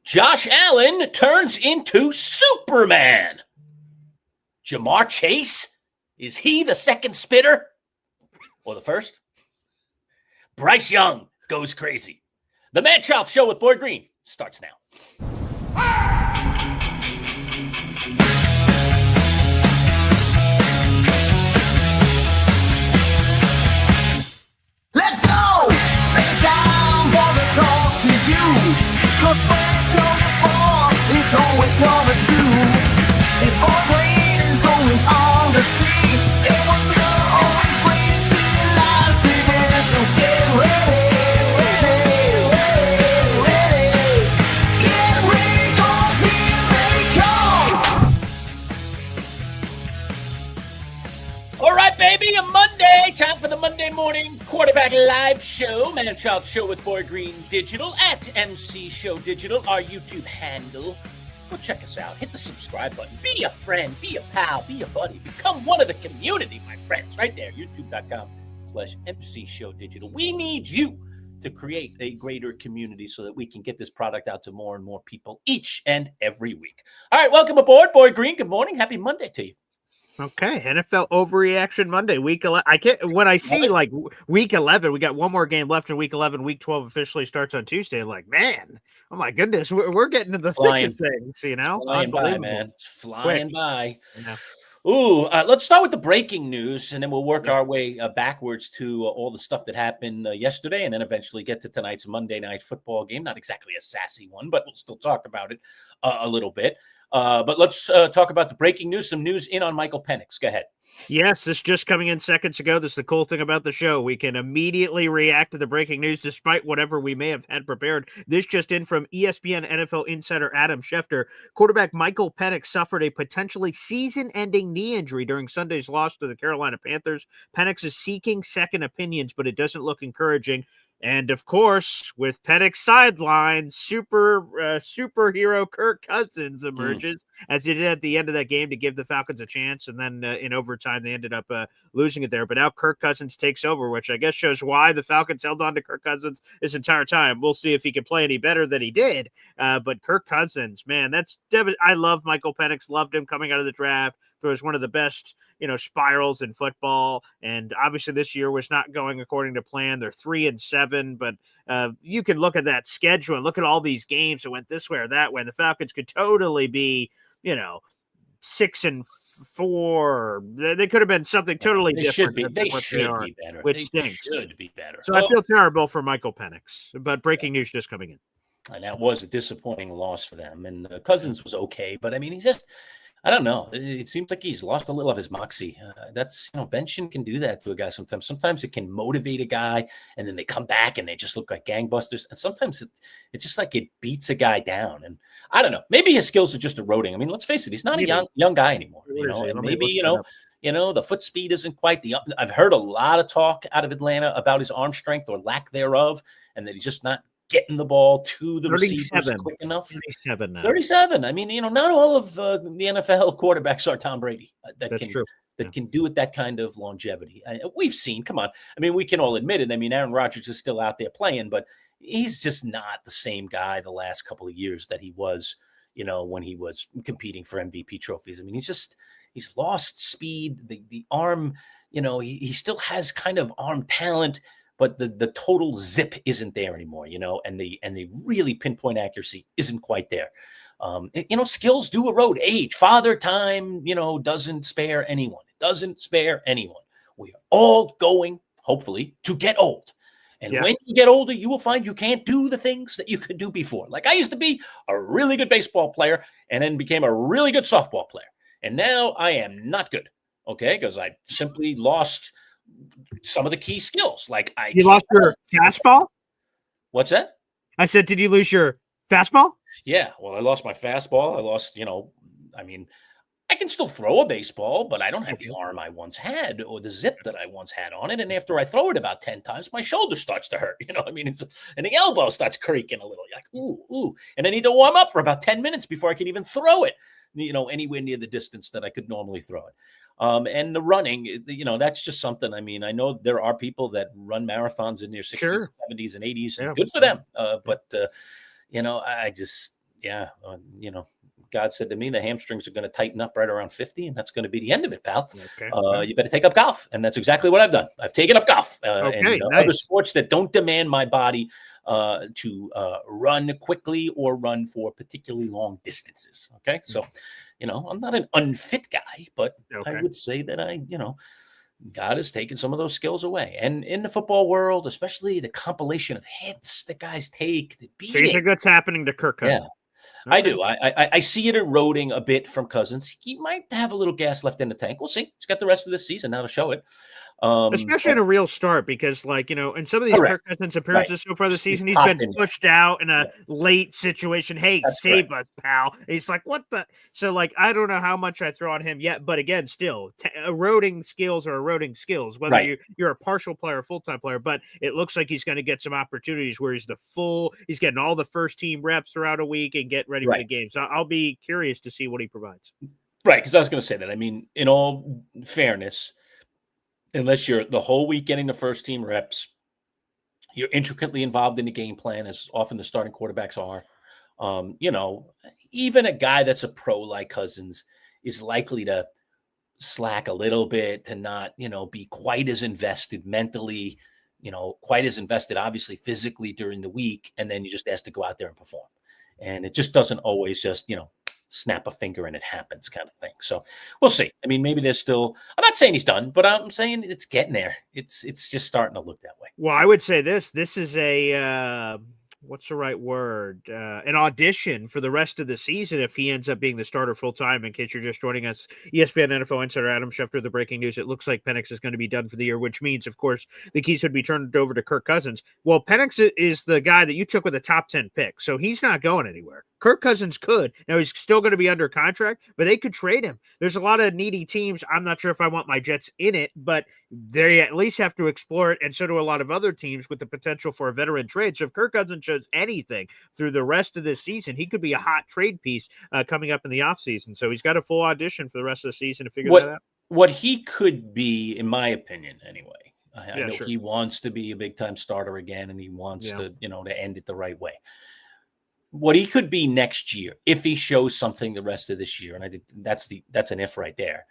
Josh Allen turns into Superman. Jamar Chase, is he the second spitter? Or the first? Bryce Young goes crazy. The Manchild Show with Boy Green starts now. Let's go! It's time for the talk to you. 'Cause when it comes for, it's always coming to. If Boy Green is always on the scene, it was gonna always bring to life again. So get ready, get ready, 'cause here they come. All right, baby, a Monday. Time for the Monday morning quarterback live show. Manchild Show with Boy Green Digital at MC Show Digital, our YouTube handle. Go check us out. Hit the subscribe button. Be a friend. Be a pal. Be a buddy. Become one of the community, my friends. Right there. YouTube.com/MC Show Digital. We need you to create a greater community so that we can get this product out to more and more people each and every week. All right. Welcome aboard, Boy Green. Good morning. Happy Monday to you. Okay, NFL Overreaction Monday, week 11. I can't, when I see like week 11, we got one more game left in week 11. Week 12 officially starts on Tuesday. I'm like, man, oh my goodness, we're getting to the thick of things, you know? Flying by, man. It's flying by. Yeah. Ooh, let's start with the breaking news, and then we'll work our way backwards to all the stuff that happened yesterday, and then eventually get to tonight's Monday Night Football game. Not exactly a sassy one, but we'll still talk about it a little bit. But let's talk about the breaking news. Some news in on Michael Penix. Go ahead. Yes, this just coming in seconds ago. This is the cool thing about the show. We can immediately react to the breaking news despite whatever we may have had prepared. This just in from ESPN NFL insider Adam Schefter. Quarterback Michael Penix suffered a potentially season-ending knee injury during Sunday's loss to the Carolina Panthers. Penix is seeking second opinions, but it doesn't look encouraging. And of course, with Penix sidelined, superhero Kirk Cousins emerges as he did at the end of that game to give the Falcons a chance. And then in overtime, they ended up losing it there. But now Kirk Cousins takes over, which I guess shows why the Falcons held on to Kirk Cousins this entire time. We'll see if he can play any better than he did. But Kirk Cousins, man, that's I love Michael Penix. Loved him coming out of the draft. Was one of the best, spirals in football. And obviously this year was not going according to plan. They're 3-7, but you can look at that schedule and look at all these games that went this way or that way. And the Falcons could totally be, 6-4. They could have been something totally different. They should be better. Which they stinks. should be better. So I feel terrible for Michael Penix. But breaking news just coming in. And that was a disappointing loss for them. And Cousins was okay, but I mean, he's just, I don't know. It seems like he's lost a little of his moxie. That's, benching can do that to a guy sometimes. Sometimes it can motivate a guy, and then they come back and they just look like gangbusters. And sometimes it's just like it beats a guy down. And I don't know. Maybe his skills are just eroding. I mean, let's face it. He's not a young guy anymore. And maybe, the foot speed isn't quite the. I've heard a lot of talk out of Atlanta about his arm strength or lack thereof, and that he's just not getting the ball to the receivers quick enough. 37 now. 37. I mean, not all of the NFL quarterbacks are Tom Brady. That's true. That can do it, that kind of longevity. We've seen, come on. I mean, we can all admit it. I mean, Aaron Rodgers is still out there playing, but he's just not the same guy the last couple of years that he was, when he was competing for MVP trophies. I mean, he's lost speed, the arm, he still has kind of arm talent, but the total zip isn't there anymore, and the really pinpoint accuracy isn't quite there. Skills do erode. Age, father time, doesn't spare anyone. It doesn't spare anyone. We are all going, hopefully, to get old. And when you get older, you will find you can't do the things that you could do before. Like I used to be a really good baseball player and then became a really good softball player. And now I am not good, okay, because I simply lost some of the key skills. Like you lost your fastball? What's that? I said, did you lose your fastball? Yeah. Well, I lost my fastball. I lost, I can still throw a baseball, but I don't have the arm I once had or the zip that I once had on it. And after I throw it about 10 times, my shoulder starts to hurt. And the elbow starts creaking a little. You're like, ooh. And I need to warm up for about 10 minutes before I can even throw it, anywhere near the distance that I could normally throw it. And the running, that's just something. I mean, I know there are people that run marathons in their 60s, 70s, and 80s. And good for them. But I just, Yeah. God said to me, the hamstrings are going to tighten up right around 50, and that's going to be the end of it, pal. Okay. You better take up golf. And that's exactly what I've done. I've taken up golf and nice. other sports that don't demand my body to run quickly or run for particularly long distances. Okay. So, I'm not an unfit guy, but I would say that God has taken some of those skills away. And in the football world, especially the compilation of hits that guys take, the beating. So you think that's happening to Kirk Cousins? Yeah. Okay. I do. I see it eroding a bit from Cousins. He might have a little gas left in the tank. We'll see. He's got the rest of the season now to show it. Especially in a real start, because in some of these Kirk Cousins appearances so far this season, he's been pushed out in a late situation. Hey, save us, pal. And he's like, what the? So I don't know how much I throw on him yet, but again, still eroding skills are eroding skills, whether you're a partial player or full-time player, but it looks like he's going to get some opportunities where he's getting all the first team reps throughout a week and get ready for the game. So I'll be curious to see what he provides. Right. Because I was going to say that. I mean, in all fairness, unless you're the whole week getting the first team reps, you're intricately involved in the game plan, as often the starting quarterbacks are. Even a guy that's a pro like Cousins is likely to slack a little bit, to not, be quite as invested mentally, quite as invested, obviously, physically during the week. And then you just ask to go out there and perform. And it just doesn't always just, snap a finger and it happens kind of thing. So we'll see. I mean, maybe there's still, I'm not saying he's done, but I'm saying it's getting there. It's just starting to look that way. Well, I would say this is a, what's the right word? An audition for the rest of the season if he ends up being the starter full time. In case you're just joining us, ESPN NFL insider Adam Schefter, the breaking news. It looks like Penix is going to be done for the year, which means, of course, the keys would be turned over to Kirk Cousins. Well, Penix is the guy that you took with a top 10 pick, so he's not going anywhere. Kirk Cousins could. Now, he's still going to be under contract, but they could trade him. There's a lot of needy teams. I'm not sure if I want my Jets in it, but they at least have to explore it, and so do a lot of other teams with the potential for a veteran trade. So if Kirk Cousins shows anything through the rest of this season, he could be a hot trade piece coming up in the offseason. So he's got a full audition for the rest of the season to figure that out. What he could be, in my opinion, anyway. I know he wants to be a big-time starter again, and he wants to, to end it the right way. What he could be next year, if he shows something the rest of this year, and I think that's an if right there,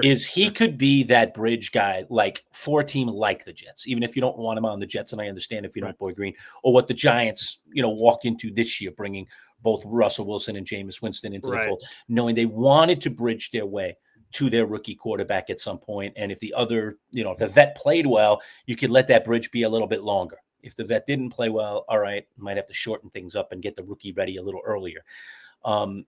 is he could be that bridge guy, like for a team like the Jets, even if you don't want him on the Jets, and I understand if you don't Boy Green, or what the Giants, walk into this year, bringing both Russell Wilson and Jameis Winston into the fold, knowing they wanted to bridge their way to their rookie quarterback at some point. And if the other, if the vet played well, you could let that bridge be a little bit longer. If the vet didn't play well, all right, might have to shorten things up and get the rookie ready a little earlier.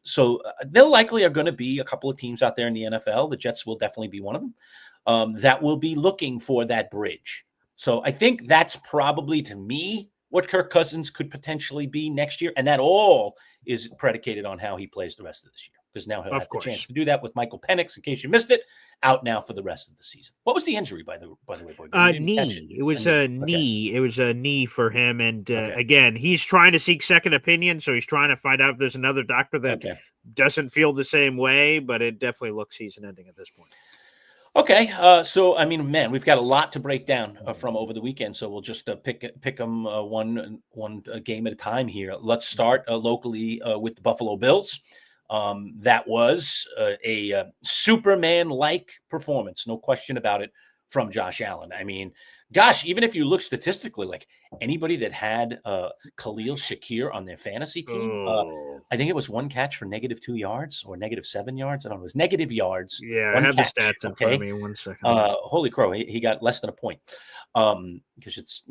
So there likely are going to be a couple of teams out there in the NFL. The Jets will definitely be one of them that will be looking for that bridge. So I think that's probably, to me, what Kirk Cousins could potentially be next year. And that all is predicated on how he plays the rest of this year, because now he'll have the chance to do that with Michael Penix, in case you missed it, out now for the rest of the season. What was the injury, by the way, Boy? Knee. It was a knee. It was a knee for him. And again, he's trying to seek second opinion. So he's trying to find out if there's another doctor that doesn't feel the same way, but it definitely looks season ending at this point. Okay. So, I mean, man, we've got a lot to break down from over the weekend. So we'll just pick them one game at a time here. Let's start locally with the Buffalo Bills. That was a Superman-like performance, no question about it, from Josh Allen. I mean, gosh, even if you look statistically, like anybody that had Khalil Shakir on their fantasy team, I think it was one catch for -2 yards or -7 yards. I don't know. It was negative yards. Yeah, I have the stats in front of me. 1 second. Holy crow. He got less than a point. Because it's,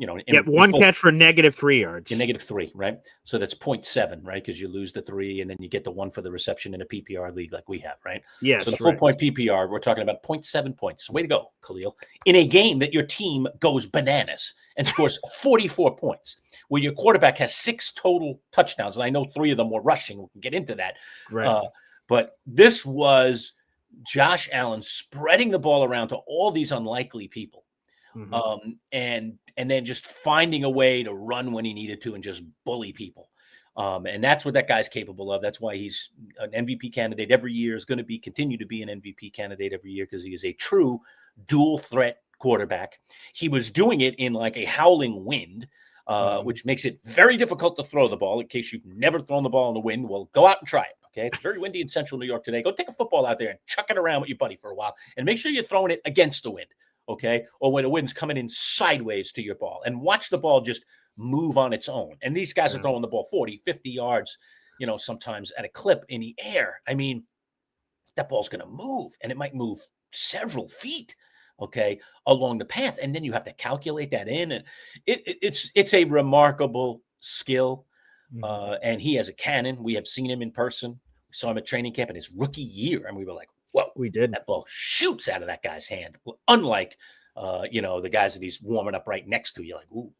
one catch for -3 yards. You're -3, right? So that's 0.7, right? Because you lose the 3 and then you get the 1 for the reception in a PPR league like we have, right? Yes. So the full point PPR, we're talking about 0.7 points. Way to go, Khalil. In a game that your team goes bananas and scores 44 points, where your quarterback has 6 total touchdowns. And I know 3 of them were rushing. We can get into that. Right. But this was Josh Allen spreading the ball around to all these unlikely people. Mm-hmm. And then just finding a way to run when he needed to and just bully people. And that's what that guy's capable of. That's why he's an MVP candidate every year, is going to continue to be an MVP candidate every year, because he is a true dual threat quarterback. He was doing it in like a howling wind. which makes it very difficult to throw the ball. In case you've never thrown the ball in the wind, well, go out and try it. Okay, it's very windy in central New York today. Go take a football out there and chuck it around with your buddy for a while, and make sure you're throwing it against the wind. Okay, or when the wind's coming in sideways to your ball, and watch the ball just move on its own. And these guys are throwing the ball 40, 50 yards, sometimes at a clip in the air. I mean, that ball's going to move, and it might move several feet, okay, along the path. And then you have to calculate that in. And it's a remarkable skill. And he has a cannon. We have seen him in person. We saw him at training camp in his rookie year, and we were like, whoa, we did. That ball shoots out of that guy's hand. Unlike, the guys that he's warming up right next to. You're like, ooh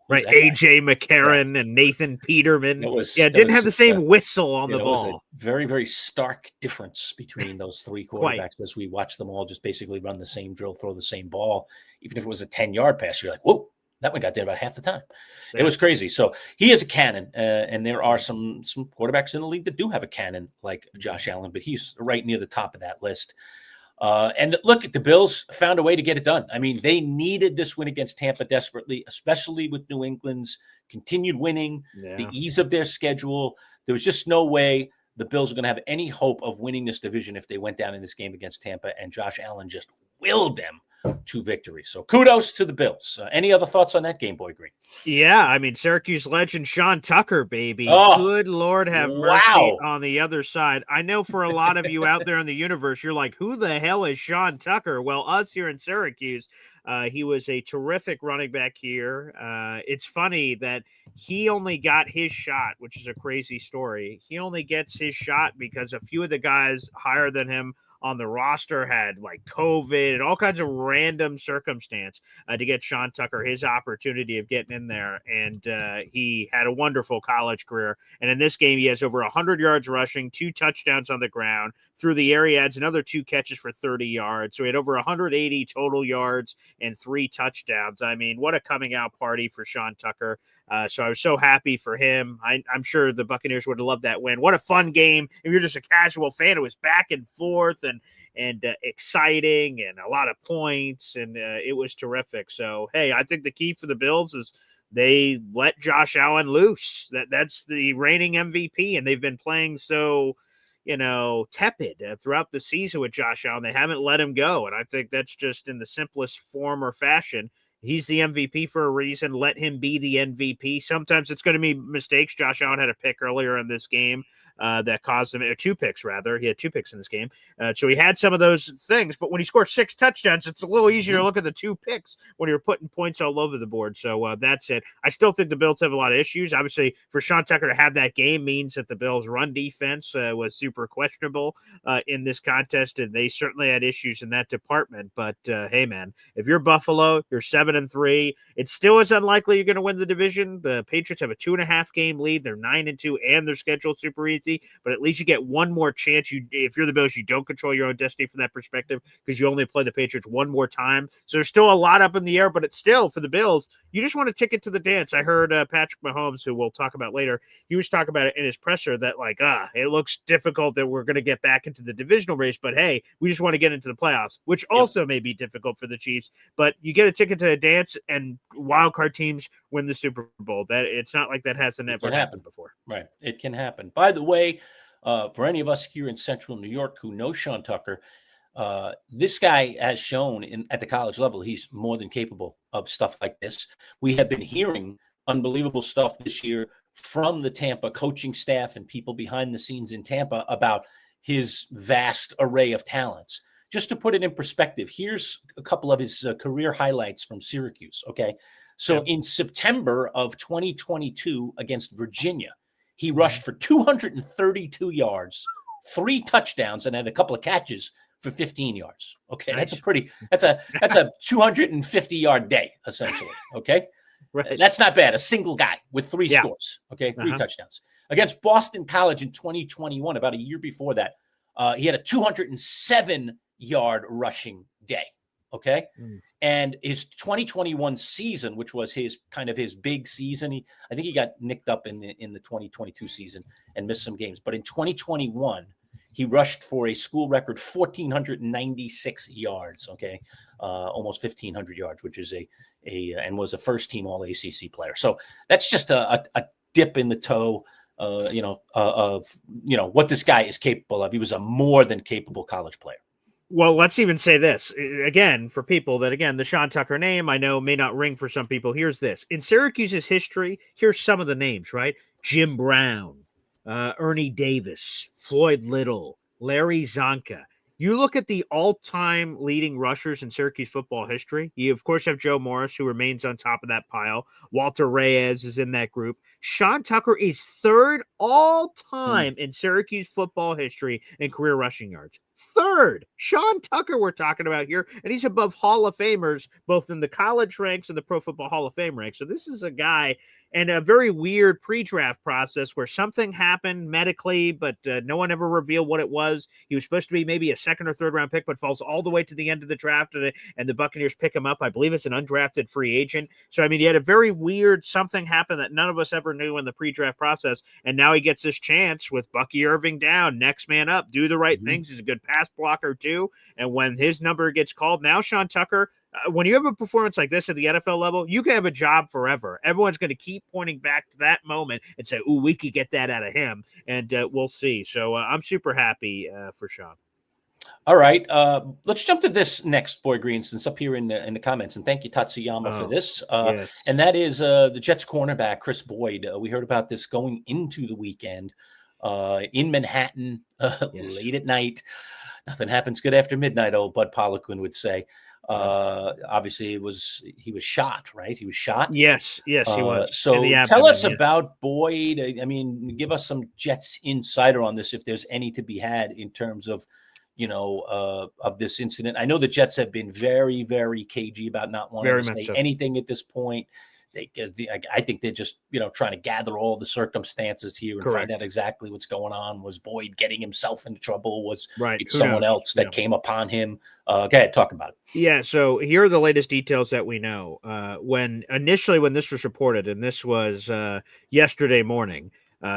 right, AJ McCarron and Nathan Peterman. Didn't have the same whistle on the ball. It was a very, very stark difference between those three quarterbacks as we watched them all just basically run the same drill, throw the same ball. Even if it was a 10-yard pass, you're like, whoa, that one got there about half the time. Yeah. It was crazy. So he is a cannon, and there are some quarterbacks in the league that do have a cannon like Josh Allen, but he's right near the top of that list. And look, the Bills found a way to get it done. I mean, they needed this win against Tampa desperately, especially with New England's continued winning, the ease of their schedule. There was just no way the Bills were going to have any hope of winning this division if they went down in this game against Tampa, and Josh Allen just willed them to victory. So kudos to the Bills. Any other thoughts on that game, Boy Green? Yeah, I mean, Syracuse legend Sean Tucker, baby. Oh, good Lord have mercy on the other side. I know for a lot of you out there in the universe, you're like, who the hell is Sean Tucker? Well, us here in Syracuse, he was a terrific running back here. It's funny that he only got his shot, which is a crazy story. He only gets his shot because a few of the guys higher than him on the roster had like COVID and all kinds of random circumstance to get Sean Tucker his opportunity of getting in there. And he had a wonderful college career. And in this game, he has over 100 yards rushing, 2 touchdowns on the ground. Through the air, he adds another 2 catches for 30 yards. So he had over 180 total yards and 3 touchdowns. I mean, what a coming out party for Sean Tucker. So I was so happy for him. I'm sure the Buccaneers would have loved that win. What a fun game. If you're just a casual fan, it was back and forth and exciting and a lot of points, and it was terrific. So, hey, I think the key for the Bills is they let Josh Allen loose. That's the reigning MVP, and they've been playing so tepid throughout the season with Josh Allen. They haven't let him go, and I think that's just in the simplest form or fashion. He's the MVP for a reason. Let him be the MVP. Sometimes it's going to be mistakes. Josh Allen had a pick earlier in this game that caused him, or 2 picks rather. He had 2 picks in this game. So he had some of those things, but when he scores 6 touchdowns, it's a little easier to look at the 2 picks when you're putting points all over the board. So that's it. I still think the Bills have a lot of issues. Obviously, for Sean Tucker to have that game means that the Bills' run defense was super questionable in this contest, and they certainly had issues in that department. But hey, man, if you're Buffalo, you're 7-3. It still is unlikely you're going to win the division. The Patriots have a 2.5 game lead. They're 9-2, and their schedule's super easy. But at least you get one more chance. If you're the Bills, you don't control your own destiny from that perspective because you only play the Patriots one more time. So there's still a lot up in the air, but it's still, for the Bills, you just want a ticket to the dance. I heard Patrick Mahomes, who we'll talk about later, he was talking about it in his presser that it looks difficult that we're going to get back into the divisional race, but hey, we just want to get into the playoffs, which also may be difficult for the Chiefs. But you get a ticket to the dance, and wild card teams win the Super Bowl. That it's not like that hasn't ever happened before. Right. It can happen. By the way, for any of us here in central New York who know Sean Tucker, this guy has shown at the college level, he's more than capable of stuff like this. We have been hearing unbelievable stuff this year from the Tampa coaching staff and people behind the scenes in Tampa about his vast array of talents. Just to put it in perspective, here's a couple of his career highlights from Syracuse. Okay. So in September of 2022 against Virginia, he rushed for 232 yards, 3 touchdowns, and had a couple of catches for 15 yards. Okay. Nice. That's a 250-yard day, essentially. Okay. Right. That's not bad. A single guy with 3 scores. Okay. 3 touchdowns. Against Boston College in 2021, about a year before that, he had a 207-yard rushing day. Okay. And his 2021 season, which was his big season, I think he got nicked up in the 2022 season and missed some games. But in 2021, he rushed for a school record 1,496 yards. Okay. Almost 1,500 yards, which is and was a first team All ACC player. So that's just a dip in the toe, of what this guy is capable of. He was a more than capable college player. Well, let's even say this again for people that, again, the Sean Tucker name I know may not ring for some people. Here's this. In Syracuse's history, here's some of the names, right? Jim Brown, Ernie Davis, Floyd Little, Larry Zonka. You look at the all-time leading rushers in Syracuse football history. You, of course, have Joe Morris, who remains on top of that pile. Walter Reyes is in that group. Sean Tucker is third all-time in Syracuse football history in career rushing yards. Third. Sean Tucker we're talking about here, and he's above Hall of Famers, both in the college ranks and the Pro Football Hall of Fame ranks. So this is a guy, and a very weird pre-draft process where something happened medically, but no one ever revealed what it was. He was supposed to be maybe a second or third round pick, but falls all the way to the end of the draft, and the Buccaneers pick him up, I believe, as an undrafted free agent. So, I mean, he had a very weird something happen that none of us ever knew in the pre-draft process, and now he gets this chance with Bucky Irving down, next man up, do the right things. He's a good pass blocker too, and when his number gets called, now Sean Tucker, when you have a performance like this at the NFL level, you can have a job forever. Everyone's going to keep pointing back to that moment and say, "Ooh, we could get that out of him," and we'll see. So I'm super happy for Sean. All right, let's jump to this next, Boy Green, since up here in the comments, and thank you, Tatsuyama, for this. Yes. And that is the Jets cornerback, Chris Boyd. We heard about this going into the weekend in Manhattan late at night. Nothing happens good after midnight, old Bud Poliquin would say. Obviously he was shot, right? He was shot. Yes, he was. So tell us about Boyd. I mean, give us some Jets insider on this, if there's any to be had in terms of, of this incident. I know the Jets have been very, very cagey about not wanting to say anything at this point. I think they're just, trying to gather all the circumstances here and find out exactly what's going on. Was Boyd getting himself into trouble? Was it someone else that came upon him? Go ahead, talk about it. Yeah, so here are the latest details that we know. When this was reported, and this was yesterday morning,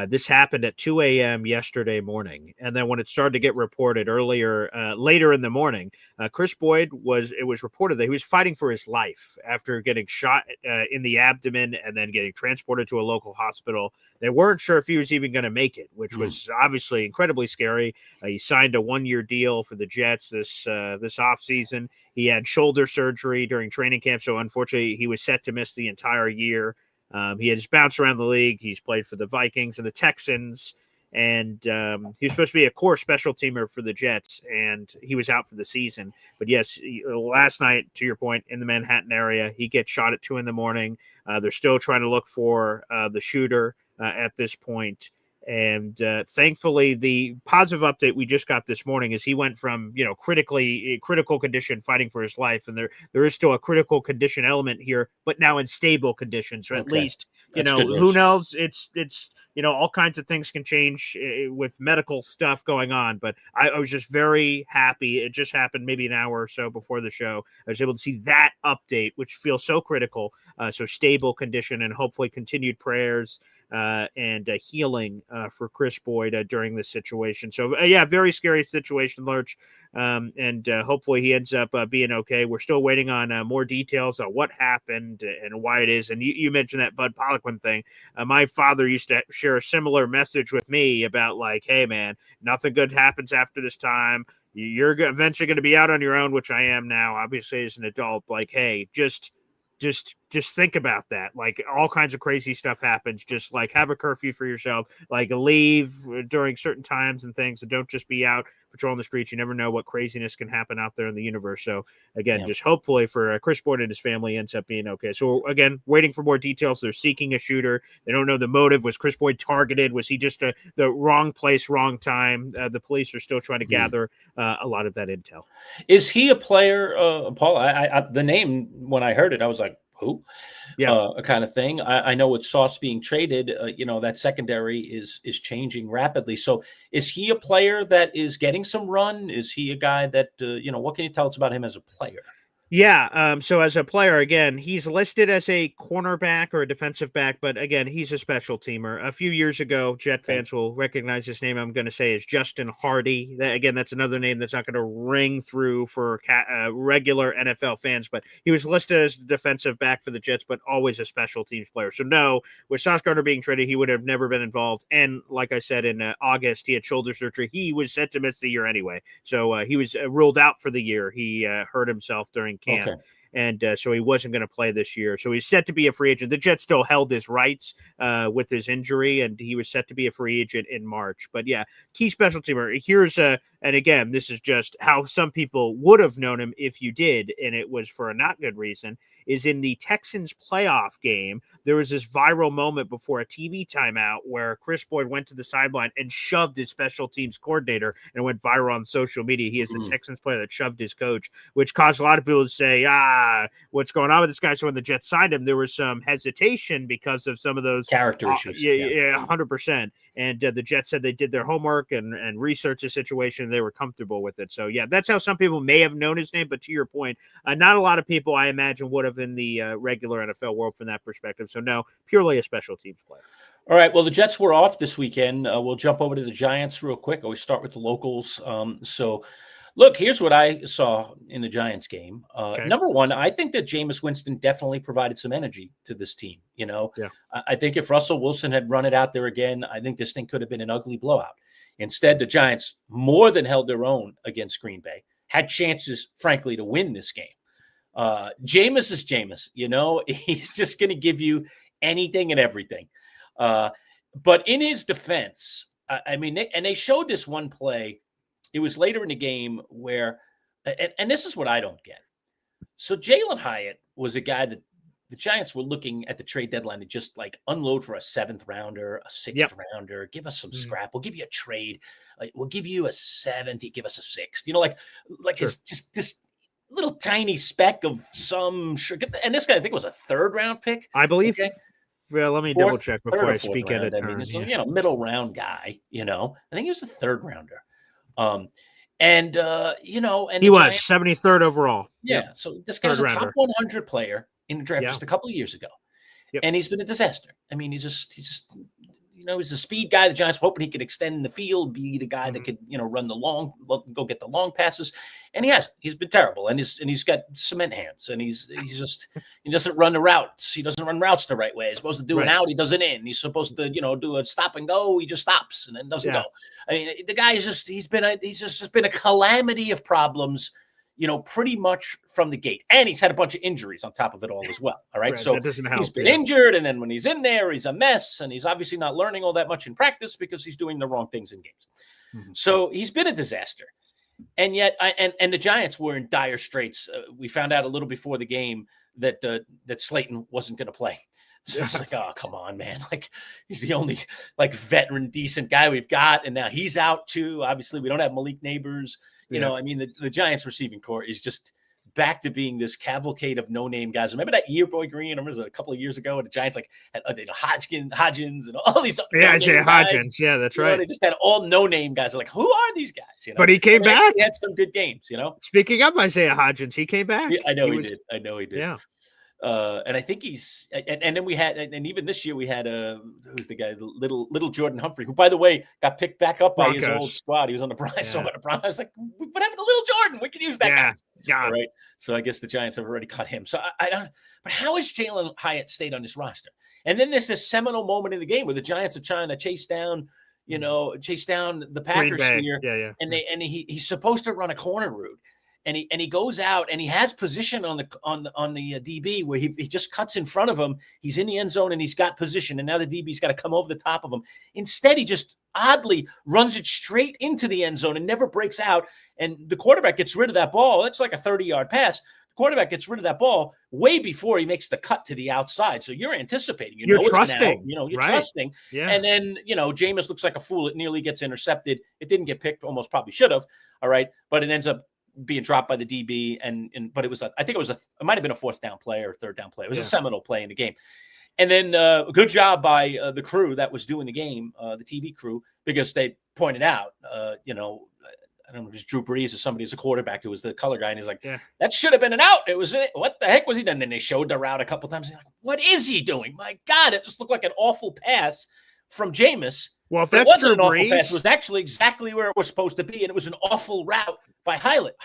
this happened at 2 a.m. yesterday morning. And then when it started to get reported later in the morning, Chris Boyd it was reported that he was fighting for his life after getting shot in the abdomen and then getting transported to a local hospital. They weren't sure if he was even going to make it, which was obviously incredibly scary. He signed a 1-year deal for the Jets this offseason. He had shoulder surgery during training camp, so unfortunately he was set to miss the entire year. He has bounced around the league. He's played for the Vikings and the Texans, and he was supposed to be a core special teamer for the Jets, and he was out for the season. But yes, last night, to your point, in the Manhattan area, he gets shot at 2 a.m. They're still trying to look for the shooter at this point. And thankfully, the positive update we just got this morning is he went from, critical condition, fighting for his life. And there is still a critical condition element here, but now in stable conditions, or at least, who knows? It's all kinds of things can change with medical stuff going on. But I was just very happy. It just happened maybe an hour or so before the show. I was able to see that update, which feels so critical. So stable condition and hopefully continued prayers and healing for Chris Boyd during this situation. So, very scary situation, Lurch. And hopefully he ends up being okay. We're still waiting on more details on what happened and why it is. And you mentioned that Bud Poliquin thing. My father used to share a similar message with me about, like, hey, man, nothing good happens after this time. You're eventually going to be out on your own, which I am now, obviously, as an adult. Like, hey, just think about that. Like, all kinds of crazy stuff happens. Just like have a curfew for yourself, like leave during certain times and things, and don't just be out patrolling the streets. You never know what craziness can happen out there in the universe. So again, just hopefully for Chris Boyd and his family ends up being okay. So again, waiting for more details. They're seeking a shooter. They don't know the motive. Was Chris Boyd targeted? Was he just the wrong place, wrong time? The police are still trying to gather a lot of that intel. Is he a player, Paul? The name, when I heard it, I was like, who? Kind of thing. I know with Sauce being traded, that secondary is changing rapidly. So is he a player that is getting some run? Is he a guy that, what can you tell us about him as a player? Yeah. So as a player, again, he's listed as a cornerback or a defensive back, but again, he's a special teamer. A few years ago, Jet Okay. fans will recognize his name. I'm going to say is Justin Hardy. Again, that's another name that's not going to ring through for regular NFL fans, but he was listed as the defensive back for the Jets, but always a special teams player. So no, with Sauce Gardner being traded, he would have never been involved. And like I said, in August, he had shoulder surgery. He was set to miss the year anyway. So he was ruled out for the year. He hurt himself during camp. Okay. And so he wasn't going to play this year. So he's set to be a free agent. The Jets still held his rights with his injury, and he was set to be a free agent in March. But yeah, key special teamer. Here's and again, this is just how some people would have known him if you did, and it was for a not good reason, is in the Texans playoff game. There was this viral moment before a TV timeout where Chris Boyd went to the sideline and shoved his special teams coordinator, and it went viral on social media. He is the Texans player that shoved his coach, which caused a lot of people to say, what's going on with this guy? So when the Jets signed him, there was some hesitation because of some of those character issues. Yeah, 100%. And the Jets said they did their homework and researched the situation, and they were comfortable with it. So yeah, that's how some people may have known his name. But to your point, not a lot of people, I imagine, would have in the regular NFL world from that perspective. So no, purely a special teams player. All right. Well, the Jets were off this weekend. We'll jump over to the Giants real quick. Always start with the locals. So, look, here's what I saw in the Giants game. Okay. Number one, I think that Jameis Winston definitely provided some energy to this team. Yeah. I think if Russell Wilson had run it out there again, I think this thing could have been an ugly blowout. Instead, the Giants more than held their own against Green Bay, had chances, frankly, to win this game. Jameis is Jameis. He's just going to give you anything and everything. But in his defense, they showed this one play. It was later in the game where, and this is what I don't get. So Jalen Hyatt was a guy that the Giants were looking at the trade deadline to just like unload for a 7th rounder, a 6th rounder, give us some scrap. We'll give you a trade. We'll give you a 7th. You give us a 6th. Sure. It's just this little tiny speck of some sugar. And this guy, I think, was a 3rd round pick. I believe. Okay. Well, let me double check before I speak round, at it. So, middle round guy, I think he was a 3rd rounder. And he was 73rd overall. Yeah. Yep. So this guy's a top 100 player in the draft just a couple of years ago. Yep. And he's been a disaster. He's just he's a speed guy. The Giants were hoping he could extend the field, be the guy that could, run the long, go get the long passes. And he hasn't. He's been terrible. And he's got cement hands. And he doesn't run the routes. He doesn't run routes the right way. He's supposed to do an out. He does an in. He's supposed to, do a stop and go. He just stops and then doesn't go. The guy is he's just been a calamity of problems, pretty much from the gate. And he's had a bunch of injuries on top of it all as well. All right. So he's been injured. And then when he's in there, he's a mess. And he's obviously not learning all that much in practice because he's doing the wrong things in games. Mm-hmm. So he's been a disaster. And yet, and the Giants were in dire straits. We found out a little before the game that Slayton wasn't going to play. So it's like, oh, come on, man. Like, he's the only, veteran, decent guy we've got. And now he's out, too. Obviously, we don't have Malik Neighbors. The Giants receiving core is just back to being this cavalcade of no-name guys. Remember that year, Boy Green? I remember a couple of years ago, and the Giants had Hodgins and all these. Isaiah Hodgins. Yeah, that's right. They just had all no-name guys. Like, who are these guys? But he came back. He had some good games. Speaking of Isaiah Hodgins, he came back. Yeah, I know he did. Yeah. And I think he's, and then we had, and even this year we had who's the guy, little Jordan Humphrey, who, by the way, got picked back up by his old squad. He was on the Browns. I saw the Browns. I was like, what happened to little Jordan? We can use that guy. Yeah. All right. So I guess the Giants have already cut him. So I don't. But how has Jalen Hyatt stayed on this roster? And then there's this seminal moment in the game where the Giants are trying to chase down the Packers here. Yeah. And he's supposed to run a corner route. And he goes out and he has position on the DB where he just cuts in front of him. He's in the end zone and he's got position. And now the DB's got to come over the top of him. Instead, he just oddly runs it straight into the end zone and never breaks out. And the quarterback gets rid of that ball. That's like a 30-yard pass. The quarterback gets rid of that ball way before he makes the cut to the outside. So you're anticipating. You're trusting. You're right. trusting. Yeah. And then, Jameis looks like a fool. It nearly gets intercepted. It didn't get picked. Almost probably should have. All right. But it ends up being dropped by the DB, but it was it might have been a 4th down play or 3rd down play. It was a seminal play in the game. And then good job by the crew that was doing the game, the TV crew, because they pointed out, I don't know if it was Drew Brees or somebody as a quarterback who was the color guy, and he's like, yeah, that should have been an out. It was what the heck was he done? And then they showed the route a couple times. Like, what is he doing? My God, it just looked like an awful pass from Jameis. well, if But that's it wasn't Drew an awful Brees, pass. It was actually exactly where it was supposed to be, and it was an awful route by Hyatt.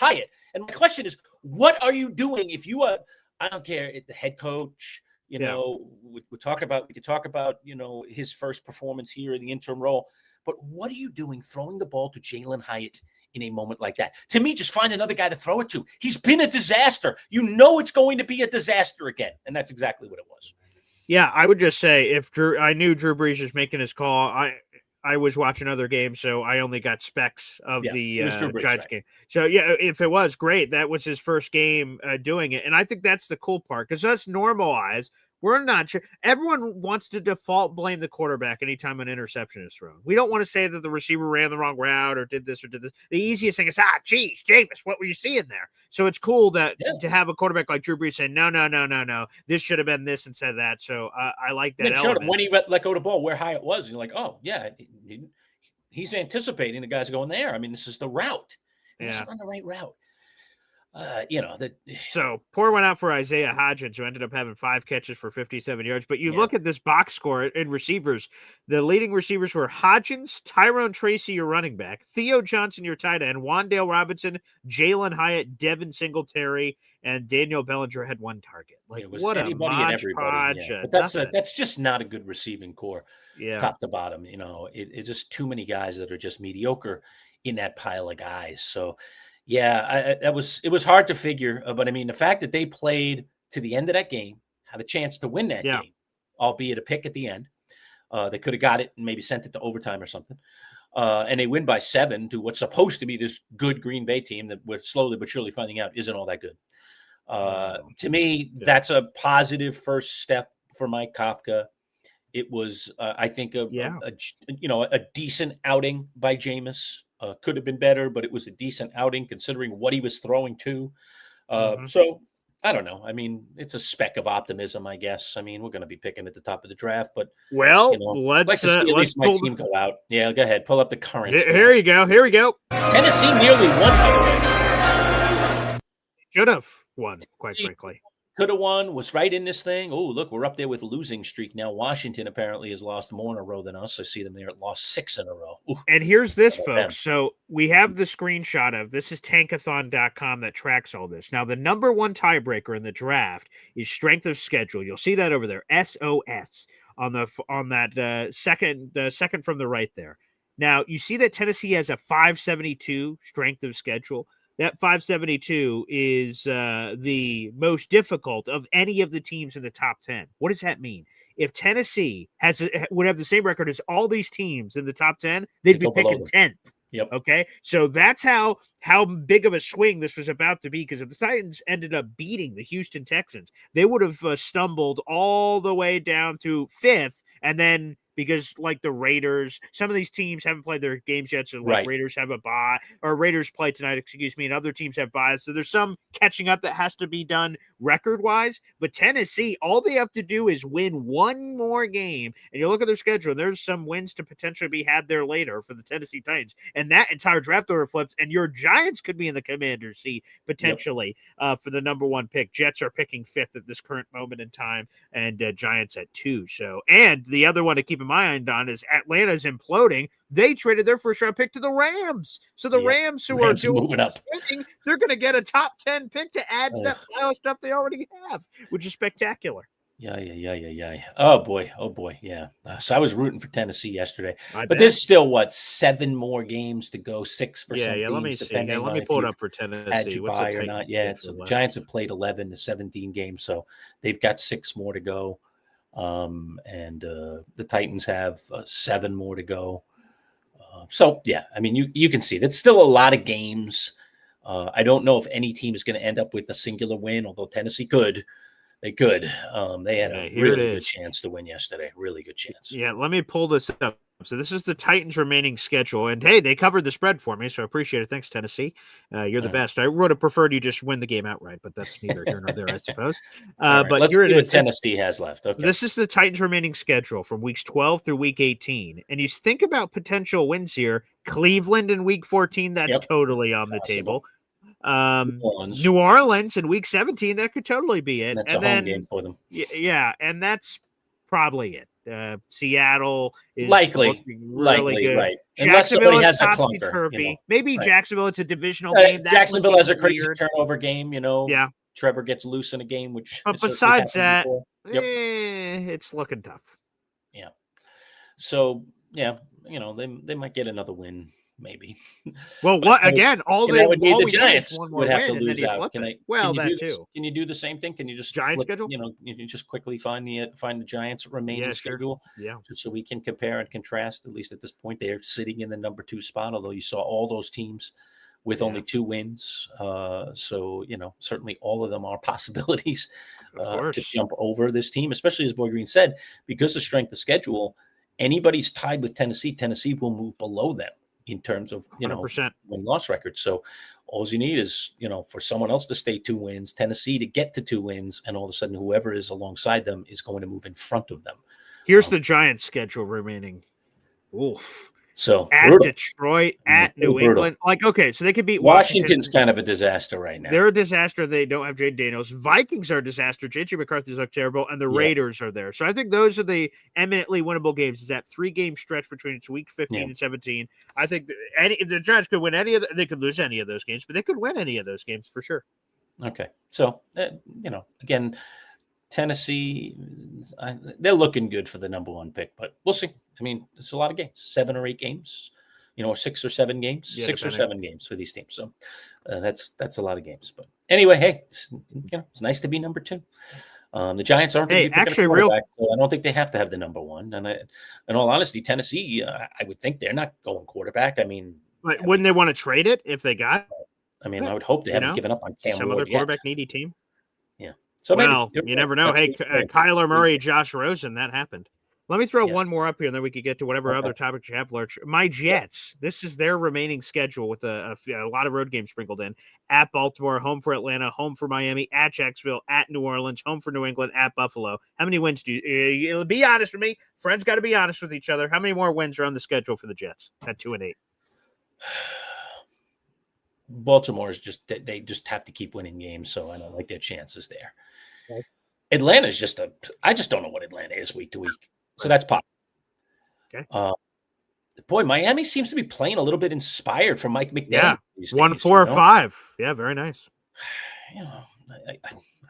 And my question is, what are you doing if you are? I don't care, the head coach. You know, we could talk about, you know, his first performance here in the interim role. But what are you doing throwing the ball to Jalen Hyatt in a moment like that? To me, just find another guy to throw it to. He's been a disaster. You know it's going to be a disaster again. And that's exactly what it was. Yeah, I would just say I knew Drew Brees was making his call. I was watching other games, so I only got specs of the Giants game. So, yeah, if it was great, that was his first game doing it. And I think that's the cool part, because us normalized, we're not sure. Everyone wants to default blame the quarterback anytime an interception is thrown. We don't want to say that the receiver ran the wrong route or did this or did this. The easiest thing is, geez, Jameis, what were you seeing there? So it's cool that to have a quarterback like Drew Brees saying, no, this should have been this instead of that. So I like that. It showed him when he let go of the ball where high it was. And you're like, oh, yeah, he's anticipating the guy's going there. I mean, this is the route. He's on the right route. So poor went out for Isaiah Hodgins, who ended up having 5 catches for 57 yards. But you look at this box score in receivers, the leading receivers were Hodgins, Tyrone Tracy, your running back, Theo Johnson, your tight end, Wan'Dale Robinson, Jalen Hyatt, Devin Singletary, and Daniel Bellinger had 1 target. Like, what anybody and everybody. But that's just not a good receiving core, top to bottom. You know, it's just too many guys that are just mediocre in that pile of guys. So. Yeah, it was hard to figure, but I mean, the fact that they played to the end of that game, had a chance to win that game, albeit a pick at the end. They could have got it and maybe sent it to overtime or something. And they win by 7 to what's supposed to be this good Green Bay team that we're slowly but surely finding out isn't all that good. To me, that's a positive first step for Mike Kafka. It was, I think, a decent outing by Jameis. Could have been better, but it was a decent outing considering what he was throwing to. So I don't know. I mean, it's a speck of optimism, I guess. I mean, we're going to be picking at the top of the draft, but let's at least my team go out. Yeah, go ahead. Pull up the current. Here you go. Here we go. Tennessee nearly won, by the way. Should have won, quite frankly. Could have won, was right in this thing. Oh, look, we're up there with a losing streak now. Washington apparently has lost more in a row than us. I see them there at lost 6 in a row. Ooh. And here's this, folks. So we have the screenshot of this is tankathon.com that tracks all this. Now, the number 1 tiebreaker in the draft is strength of schedule. You'll see that over there, SOS, on that second from the right there. Now, you see that Tennessee has a 572 strength of schedule. That 572 is the most difficult of any of the teams in the top 10. What does that mean? If Tennessee would have the same record as all these teams in the top 10, they'd be picking 10th. Yep. Okay. So that's how big of a swing this was about to be. Because if the Titans ended up beating the Houston Texans, they would have stumbled all the way down to 5th. And then because like the Raiders, some of these teams haven't played their games yet. So Raiders have a bye, or Raiders play tonight, and other teams have byes. So there's some catching up that has to be done record-wise. But Tennessee, all they have to do is win 1 more game. And you look at their schedule, and there's some wins to potentially be had there later for the Tennessee Titans. And that entire draft order flips, and your Giants could be in the commander's seat potentially for the number 1 pick. Jets are picking 5th at this current moment in time, and Giants at 2. So, and the other one to keep in mind on is Atlanta's imploding. They traded their first round pick to the Rams. So the Rams, who are moving up, they're going to get a top 10 pick to add to that pile of stuff they already have, which is spectacular. Yeah. Oh boy. Yeah. So I was rooting for Tennessee yesterday, but there's still 7 more games to go, 6 for some teams. Let me see. Let me pull it up for Tennessee. Had you buy or not? Yeah. So the Giants have played 11 to 17 games, so they've got 6 more to go. And the Titans have 7 more to go. So yeah, I mean, you can see that's still a lot of games. I don't know if any team is going to end up with a singular win, although Tennessee could. They could. They had a really good chance to win yesterday. Really good chance. Yeah, let me pull this up. So this is the Titans' remaining schedule. And, hey, they covered the spread for me, so I appreciate it. Thanks, Tennessee. You're the best. I would have preferred you just win the game outright, but that's neither here nor there, I suppose. But let's see what Tennessee has left. Okay. This is the Titans' remaining schedule from weeks 12 through week 18. And you think about potential wins here. Cleveland in week 14, that's totally on the table. New Orleans in week 17, that could totally be it. That's a home game for them. Yeah, and that's probably it. Seattle is likely good. Right. Unless somebody has a clunker. Maybe right. Jacksonville, it's a divisional game. Jacksonville has a crazy turnover game, Yeah. Trevor gets loose in a game, which but besides that, it's looking tough. Yeah. So they might get another win. Maybe. Well, what again? The Giants would have to lose out. Can you do the same thing? Can you just Giants schedule? You can just quickly find the Giants' remaining schedule. Yeah. Just so we can compare and contrast. At least at this point, they're sitting in the number 2 spot. Although you saw all those teams with only 2 wins, so certainly all of them are possibilities to jump over this team. Especially as Boy Green said, because of strength of schedule, anybody's tied with Tennessee. Tennessee will move below them in terms of win-loss record. So all you need is for someone else to stay 2 wins, Tennessee to get to 2 wins, and all of a sudden whoever is alongside them is going to move in front of them. Here's the Giants' schedule remaining. Oof. So at brutal. Detroit, at New England. So they could beat Washington's kind of a disaster right now. They're a disaster. They don't have Jay Daniels. Vikings are a disaster. JJ McCarthy's look terrible, and the Raiders are there. So I think those are the eminently winnable games. It's that 3-game stretch between week 15 and 17. I think if the Giants could win any of they could lose any of those games, but they could win any of those games for sure. Okay. So, again, Tennessee, they're looking good for the number 1 pick, but we'll see. I mean, it's a lot of games, 7 or 8 games, 6 or 7 games, 6 or 7 games for these teams. So that's a lot of games. But anyway, hey, it's nice to be number 2. The Giants aren't going to be picking a quarterback, so I don't think they have to have the number 1. And in all honesty, Tennessee, I would think they're not going quarterback. I mean, but wouldn't they want to trade it if they got? I mean, I would hope they haven't given up on Cam some Ward other quarterback needy team. Yeah. So you never know. Hey, Kyler Murray, Josh Rosen, that happened. Let me throw one more up here, and then we could get to whatever other topics you have, Lurch. My Jets, this is their remaining schedule with a lot of road games sprinkled in. At Baltimore, home for Atlanta, home for Miami, at Jacksonville, at New Orleans, home for New England, at Buffalo. How many wins do you be honest with me? Friends got to be honest with each other. How many more wins are on the schedule for the Jets at 2-8? Baltimore is they just have to keep winning games, so I don't like their chances there. Okay. Atlanta's I just don't know what Atlanta is week to week. So that's possible. Okay. Boy, Miami seems to be playing a little bit inspired from Mike McDaniel. Yeah, 1, 4, 5. Yeah, very nice. I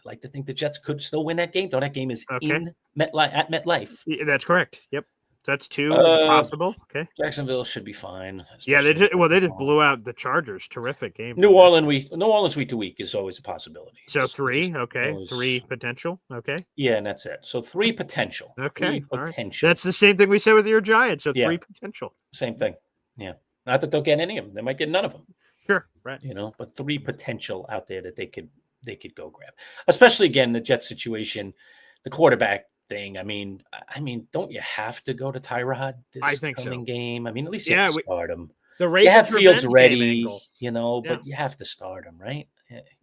like to think the Jets could still win that game. Though that game is in MetLife. Yeah, that's correct. Yep. That's 2 possible. Okay. Jacksonville should be fine. Yeah, they just blew out the Chargers. Terrific game. New Orleans week to week is always a possibility. So 3, okay. 3 potential. Okay. Yeah, and that's it. So 3 potential. Okay. 3 potential. That's the same thing we said with your Giants. So 3 potential. Same thing. Yeah. Not that they'll get any of them. They might get none of them. Sure. Right. But 3 potential out there that they could go grab. Especially again the Jets situation, the quarterback thing. I mean, don't you have to go to Tyrod this coming game? I mean, at least you have to start him. You have Fields ready, but you have to start him, right?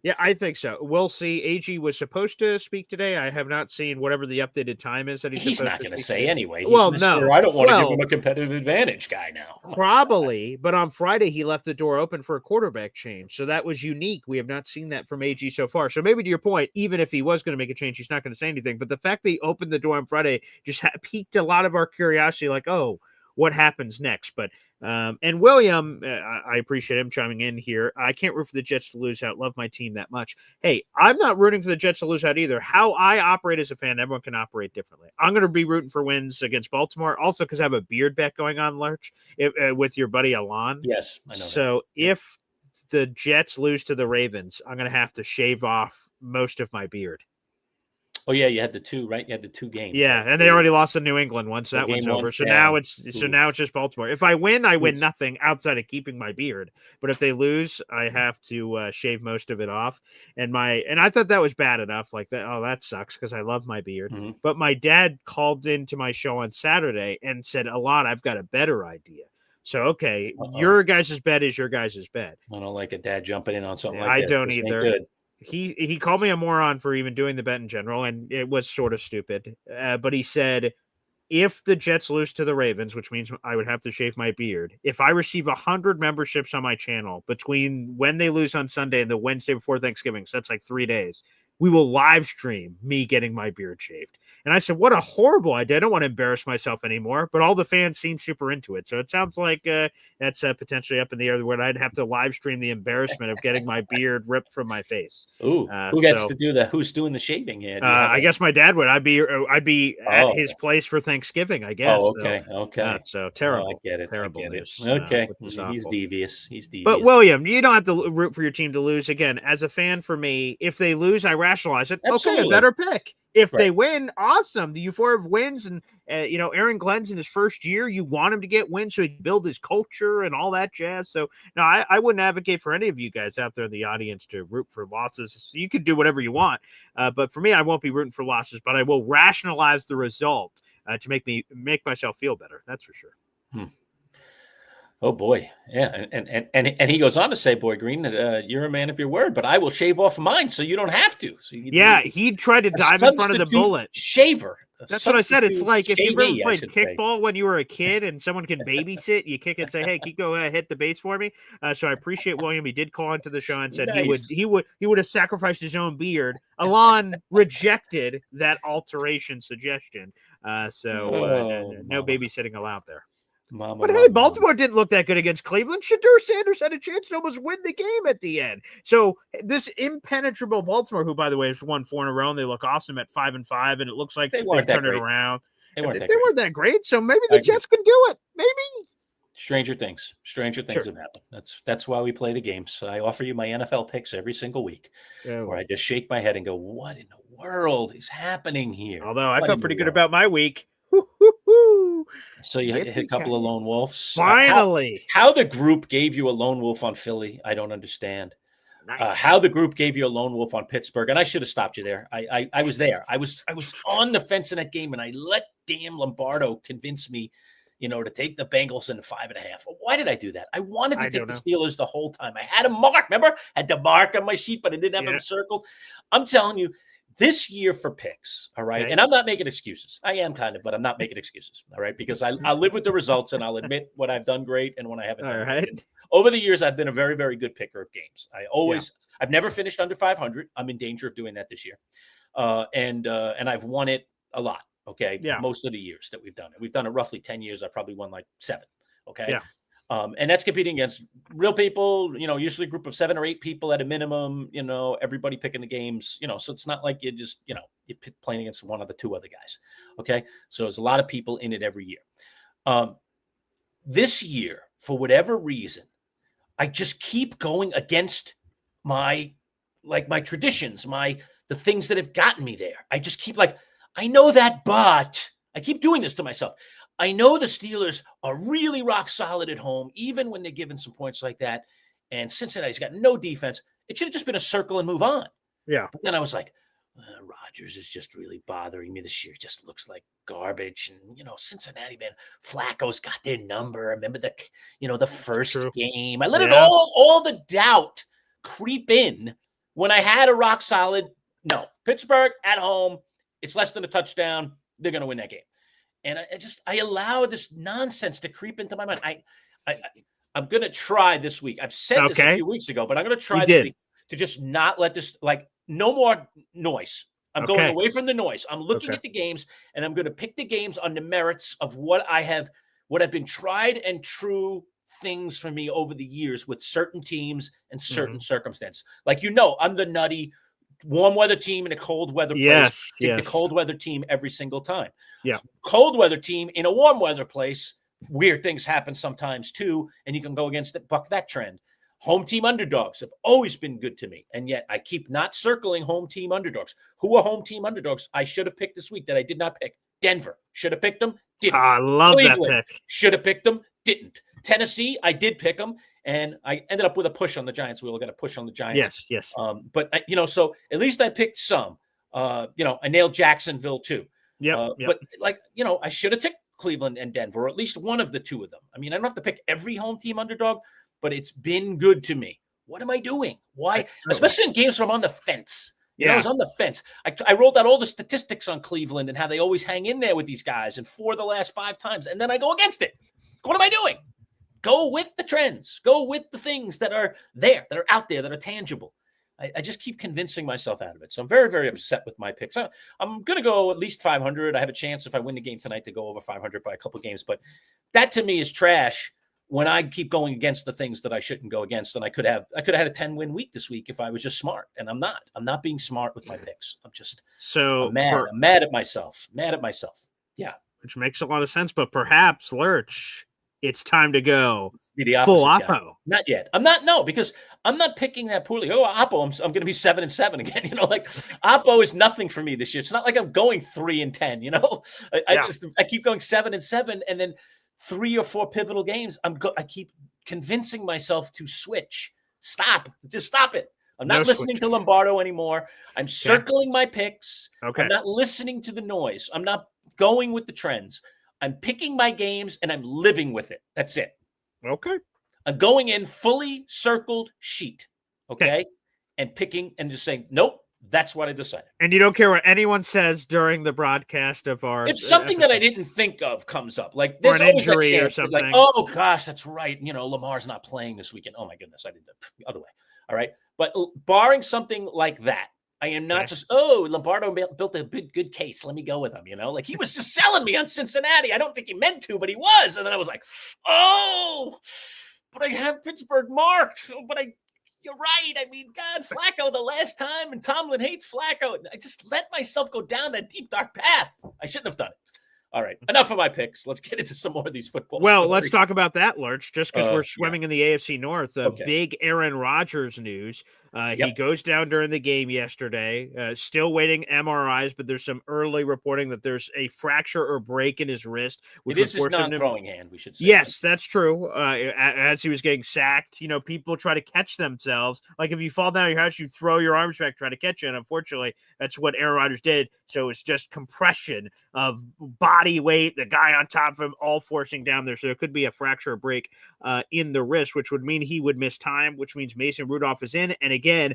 Yeah, I think so. We'll see. AG was supposed to speak today. I have not seen whatever the updated time is that he's not going to say anyway. No, I don't want to give him a competitive advantage guy now. Probably, but on Friday he left the door open for a quarterback change, so that was unique. We have not seen that from AG so far. So maybe to your point, even if he was going to make a change, he's not going to say anything. But the fact that he opened the door on Friday just piqued a lot of our curiosity. Like, oh, what happens next? But and William, I appreciate him chiming in here. I can't root for the Jets to lose out. Love my team that much. Hey, I'm not rooting for the Jets to lose out either. How I operate as a fan, everyone can operate differently. I'm going to be rooting for wins against Baltimore, also because I have a beard bet going on, Lurch, with your buddy Alon. Yes, I know. So if the Jets lose to the Ravens, I'm going to have to shave off most of my beard. Oh yeah, you had the 2, right? You had the 2 games. Yeah, right? And they already lost to New England once that one's over. So now it's just Baltimore. If I win, I win nothing outside of keeping my beard. But if they lose, I have to shave most of it off. And I thought that was bad enough. Like that. Oh, that sucks because I love my beard. Mm-hmm. But my dad called into my show on Saturday and said, "Alon, I've got a better idea." So okay, your guys' bet is your guys' bet. I don't like a dad jumping in on something like that. I don't either. Good. He called me a moron for even doing the bet in general, and it was sort of stupid. But he said, if the Jets lose to the Ravens, which means I would have to shave my beard, if I receive 100 memberships on my channel between when they lose on Sunday and the Wednesday before Thanksgiving, so that's like 3 days, we will live stream me getting my beard shaved. And I said, what a horrible idea. I don't want to embarrass myself anymore. But all the fans seem super into it. So it sounds like that's potentially up in the air where I'd have to live stream the embarrassment of getting my beard ripped from my face. Ooh, who gets to do that? Who's doing the shaving? I guess my dad would. I'd be at his place for Thanksgiving, I guess. Oh, okay. Okay. So terrible. I get it. Terrible news. news. Okay. He's devious. But William, you don't have to root for your team to lose. Again, as a fan, for me, if they lose, I rationalize it. Absolutely. Okay, a better pick. If they win, awesome. The euphoria of wins, and Aaron Glenn's in his first year. You want him to get wins so he can build his culture and all that jazz. So no, I wouldn't advocate for any of you guys out there in the audience to root for losses. You could do whatever you want, but for me, I won't be rooting for losses. But I will rationalize the result to make myself feel better. That's for sure. Oh boy, yeah, and he goes on to say, Boy Green, that you're a man of your word, but I will shave off mine so you don't have to. So he tried to dive in front of the bullet. Shaver. That's what I said. It's like if you ever played kickball say. When you were a kid and someone can babysit, you kick it and say, "Hey, can you go hit the base for me?" So I appreciate William. He did call into the show and said he would have sacrificed his own beard. Alon rejected that alteration suggestion. No babysitting allowed there. But hey, Baltimore didn't look that good against Cleveland. Shadur Sanders had a chance to almost win the game at the end. So this impenetrable Baltimore, who by the way has won 4 in a row, and they look awesome at 5-5, and it looks like they've turned it around. They weren't that great. So maybe the Jets can do it. Maybe. Stranger things have happened. That's why we play the games. I offer you my NFL picks every single week, where I just shake my head and go, "What in the world is happening here?" Although I felt pretty good about my week. So you hit a couple of lone wolves. Finally, how the group gave you a lone wolf on Philly, I don't understand. Nice. How the group gave you a lone wolf on Pittsburgh, and I should have stopped you there. I was there. I was on the fence in that game, and I let Dan Lombardo convince me, to take the Bengals in 5.5. Why did I do that? I wanted to take the Steelers the whole time. I had them marked. Remember, I had to mark on my sheet, but I didn't have them circled. I'm telling you. This year for picks, all right, and I'm not making excuses. I am kind of, but I'm not making excuses, all right, because I live with the results, and I'll admit when I've done great and when I haven't done great. Over the years, I've been a very, very good picker of games. I've never finished under 500. I'm in danger of doing that this year, and I've won it a lot. Okay, most of the years that we've done it, we've done it roughly 10 years. I probably won like 7. Okay, and that's competing against real people, usually a group of 7 or 8 people at a minimum, everybody picking the games, so it's not like you just, you're playing against one of the 2 other guys. Okay. So there's a lot of people in it every year. This year, for whatever reason, I just keep going against my traditions, the things that have gotten me there. I just keep I know that, but I keep doing this to myself. I know the Steelers are really rock solid at home, even when they're given some points like that. And Cincinnati's got no defense. It should have just been a circle and move on. Yeah. But then I was like, Rodgers is just really bothering me this year. It just looks like garbage. And, Cincinnati, man, Flacco's got their number. Remember the first game. I let it all the doubt creep in when I had a rock solid. No, Pittsburgh at home. It's less than a touchdown. They're going to win that game. And I allow this nonsense to creep into my mind. I'm going to try this week. I've said this a few weeks ago, but I'm going to try this week to just not let this, no more noise. I'm going away from the noise. I'm looking at the games, and I'm going to pick the games on the merits of what have been tried and true things for me over the years with certain teams and certain circumstances. I'm the nutty warm weather team in a cold weather place. The cold weather team every single time. Yeah. Cold weather team in a warm weather place. Weird things happen sometimes too, and you can go against it, buck that trend. Home team underdogs have always been good to me, and yet I keep not circling home team underdogs. Who are home team underdogs I should have picked this week that I did not pick? Denver. Should have picked them. Didn't. I love Cleveland, that pick. Should have picked them. Didn't. Tennessee, I did pick them. And I ended up with a push on the Giants. We all got a push on the Giants. Yes. But so at least I picked some. I nailed Jacksonville too. But I should have picked Cleveland and Denver, or at least one of the 2 of them. I mean, I don't have to pick every home team underdog, but it's been good to me. What am I doing? Why? Especially in games where I'm on the fence. I was on the fence. I rolled out all the statistics on Cleveland and how they always hang in there with these guys, and 4 of the last 5 times, and then I go against it. What am I doing? Go with the trends. Go with the things that are there, that are out there, that are tangible. I just keep convincing myself out of it. So I'm very, very upset with my picks. I'm going to go at least 500. I have a chance if I win the game tonight to go over 500 by a couple games. But that to me is trash when I keep going against the things that I shouldn't go against. And I could have had a 10-win week this week if I was just smart. And I'm not. I'm not being smart with my picks. I'm mad. I'm mad at myself. Yeah. Which makes a lot of sense. But perhaps, Lurch, it's time to go be the full opposite Oppo. Guy. Not yet. I'm not. No, because I'm not picking that poorly. Oh, Oppo, I'm going to be 7-7 again. Oppo is nothing for me this year. It's not like I'm going 3-10. I keep going 7-7, and then 3 or 4 pivotal games. I keep convincing myself to switch. Just stop it. I'm not listening to Lombardo anymore. I'm circling my picks. Okay. I'm not listening to the noise. I'm not going with the trends. I'm picking my games and I'm living with it. That's it. Okay. I'm going in fully circled sheet. Okay. And picking and just saying, nope, that's what I decided. And you don't care what anyone says during the broadcast of our. If something that I didn't think of comes up, like there's always a chance, or something. Like, oh gosh, that's right. Lamar's not playing this weekend. Oh my goodness, I did the other way. All right. But barring something like that, I am not just, Lombardo built a good case. Let me go with him, Like he was just selling me on Cincinnati. I don't think he meant to, but he was. And then I was like, but I have Pittsburgh marked. You're right. I mean, God, Flacco the last time, and Tomlin hates Flacco. I just let myself go down that deep, dark path. I shouldn't have done it. All right, enough of my picks. Let's get into some more of these football Well, stories. Let's talk about that, Lurch, just because we're swimming in the AFC North. Big Aaron Rodgers news. He goes down during the game yesterday. Still waiting MRIs, but there's some early reporting that there's a fracture or break in his wrist. Which is his non-throwing hand, we should say. Yes, that's true. As he was getting sacked, people try to catch themselves. Like if you fall down your house, you throw your arms back, try to catch it. And unfortunately, that's what Aaron Rodgers did. So it's just compression of body weight, the guy on top of him, all forcing down there. So it could be a fracture or break in the wrist, which would mean he would miss time, which means Mason Rudolph is in. And again,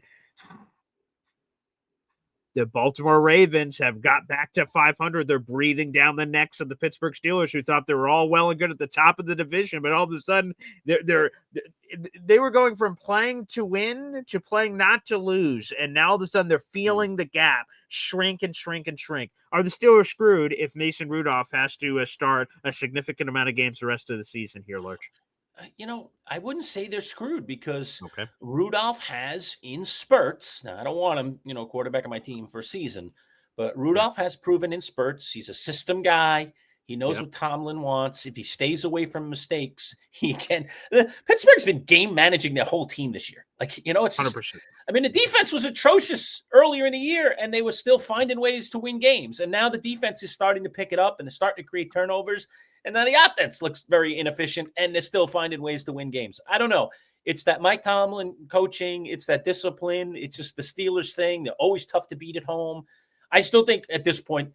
the Baltimore Ravens have got back to 500. They're breathing down the necks of the Pittsburgh Steelers, who thought they were all well and good at the top of the division, but all of a sudden they were going from playing to win to playing not to lose, and now all of a sudden they're feeling the gap shrink and shrink and shrink. Are the Steelers screwed if Mason Rudolph has to start a significant amount of games the rest of the season here, Lurch? I wouldn't say they're screwed because Rudolph has in spurts. Now, I don't want him, quarterback of my team for a season, but Rudolph has proven in spurts. He's a system guy. He knows what Tomlin wants. If he stays away from mistakes, he can. Pittsburgh's been game managing their whole team this year. It's 100%. I mean, the defense was atrocious earlier in the year, and they were still finding ways to win games. And now the defense is starting to pick it up, and they're starting to create turnovers. And then the offense looks very inefficient, and they're still finding ways to win games. I don't know. It's that Mike Tomlin coaching. It's that discipline. It's just the Steelers thing. They're always tough to beat at home. I still think at this point,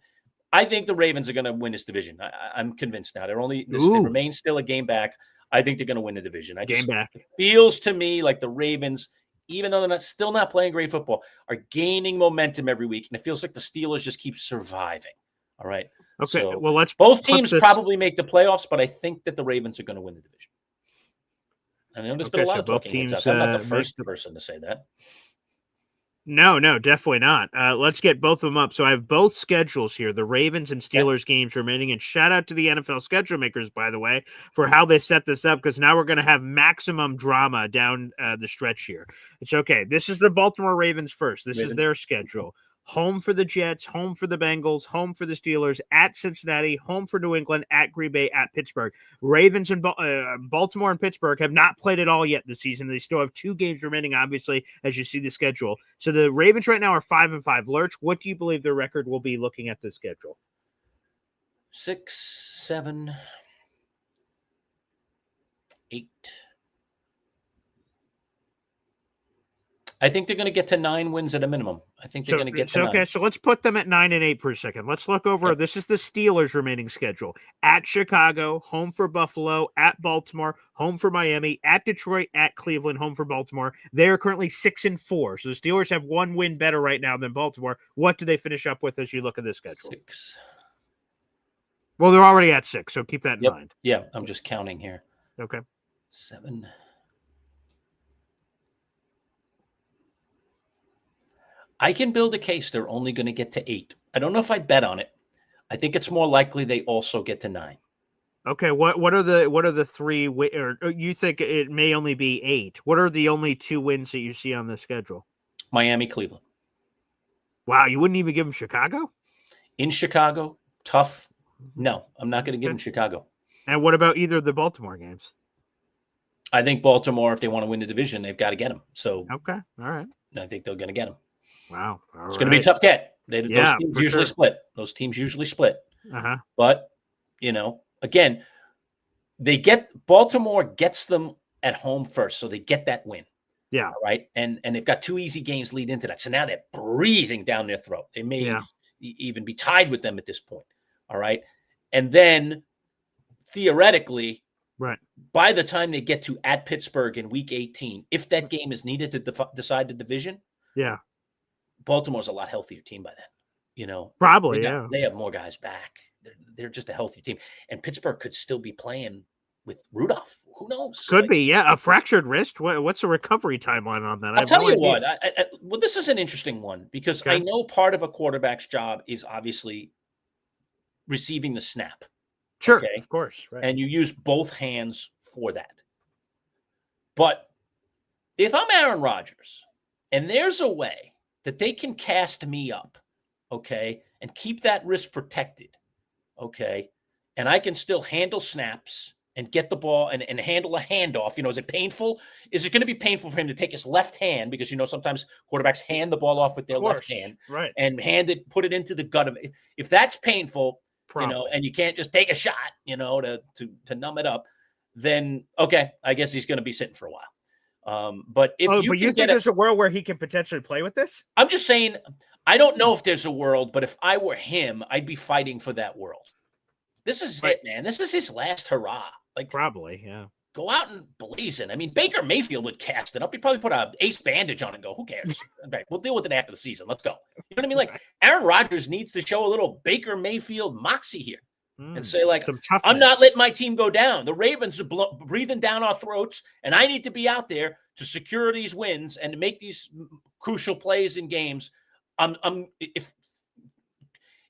I think the Ravens are going to win this division. I'm convinced now. They remain still a game back. I think they're going to win the division. It feels to me like the Ravens, even though they're still not playing great football, are gaining momentum every week. And it feels like the Steelers just keep surviving. All right. Okay. So well, both teams probably make the playoffs, but I think that the Ravens are going to win the division. I know there's been a lot of talking teams. I'm not the first person to say that. No, definitely not. Let's get both of them up. So I have both schedules here, the Ravens and Steelers games remaining. And shout out to the NFL schedule makers, by the way, for how they set this up, because now we're going to have maximum drama down the stretch here. It's okay. This is the Baltimore Ravens first. This is their schedule. Home for the Jets, home for the Bengals, home for the Steelers, at Cincinnati, home for New England, at Green Bay, at Pittsburgh. Ravens and Baltimore and Pittsburgh have not played at all yet this season. They still have 2 games remaining, obviously, as you see the schedule. So the Ravens right now are 5-5. Lurch, what do you believe their record will be looking at the schedule? 6, 7, 8. I think they're going to get to 9 wins at a minimum. I think they're going to get to 9. Okay, so let's put them at 9-8 for a second. Let's look over. Okay. This is the Steelers' remaining schedule: at Chicago, home for Buffalo, at Baltimore, home for Miami, at Detroit, at Cleveland, home for Baltimore. They are currently 6-4. So the Steelers have 1 win better right now than Baltimore. What do they finish up with as you look at this schedule? 6. Well, they're already at 6, so keep that in mind. Yeah, I'm just counting here. Okay. 7. I can build a case they're only going to get to 8. I don't know if I'd bet on it. I think it's more likely they also get to 9. Okay, what are the 3 or you think it may only be 8? What are the only 2 wins that you see on the schedule? Miami, Cleveland. Wow, you wouldn't even give them Chicago? In Chicago, tough. No, I'm not going to give them Chicago. And what about either of the Baltimore games? I think Baltimore, if they want to win the division, they've got to get them. So okay, all right. I think they're going to get them. Wow, it's going to be a tough get. Those teams usually split. Those teams usually split. But again, Baltimore gets them at home first, so they get that win. Yeah. All right. And they've got 2 easy games lead into that. So now they're breathing down their throat. They may even be tied with them at this point. All right. And then theoretically, by the time they get to at Pittsburgh in week 18, if that game is needed to decide the division, Baltimore's a lot healthier team by then. Probably, they have more guys back. They're just a healthy team. And Pittsburgh could still be playing with Rudolph. Who knows? Could be, a fractured wrist. What's the recovery timeline on that? I'll tell you what. Well, this is an interesting one because I know part of a quarterback's job is obviously receiving the snap. Sure, of course. Right. And you use both hands for that. But if I'm Aaron Rodgers and there's a way that they can cast me up, and keep that wrist protected, and I can still handle snaps and get the ball and handle a handoff. Is it painful? Is it going to be painful for him to take his left hand? Because, sometimes quarterbacks hand the ball off with their left hand and put it into the gut of it. If that's painful, and you can't just take a shot, to numb it up, then, I guess he's going to be sitting for a while. But if you think there's a world where he can potentially play with this? I'm just saying, I don't know if there's a world, but if I were him, I'd be fighting for that world. This is it, man. This is his last hurrah. Probably, yeah. Go out and blazing. I mean, Baker Mayfield would cast it up. He'd probably put an ace bandage on and go, who cares? We'll deal with it after the season. Let's go. You know what I mean? Aaron Rodgers needs to show a little Baker Mayfield moxie here. And say, I'm not letting my team go down. The Ravens are breathing down our throats, and I need to be out there to secure these wins and to make these crucial plays in games.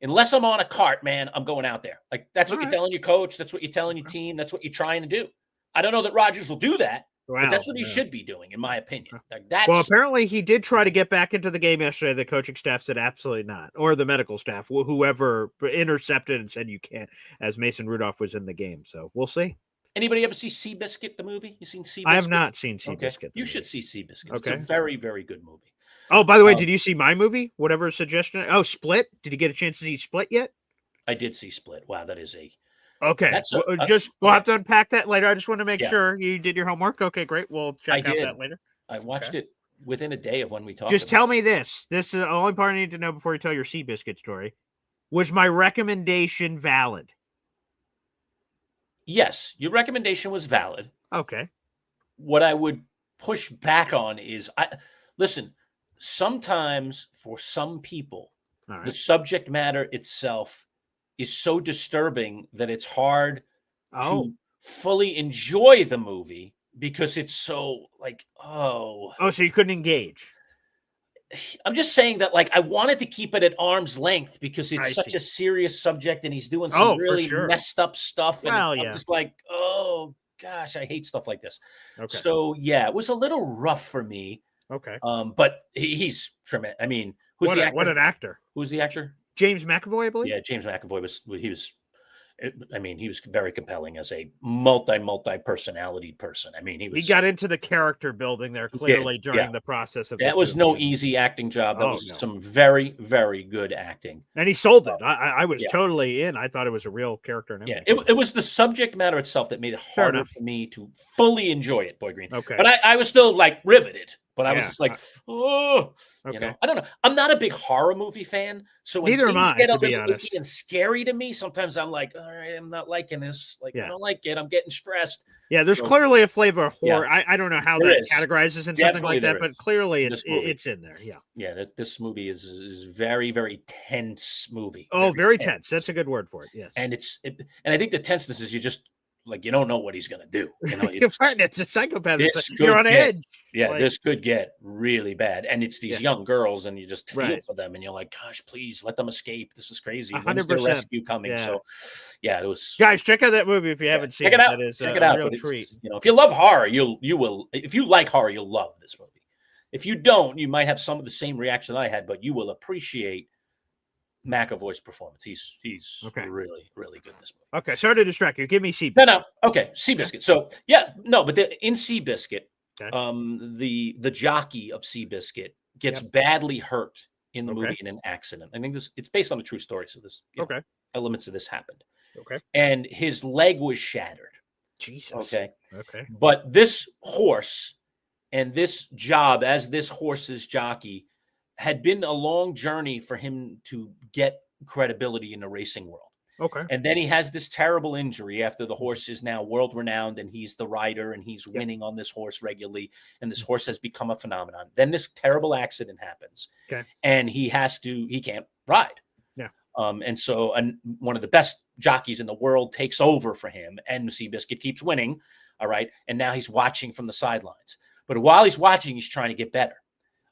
Unless I'm on a cart, man, I'm going out there. That's what you're telling your coach. That's what you're telling your team. That's what you're trying to do. I don't know that Rodgers will do that, but that's what he should be doing, in my opinion. Well, apparently he did try to get back into the game yesterday. The coaching staff said absolutely not, or the medical staff, whoever intercepted and said you can't, as Mason Rudolph was in the game. So we'll see. Anybody ever see Seabiscuit, the movie? You seen Seabiscuit? I have not seen Seabiscuit. You should see Seabiscuit. It's a very, very good movie. Oh, by the way, did you see my movie? Whatever suggestion. Oh, Split. Did you get a chance to see Split yet? I did see Split. Wow, that is a... Okay. We'll have to unpack that later. I just want to make sure you did your homework. Okay, great. We'll check out that later. I watched it within a day of when we talked. Just tell me this. This is the only part I need to know before you tell your Seabiscuit story. Was my recommendation valid? Yes, your recommendation was valid. Okay. What I would push back on is, listen, sometimes for some people, the subject matter itself is so disturbing that it's hard to fully enjoy the movie because it's so so you couldn't engage. I'm just saying that I wanted to keep it at arm's length because it's such a serious subject and he's doing some really messed up stuff. And I'm just oh gosh, I hate stuff like this. Okay. So it was a little rough for me. Okay. But he's tremendous. I mean, who's the actor? What an actor. Who's the actor? James McAvoy, I believe. Yeah, James McAvoy he was very compelling as a multi-personality person. I mean, he got into the character building there clearly during the process of that. Was no easy acting job. That was some very, very good acting. And he sold it. I was totally in. I thought it was a real character. And it was the subject matter itself that made it harder for me to fully enjoy it, Boy Green. Okay. But I was still riveted. But I was just like, oh, okay. I don't know. I'm not a big horror movie fan. So when Neither am things I, get a to be little honest. icky and scary to me, sometimes I'm like, all right, I'm not liking this. Like, I don't like it. I'm getting stressed. Yeah, there's clearly a flavor of horror. Yeah, I don't know how there that is. categorizes in Definitely something like there that, but is. clearly This movie. it's in there. Yeah. Yeah, this movie is very, very tense movie. Oh, very tense. That's a good word for it. Yes. And and I think the tenseness is you just like you don't know what he's gonna do. You know, You're right. It's a psychopath. this You're on could get, edge. yeah, Like, this could get really bad. And it's these young girls, and you just feel for them, and you're like, gosh, please let them escape. This is crazy. When's their 100%. rescue coming? Yeah. So yeah, it was guys, check out that movie if you haven't seen check it out. That is Check it out. real But treat. if you love horror, you will. If you like horror, you'll love this movie. If you don't, you might have some of the same reaction I had, but you will appreciate McAvoy's performance. He's really, really good in this movie. Okay, sorry to distract you. Give me Seabiscuit. No. Okay, Seabiscuit. So but in Seabiscuit, the jockey of Seabiscuit gets badly hurt in the movie in an accident. I think it's based on a true story. So this elements of this happened. Okay. And his leg was shattered. Jesus. Okay. Okay. But this horse and this job as this horse's jockey had been a long journey for him to get credibility in the racing world. Okay. And then he has this terrible injury after the horse is now world renowned and he's the rider and he's winning on this horse regularly. And this horse has become a phenomenon. Then this terrible accident happens. Okay. And he can't ride. Yeah. And so one of the best jockeys in the world takes over for him, and Seabiscuit keeps winning. All right. And now he's watching from the sidelines. But while he's watching, he's trying to get better.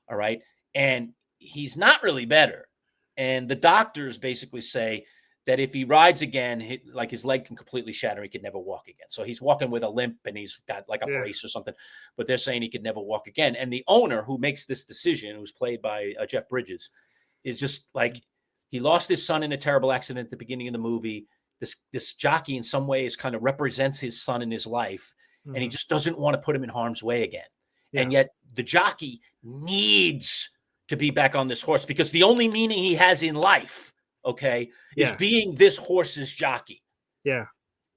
All right. And he's not really better. And the doctors basically say that if he rides again, his leg can completely shatter. He could never walk again. So he's walking with a limp and he's got like a brace or something. But they're saying he could never walk again. And the owner who makes this decision, who's played by Jeff Bridges, is just like, he lost his son in a terrible accident at the beginning of the movie. This jockey in some ways kind of represents his son in his life. And he just doesn't want to put him in harm's way again. Yeah. And yet the jockey needs to be back on this horse because the only meaning he has in life, is being this horse's jockey. Yeah.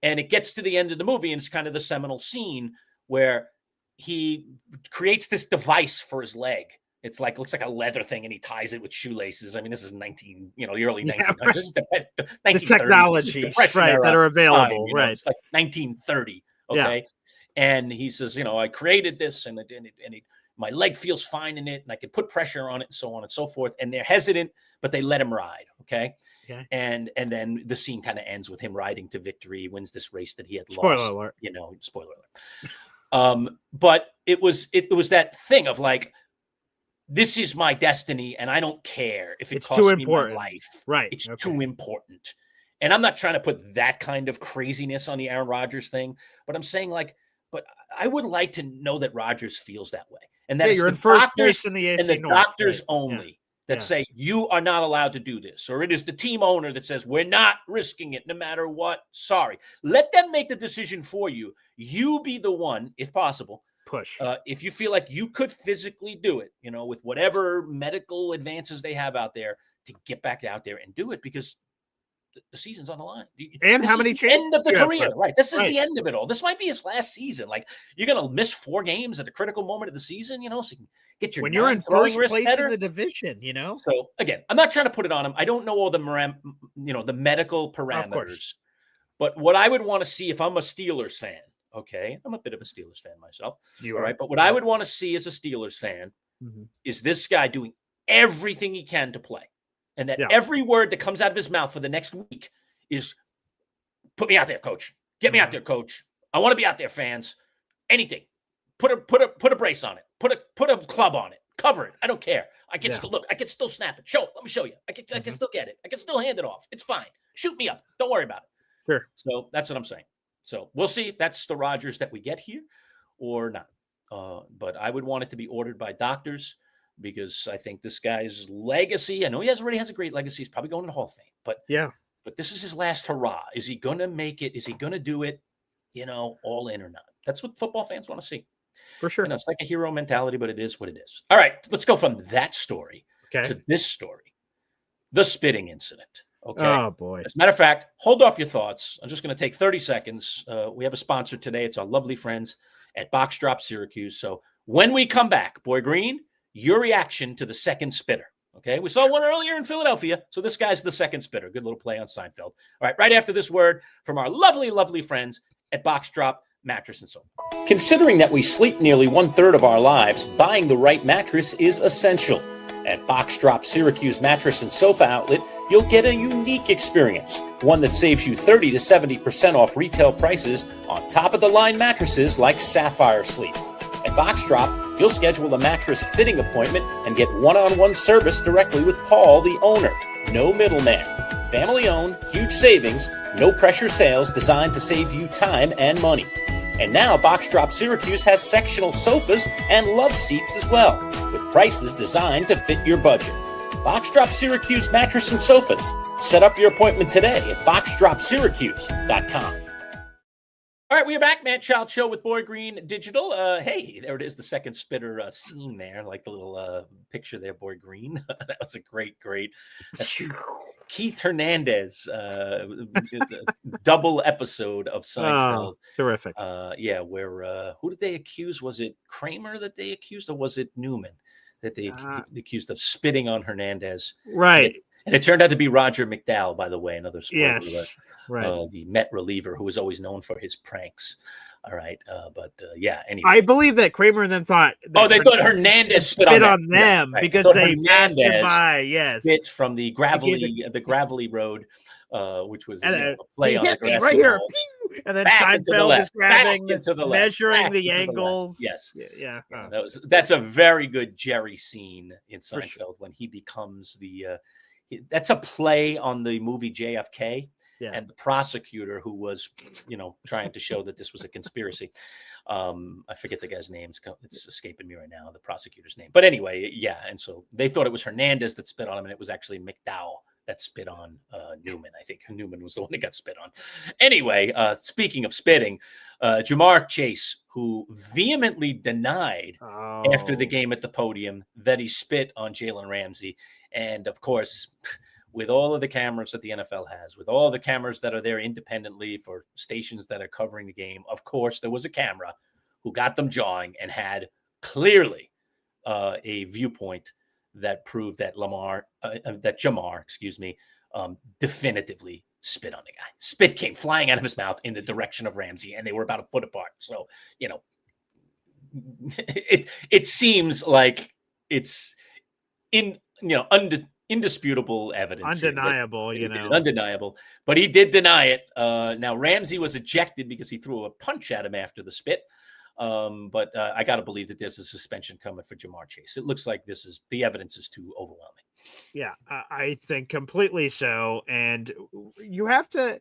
And it gets to the end of the movie, and it's kind of the seminal scene where he creates this device for his leg. It's like, looks like a leather thing, and he ties it with shoelaces. I mean, this is the early 1900s. This is the 1930s. The technology, that are available. Time, it's like 1930. Okay. Yeah. And he says, I created this and my leg feels fine in it and I can put pressure on it and so on and so forth. And they're hesitant, but they let him ride. Okay. And then the scene kind of ends with him riding to victory. He wins this race that he had spoiler lost. Alert. Spoiler alert. But it was that thing of like, this is my destiny and I don't care if it costs me my life. Right. It's too important. And I'm not trying to put that kind of craziness on the Aaron Rodgers thing, but I'm saying but I would like to know that Rodgers feels that way. And that you're in first place in the AFC and the North, doctors only that say you are not allowed to do this. Or it is the team owner that says we're not risking it no matter what. Sorry. Let them make the decision for you. You be the one, if possible. Push. If you feel like you could physically do it, with whatever medical advances they have out there, to get back out there and do it because the season's on the line. And how many chances? End of the career, right? This is the end of it all. This might be his last season. Like, you're going to miss 4 games at a critical moment of the season, so you can get your when you're in first place better. in the division, So again, I'm not trying to put it on him. I don't know all the the medical parameters, but what I would want to see if I'm a Steelers fan, I'm a bit of a Steelers fan myself. You are right, but what I would want to see as a Steelers fan is this guy doing everything he can to play. And that every word that comes out of his mouth for the next week is, put me out there, coach. Get me out there, coach. I want to be out there, fans. Anything. Put a brace on it. Put a club on it. Cover it. I don't care. I can still look. I can still snap it. Let me show you. I can still get it. I can still hand it off. It's fine. Shoot me up. Don't worry about it. Sure. So that's what I'm saying. So we'll see if that's the Rodgers that we get here or not. But I would want it to be ordered by doctors. Because I think this guy's legacy, I know he already has a great legacy. He's probably going to the Hall of Fame. But this is his last hurrah. Is he going to make it? Is he going to do it, all in or not? That's what football fans want to see. For sure. It's like a hero mentality, but it is what it is. All right, let's go from that story to this story. The spitting incident. Okay. Oh, boy. As a matter of fact, hold off your thoughts. I'm just going to take 30 seconds. We have a sponsor today. It's our lovely friends at Box Drop Syracuse. So When we come back, Boy Green, your reaction to the second spitter. Okay, we saw one earlier in Philadelphia, so this guy's the second spitter. Good little play on Seinfeld. All right after this word from our lovely, lovely friends at Box Drop Mattress and Sofa. Considering that we sleep nearly 1/3 of our lives, buying the right mattress is essential. At Box Drop Syracuse Mattress and Sofa Outlet, you'll get a unique experience, one that saves you 30 to 70% off retail prices on top-of-the-line mattresses like Sapphire Sleep. At Box Drop, you'll schedule a mattress fitting appointment and get one-on-one service directly with Paul, the owner. No middleman. Family-owned, huge savings, no-pressure sales designed to save you time and money. And now Box Drop Syracuse has sectional sofas and love seats as well, with prices designed to fit your budget. Box Drop Syracuse Mattress and Sofas. Set up your appointment today at boxdropsyracuse.com. All right, we are back. Manchild Show with Boy Green Digital. Hey, there it is, the second spitter scene there, like the little picture there, Boy Green. That was a great. That's Keith Hernandez double episode of Seinfeld. Terrific. Where who did they accuse? Was it Kramer that they accused, or was it Newman that they accused of spitting on Hernandez? Right. And it turned out to be Roger McDowell, by the way, another spoiler. Yes, right. The Met reliever who was always known for his pranks. All right. Anyway. I believe that Kramer and them thought. They thought Hernandez spit on them because they passed him by. Yes. Spit from the gravelly road, which was a play on the grassy right here. wall. And then Seinfeld is grabbing, measuring the angles. Yes. Yeah. That's a very good Jerry scene in Seinfeld when he becomes that's a play on the movie JFK. Yeah. And the prosecutor who was, trying to show that this was a conspiracy. I forget the guy's name. It's escaping me right now, the prosecutor's name. But anyway, yeah. And so they thought it was Hernandez that spit on him, and it was actually McDowell that spit on Newman. I think Newman was the one that got spit on. Anyway, speaking of spitting, Jamar Chase, who vehemently denied after the game at the podium that he spit on Jalen Ramsey. And of course, with all of the cameras that the NFL has, with all the cameras that are there independently for stations that are covering the game, of course, there was a camera who got them jawing and had clearly a viewpoint that proved that Jamar, definitively spit on the guy. Spit came flying out of his mouth in the direction of Ramsey, and they were about a foot apart. So, it seems like it's indisputable evidence. Undeniable, Undeniable. But he did deny it. Now, Ramsey was ejected because he threw a punch at him after the spit. But I got to believe that there's a suspension coming for Jamar Chase. It looks like the evidence is too overwhelming. Yeah, I think completely so. And you have to,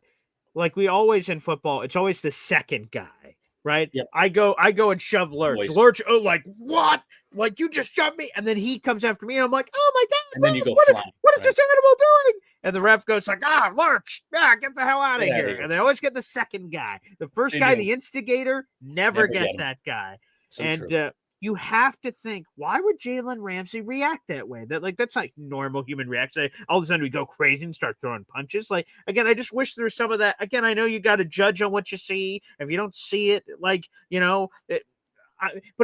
like we always in football, it's always the second guy. Right. Yep. I go and shove Lurch. Always. Lurch, like what? Like you just shoved me, and then he comes after me, and I'm like, oh my god! And then you go flying. What is this animal doing? And the ref goes like, Lurch, get the hell out of here! And they always get the second guy. The first guy, the instigator, never get that guy. So and you have to think, why would Jalen Ramsey react that way? That's like normal human reaction. All of a sudden we go crazy and start throwing punches. Like, again, I just wish there was some of that. Again, I know you got to judge on what you see. If you don't see it, but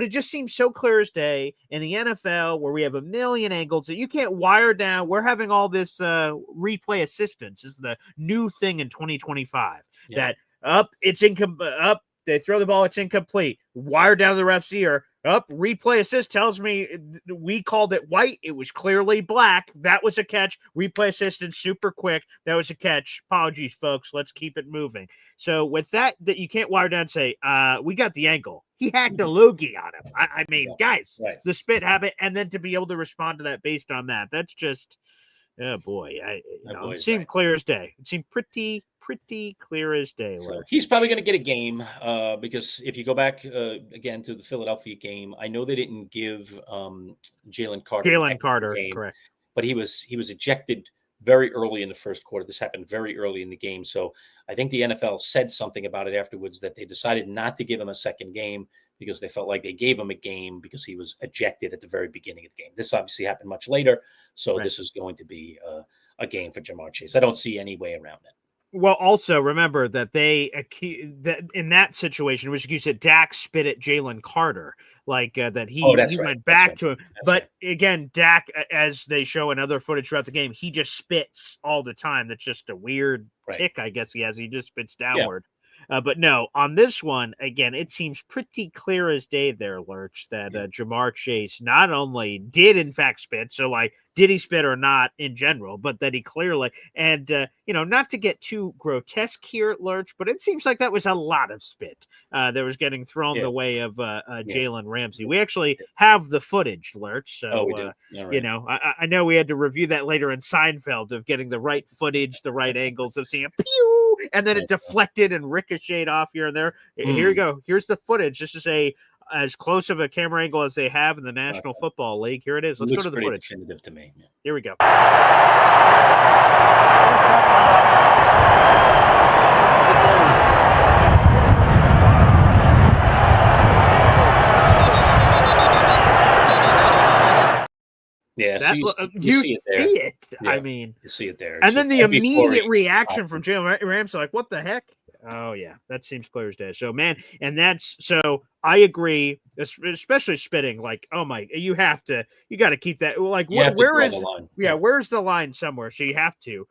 it just seems so clear as day in the NFL where we have a million angles that you can't wire down. We're having all this replay assistance is the new thing in 2025 that they throw the ball. It's incomplete. Wire down to the ref's ear. Replay assist tells me we called it white. It was clearly black. That was a catch. Replay assistant super quick. That was a catch. Apologies, folks. Let's keep it moving. So with that you can't wire down and say, we got the angle. He hacked a loogie on him. I mean, guys, the spit habit, and then to be able to respond to that based on that, that's just, oh boy. It seemed clear as day. It seemed pretty clear as day. So he's probably going to get a game because if you go back again to the Philadelphia game, I know they didn't give Jalen Carter game, correct, but he was ejected very early in the first quarter. This happened very early in the game, so I think the NFL said something about it afterwards that they decided not to give him a second game because they felt like they gave him a game because he was ejected at the very beginning of the game. This obviously happened much later, so this is going to be a game for Jamar Chase. I don't see any way around it. Well, also remember that that in that situation, which you said, Dak spit at Jalen Carter, that he right. went back to him. That's But right. again, Dak, as they show in other footage throughout the game, he just spits all the time. That's just a weird tick, I guess he has. He just spits downward. But no, on this one, again, it seems pretty clear as day there, Lurch, that Jamar Chase not only did in fact spit, so did he spit or not in general, but that he clearly, and not to get too grotesque here, Lurch, but it seems like that was a lot of spit that was getting thrown the way of Jalen Ramsey. We actually have the footage, Lurch, so we do. Right. I know we had to review that later in Seinfeld of getting the right footage, the right angles of seeing a pew, and then it deflected and ricocheted off here and there. Here you go. Here's the footage. This is as close of a camera angle as they have in the National Football League. Here it is. Let's go to the footage. Definitive to me. Yeah. Here we go. Yeah, so you see it there. Yeah, I mean, you see it there. And then the immediate reaction from Jalen Ramsey, like, what the heck? Oh, yeah, that seems clear as day. So, man, so I agree, especially spitting. Like, oh my, you got to keep that. Like, where's the line somewhere? So you have to.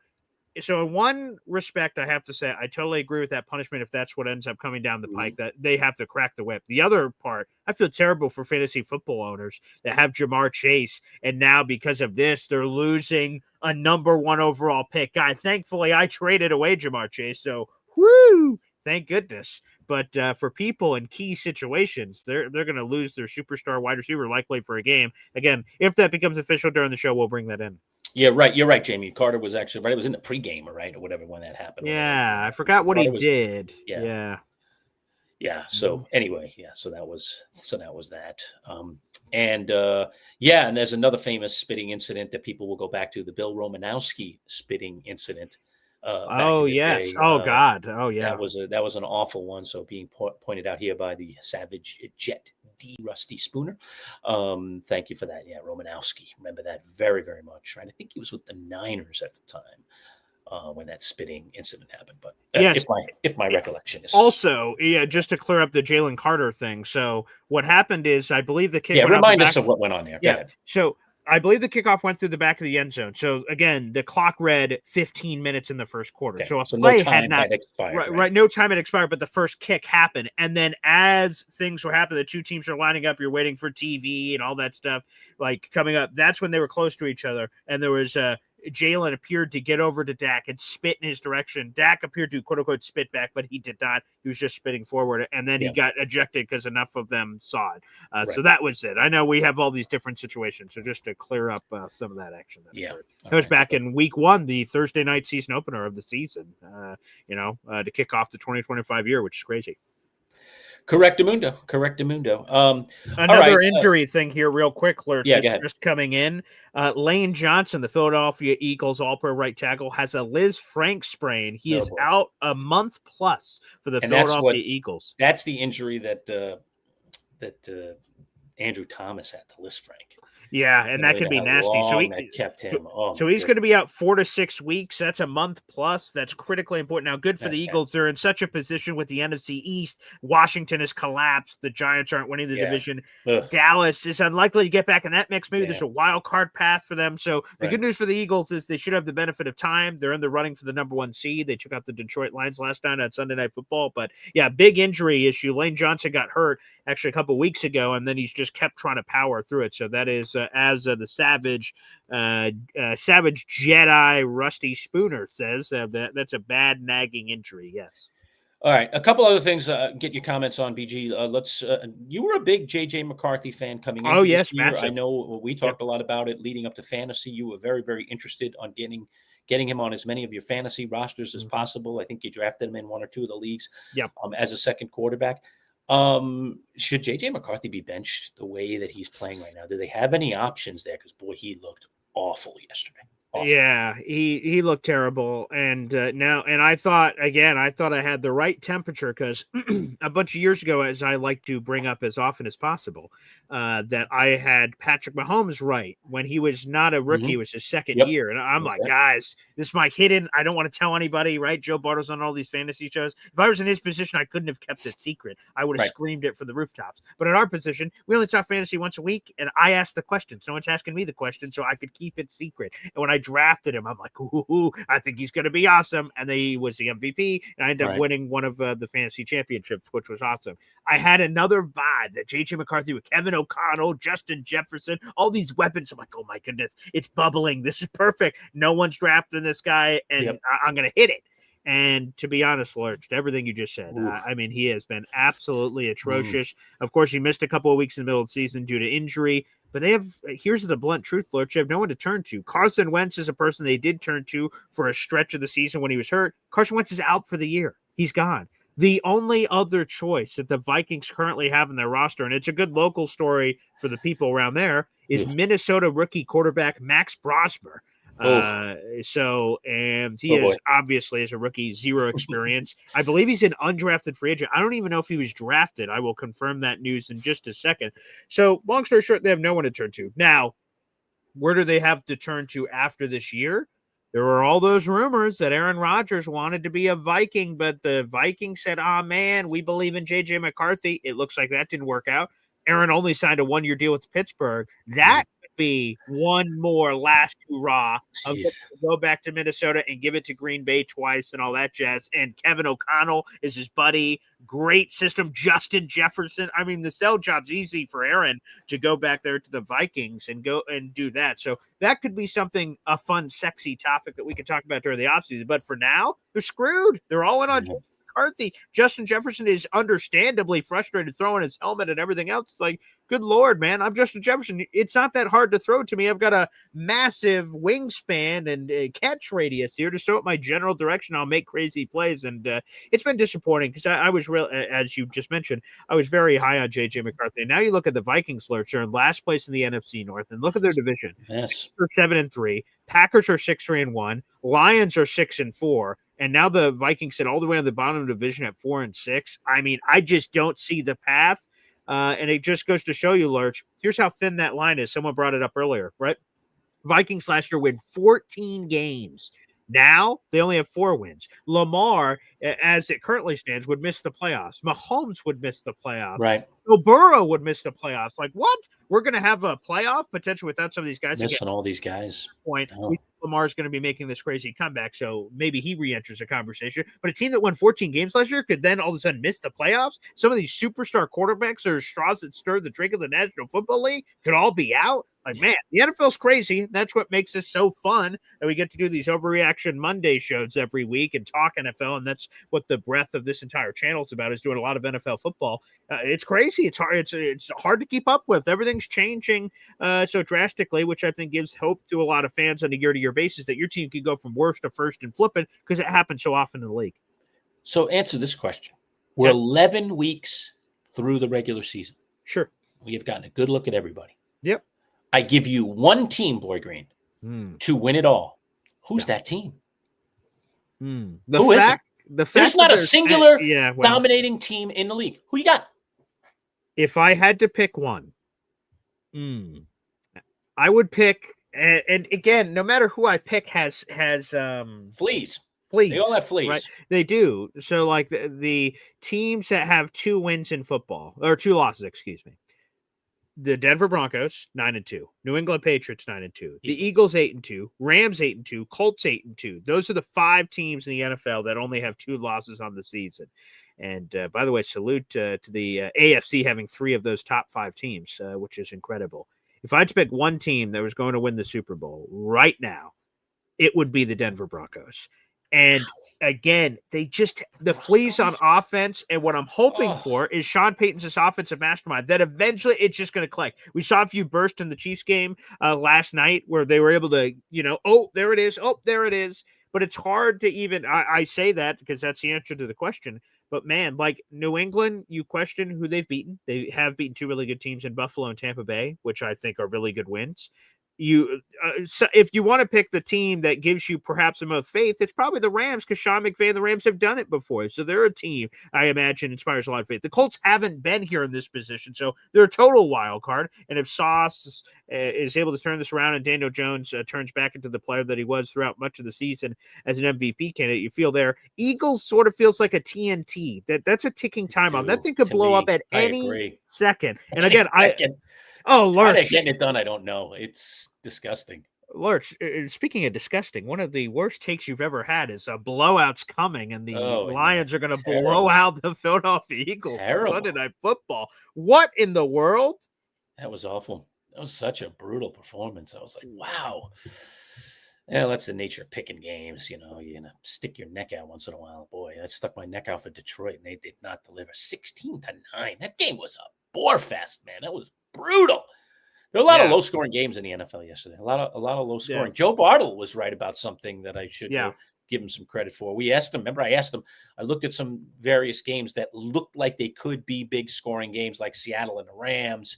So in one respect, I have to say I totally agree with that punishment if that's what ends up coming down the pike, that they have to crack the whip. The other part, I feel terrible for fantasy football owners that have Jamar Chase, and now because of this, they're losing a number 1 overall pick guy. Thankfully, I traded away Jamar Chase, so whoo, thank goodness. But for people in key situations, they're going to lose their superstar wide receiver likely for a game. Again, if that becomes official during the show, we'll bring that in. Yeah, right. You're right, Jamie. Carter was actually right. It was in the pregame, right, or whatever when that happened. Yeah, I forgot what he did. Yeah. So anyway, so that was that. And there's another famous spitting incident that people will go back to, the Bill Romanowski spitting incident. Oh yes. God. Oh yeah. That was an awful one. So being pointed out here by the Savage Jet D. Rusty Spooner. Thank you for that. Yeah, Romanowski. Remember that very, very much. Right. I think he was with the Niners at the time when that spitting incident happened. But yes, if my recollection is also, just to clear up the Jalen Carter thing. So what happened is, I believe the kick. Remind us of what went on there. Yeah. So I believe the kickoff went through the back of the end zone. So again, the clock read 15 minutes in the first quarter. So a play had not expired. Right, no time had expired, but the first kick happened. And then as things were happening, the two teams are lining up. You're waiting for TV and all that stuff coming up. That's when they were close to each other. And there was Jalen appeared to get over to Dak and spit in his direction. Dak appeared to quote unquote spit back, but he did not. He was just spitting forward. And then he got ejected because enough of them saw it. So that was it. I know we have all these different situations. So just to clear up some of that action. That was back in week 1, the Thursday night season opener of the season, to kick off the 2025 year, which is crazy. Correctamundo. Another injury thing here, real quick, Lurch, just coming in. Lane Johnson, the Philadelphia Eagles All-Pro right tackle, has a Liz Frank sprain. He is out a month plus for the Philadelphia Eagles. That's the injury that Andrew Thomas had, the Liz Frank. Yeah, and that could be nasty. So he kept him. So he's going to be out 4 to 6 weeks. That's a month plus. That's critically important. Now, good for the Eagles. They're in such a position with the NFC East. Washington has collapsed. The Giants aren't winning the division. Dallas is unlikely to get back in that mix. Maybe there's a wild card path for them. So the good news for the Eagles is they should have the benefit of time. They're in the running for the number 1 seed. They took out the Detroit Lions last night on Sunday Night Football. But big injury issue. Lane Johnson got hurt actually a couple of weeks ago, and then he's just kept trying to power through it. So that is as the Savage Jedi Rusty Spooner says, that's a bad nagging injury. Yes. All right, a couple other things. Get your comments on BG. Let's. You were a big JJ McCarthy fan coming into this year. Massive. I know we talked a lot about it leading up to fantasy. You were very, very interested on getting him on as many of your fantasy rosters as possible. I think you drafted him in 1 or 2 of the leagues. As a second quarterback. Should JJ McCarthy be benched the way that he's playing right now? Do they have any options there? Because boy, he looked awful yesterday. Awful. Yeah, he looked terrible, and I thought I had the right temperature because a bunch of years ago, as I like to bring up as often as possible, that I had Patrick Mahomes right when he was not a rookie; it was his second year, and I'm like, guys, this is my hidden. I don't want to tell anybody, right? Joe Bartle's on all these fantasy shows. If I was in his position, I couldn't have kept it secret. I would have screamed it from the rooftops. But in our position, we only talk fantasy once a week, and I ask the questions. No one's asking me the question, so I could keep it secret. And when I drafted him, I'm like, ooh, I think he's going to be awesome. And then he was the MVP, and I ended up winning one of the fantasy championships, which was awesome. I had another vibe that J.J. McCarthy with Kevin O'Connell, Justin Jefferson, all these weapons. I'm like, oh my goodness, it's bubbling. This is perfect. No one's drafting this guy, and I'm going to hit it. And to be honest, Lurch, everything you just said, I mean, he has been absolutely atrocious. Of course, he missed a couple of weeks in the middle of the season due to injury. But here's the blunt truth, Lurch, they have no one to turn to. Carson Wentz is a person they did turn to for a stretch of the season when he was hurt. Carson Wentz is out for the year. He's gone. The only other choice that the Vikings currently have in their roster, and it's a good local story for the people around there, is Minnesota rookie quarterback Max Brosmer. And he is obviously, as a rookie, zero experience. I believe he's an undrafted free agent. I don't even know if he was drafted. I will confirm that news in just a second. So long story short, they have no one to turn to. Now, where do they have to turn to after this year? There were all those rumors that Aaron Rodgers wanted to be a Viking, but the Vikings said, man, we believe in J.J. McCarthy. It looks like that didn't work out. Aaron only signed a one-year deal with Pittsburgh. That could be one more last hurrah of go back to Minnesota and give it to Green Bay twice and all that jazz. And Kevin O'Connell is his buddy. Great system. Justin Jefferson. I mean, the sell job's easy for Aaron to go back there to the Vikings and go and do that. So that could be something, a fun, sexy topic that we could talk about during the offseason. But for now, they're screwed. They're all in on McCarthy. Justin Jefferson is understandably frustrated throwing his helmet and everything else. It's like, good Lord, man, I'm Justin Jefferson. It's not that hard to throw to me. I've got a massive wingspan and catch radius here to show up my general direction. I'll make crazy plays. And it's been disappointing because I was real, as you just mentioned, I was very high on J.J. McCarthy. And now you look at the Vikings, Lurch, are in last place in the NFC North, and look at their division. Yes. They're 7-3. Packers are 6-1. Lions are 6-4. And now the Vikings sit all the way on the bottom of the division at 4-6. I mean, I just don't see the path. And it just goes to show you, Lurch, here's how thin that line is. Someone brought it up earlier, right? Vikings last year win 14 games. Now they only have 4 wins. Lamar, as it currently stands, would miss the playoffs. Mahomes would miss the playoffs. Right. So Burrow would miss the playoffs. Like, what? We're going to have a playoff potential without some of these guys. Missing all these guys. Point. Lamar's going to be making this crazy comeback, so maybe he re-enters the conversation. But a team that won 14 games last year could then all of a sudden miss the playoffs. Some of these superstar quarterbacks or straws that stir the drink of the National Football League could all be out. Like, man, the NFL's crazy. That's what makes this so fun that we get to do these Overreaction Monday shows every week and talk NFL, and that's what the breadth of this entire channel is about, is doing a lot of NFL football. It's crazy. It's hard. It's hard to keep up with. Everything's changing so drastically, which I think gives hope to a lot of fans on a year-to-year basis that your team could go from worst to first and flipping because it happens so often in the league. So answer this question. We're 11 weeks through the regular season. Sure. We have gotten a good look at everybody. Yep. I give you one team, Boy Green, to win it all. Who's that team? There's not a singular dominating team in the league. Who you got? If I had to pick one, I would pick, and again, no matter who I pick has fleas. They all have fleas. Right? They do. So like the teams that have 2 wins in football, or 2 losses, excuse me. The Denver Broncos 9-2, New England Patriots 9-2, the Eagles 8-2, Rams 8-2, Colts 8-2. Those are the 5 teams in the NFL that only have 2 losses on the season. And by the way, salute to the AFC having 3 of those top 5 teams, which is incredible. If I had to pick one team that was going to win the Super Bowl right now, it would be the Denver Broncos. And again, the fleas on offense. And what I'm hoping for is Sean Payton's this offensive mastermind that eventually it's just going to click. We saw a few bursts in the Chiefs game last night where they were able to, there it is. Oh, there it is. But it's hard to even, I say that because that's the answer to the question. But man, like New England, you question who they've beaten. They have beaten 2 really good teams in Buffalo and Tampa Bay, which I think are really good wins. so if you want to pick the team that gives you perhaps the most faith, it's probably the Rams, because Sean McVay and the Rams have done it before. So they're a team I imagine inspires a lot of faith. The Colts haven't been here in this position, so they're a total wild card. And if Sauce is able to turn this around and Daniel Jones turns back into the player that he was throughout much of the season as an MVP candidate, you feel there. Eagles sort of feels like a TNT. That's a ticking time bomb. That thing could blow up at any second. And again, Lurch. How they're getting it done, I don't know. It's disgusting. Lurch, speaking of disgusting, one of the worst takes you've ever had is blowout's coming, and the Lions are going to blow out the Philadelphia Eagles on Sunday Night Football. What in the world? That was awful. That was such a brutal performance. I was like, wow. Yeah, that's the nature of picking games. You're going to stick your neck out once in a while. Boy, I stuck my neck out for Detroit, and they did not deliver. 16-9. That game was a bore fest, man. That was brutal. There were a lot of low-scoring games in the NFL yesterday. A lot of low scoring. Joe Bartle was right about something that I should give him some credit for. We asked him. Remember, I asked him. I looked at some various games that looked like they could be big scoring games, like Seattle and the Rams,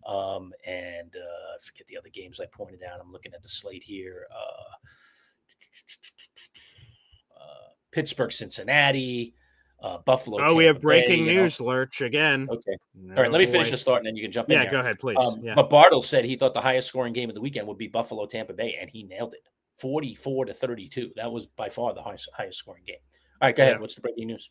and I forget the other games I pointed out. I'm looking at the slate here. Pittsburgh, Cincinnati. Buffalo. Oh, we have breaking news, Lurch, again. Okay. All right, let me finish the start, and then you can jump in. Yeah, go ahead, please. But Bartle said he thought the highest scoring game of the weekend would be Buffalo, Tampa Bay, and he nailed it. 44-32. That was by far the highest scoring game. All right, go ahead. What's the breaking news?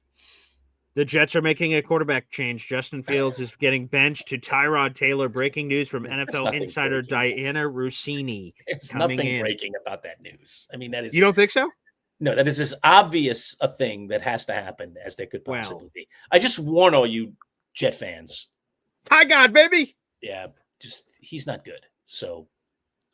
The Jets are making a quarterback change. Justin Fields is getting benched to Tyrod Taylor. Breaking news from NFL insider Diana Rossini. There's nothing breaking about that news. I mean, that is. You don't think so? No, that is as obvious a thing that has to happen as there could possibly be. I just warn all you Jet fans. Hi, God, baby. Yeah, he's not good. So,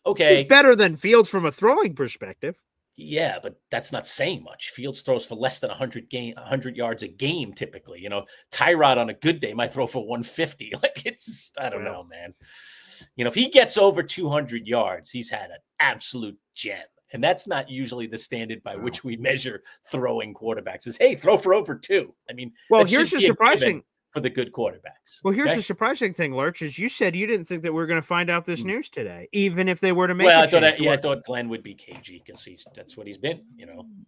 okay. He's better than Fields from a throwing perspective. Yeah, but that's not saying much. Fields throws for less than 100 yards a game typically. Tyrod on a good day might throw for 150. I don't know, man. If he gets over 200 yards, he's had an absolute gem. And that's not usually the standard by which we measure throwing quarterbacks. Is hey, throw for over 2. I mean, here's the surprising for the good quarterbacks. Well, here's the surprising thing, Lurch, is you said you didn't think that we were going to find out this news today, even if they were to make a change. I thought Glenn would be cagey because that's what he's been,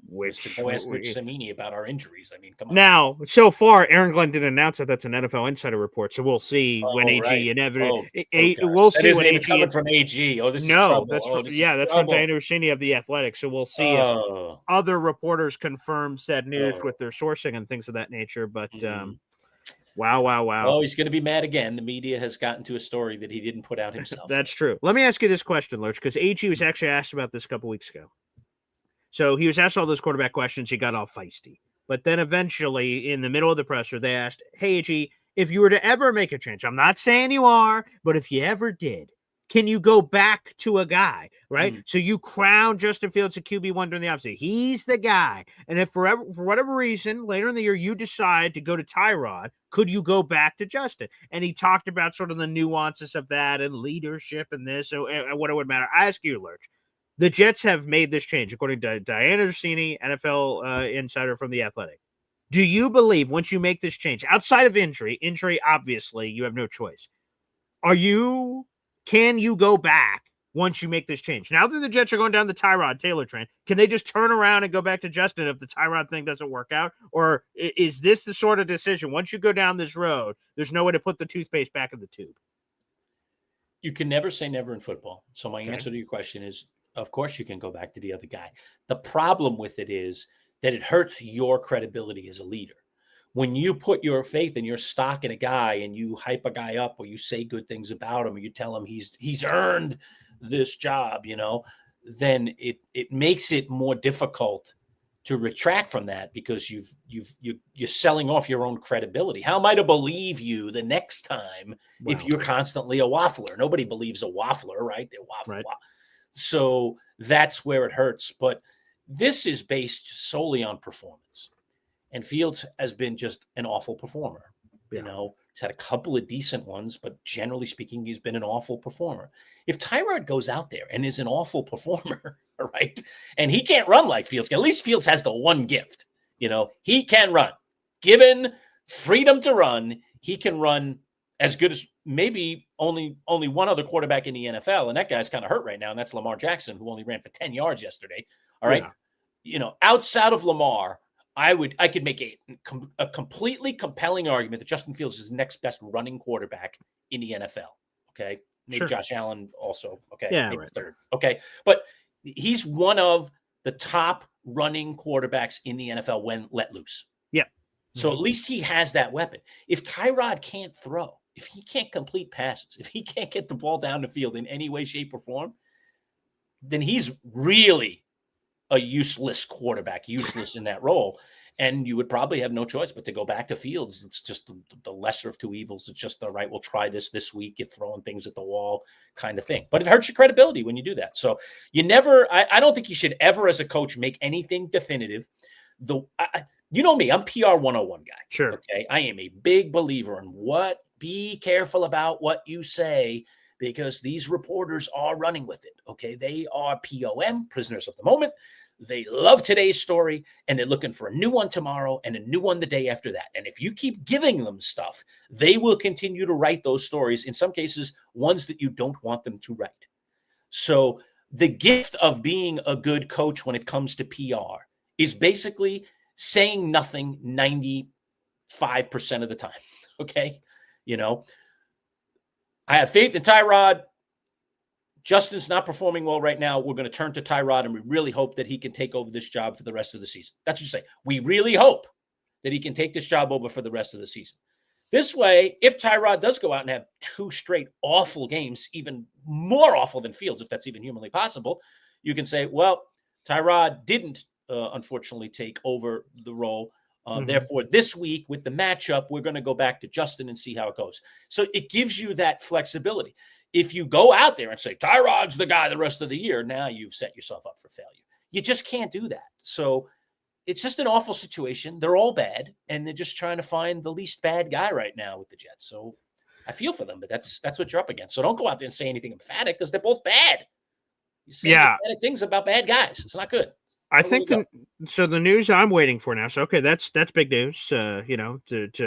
Which Samini about our injuries. I mean, come on. Now, so far, Aaron Glenn didn't announce that. That's an NFL Insider report, so we'll see when AG inevitably. We'll see when AG coming from AG. Oh, this is trouble. That's from Diana Rossini of the Athletic. So we'll see if other reporters confirm said news with their sourcing and things of that nature. But Wow. Oh, he's going to be mad again. The media has gotten to a story that he didn't put out himself. That's true. Let me ask you this question, Lurch, because AG was actually asked about this a couple weeks ago. So he was asked all those quarterback questions. He got all feisty. But then eventually, in the middle of the presser, they asked, hey, AG, if you were to ever make a change, I'm not saying you are, but if you ever did, can you go back to a guy, right? So you crown Justin Fields a QB1 during the offseason. He's the guy. And if for whatever reason, later in the year, you decide to go to Tyrod, could you go back to Justin? And he talked about sort of the nuances of that and leadership and this, so what it would matter. I ask you, Lurch, the Jets have made this change, according to Diana Rossini, NFL insider from The Athletic. Do you believe once you make this change, outside of injury, obviously, you have no choice. Can you go back once you make this change? Now that the Jets are going down the Tyrod Taylor train, can they just turn around and go back to Justin if the Tyrod thing doesn't work out? Or is this the sort of decision, once you go down this road, there's no way to put the toothpaste back in the tube? You can never say never in football. So my answer to your question is, of course you can go back to the other guy. The problem with it is that it hurts your credibility as a leader. When you put your faith and your stock in a guy and you hype a guy up or you say good things about him or you tell him he's earned this job, then it makes it more difficult to retract from that because you're selling off your own credibility. How am I to believe you the next time if you're constantly a waffler? Nobody believes a waffler, right? They're waffle. Right. So that's where it hurts. But this is based solely on performance. And Fields has been just an awful performer. He's had a couple of decent ones, but generally speaking, he's been an awful performer. If Tyrod goes out there and is an awful performer, right, and he can't run like Fields, at least Fields has the one gift. He can run. Given freedom to run, he can run as good as maybe only one other quarterback in the NFL, and that guy's kind of hurt right now, and that's Lamar Jackson, who only ran for 10 yards yesterday. All right. Yeah. Outside of Lamar, I could make a completely compelling argument that Justin Fields is the next best running quarterback in the NFL. Okay. Maybe Josh Allen also. Okay. Yeah. Maybe third. Okay. But he's one of the top running quarterbacks in the NFL when let loose. Yeah. So at least he has that weapon. If Tyrod can't throw, if he can't complete passes, if he can't get the ball down the field in any way, shape, or form, then he's really a useless quarterback, useless in that role. And you would probably have no choice but to go back to Fields. It's just the lesser of two evils. It's just, all right, we'll try this week. You're throwing things at the wall kind of thing. But it hurts your credibility when you do that. So you never, I don't think you should ever as a coach make anything definitive. You know me, I'm PR 101 guy. Sure. Okay. I am a big believer in be careful about what you say, because these reporters are running with it. Okay. They are POM, prisoners of the moment. They love today's story, and they're looking for a new one tomorrow and a new one the day after that. And if you keep giving them stuff, they will continue to write those stories, in some cases, ones that you don't want them to write. So the gift of being a good coach when it comes to PR is basically saying nothing 95% of the time. Okay. I have faith in Tyrod. Justin's not performing well right now. We're going to turn to Tyrod, and we really hope that he can take over this job for the rest of the season. That's what you say. We really hope that he can take this job over for the rest of the season. This way, if Tyrod does go out and have 2 straight awful games, even more awful than Fields, if that's even humanly possible, you can say, well, Tyrod didn't, unfortunately, take over the role. Therefore, this week with the matchup, we're going to go back to Justin and see how it goes. So it gives you that flexibility. If you go out there and say, Tyrod's the guy the rest of the year, now you've set yourself up for failure. You just can't do that. So it's just an awful situation. They're all bad, and they're just trying to find the least bad guy right now with the Jets. So I feel for them, but that's what you're up against. So don't go out there and say anything emphatic, because they're both bad. You say emphatic things about bad guys. It's not good. I think so. The news I'm waiting for now. So okay, that's big news. To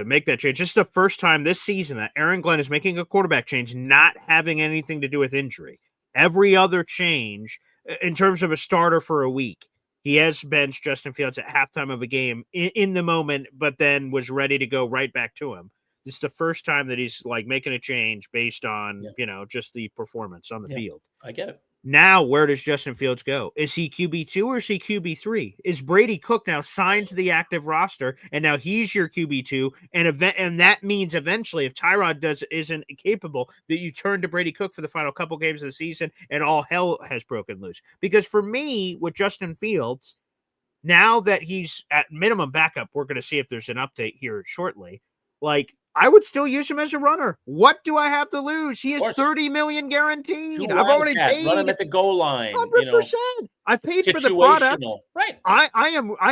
make that change. This is the first time this season that Aaron Glenn is making a quarterback change, not having anything to do with injury. Every other change, in terms of a starter for a week, he has benched Justin Fields at halftime of a game in the moment, but then was ready to go right back to him. This is the first time that he's making a change based on just the performance on the field. I get it. Now, where does Justin Fields go? Is he QB2 or is he QB3? Is Brady Cook now signed to the active roster, and now he's your QB2? And that means eventually, if Tyrod isn't capable, that you turn to Brady Cook for the final couple games of the season, and all hell has broken loose. Because for me, with Justin Fields, now that he's at minimum backup, we're going to see if there's an update here shortly. I would still use him as a runner. What do I have to lose? He is $30 million guaranteed. I've already paid. Run him at the goal line. 100%. I've paid for the product. Right. I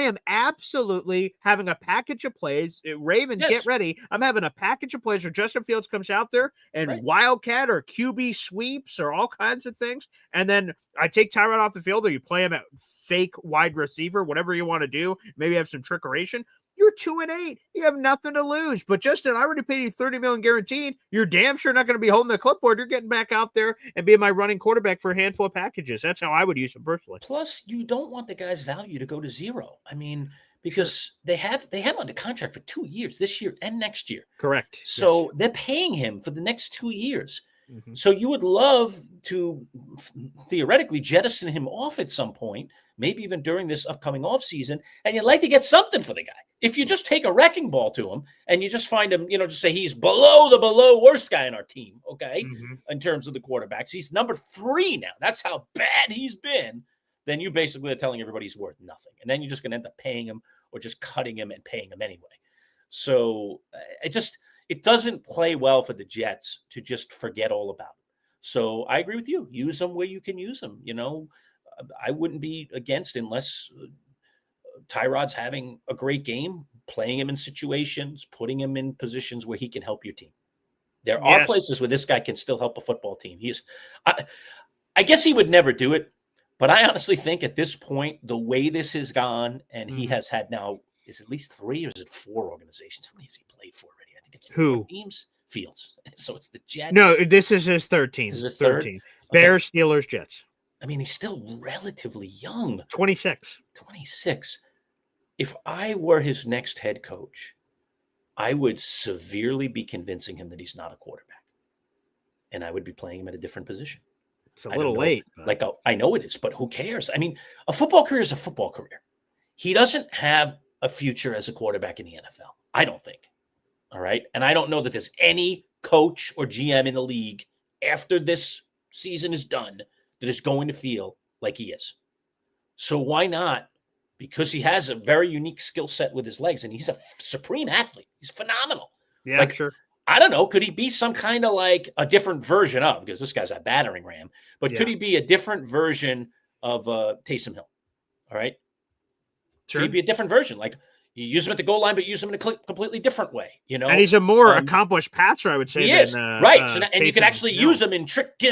am absolutely having a package of plays. Ravens, get ready. I'm having a package of plays where Justin Fields comes out there and Wildcat or QB sweeps or all kinds of things. And then I take Tyrod off the field, or you play him at fake wide receiver, whatever you want to do. Maybe have some trickeration. You're 2-8. You have nothing to lose. But Justin, I already paid you $30 million guaranteed. You're damn sure not going to be holding the clipboard. You're getting back out there and being my running quarterback for a handful of packages. That's how I would use him personally. Plus, you don't want the guy's value to go to zero. I mean, because they have him under contract for 2 years, this year and next year. Correct. So they're paying him for the next 2 years. Mm-hmm. So you would love to theoretically jettison him off at some point, maybe even during this upcoming offseason, and you'd like to get something for the guy. If you just take a wrecking ball to him and you just find him, just say he's below worst guy in our team, okay, in terms of the quarterbacks. He's number 3 now. That's how bad he's been. Then you basically are telling everybody he's worth nothing. And then you're just going to end up paying him or just cutting him and paying him anyway. So it doesn't play well for the Jets to just forget all about it. So I agree with you. Use them where you can use them. I wouldn't be against, unless Tyrod's having a great game, playing him in situations, putting him in positions where he can help your team. There are places where this guy can still help a football team. I guess he would never do it, but I honestly think at this point, the way this has gone, and he has had now, is at least 3 or is it 4 organizations? How many has he played for already? I think it's 4 teams. Fields. So it's the Jets. No, this is his 13th. This is his third? 13. Bears, Steelers, Jets. I mean, he's still relatively young. 26. 26. If I were his next head coach, I would severely be convincing him that he's not a quarterback. And I would be playing him at a different position. It's a little late. But... Like, I know it is, but who cares? I mean, a football career is a football career. He doesn't have a future as a quarterback in the NFL. I don't think. All right. And I don't know that there's any coach or GM in the league after this season is done that is going to feel like he is. So why not? Because he has a very unique skill set with his legs and he's a supreme athlete. He's phenomenal. Yeah, like, sure. I don't know. Could he be some kind of like a different version of, because this guy's a battering ram, but could he be a different version of Taysom Hill? All right. Sure. Could he be a different version? Like, you use him at the goal line, but use him in a completely different way, you know? And he's a more accomplished passer, I would say. He is, right. So and you can actually use him in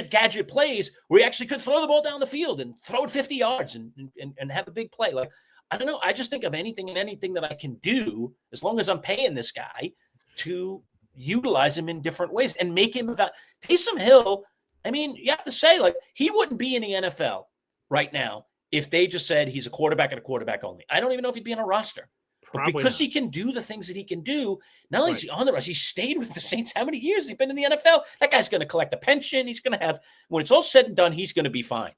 gadget plays where he actually could throw the ball down the field and throw it 50 yards and have a big play. Like, I don't know. I just think of anything that I can do as long as I'm paying this guy to utilize him in different ways and make him about Taysom Hill. I mean, you have to say, like, he wouldn't be in the NFL right now if they just said he's a quarterback and a quarterback only. I don't even know if he'd be on a roster. But because he can do the things that he can do, not only is he on the roster, he stayed with the Saints. How many years? He's been in the NFL. That guy's going to collect a pension. He's going to have, when it's all said and done, he's going to be fine.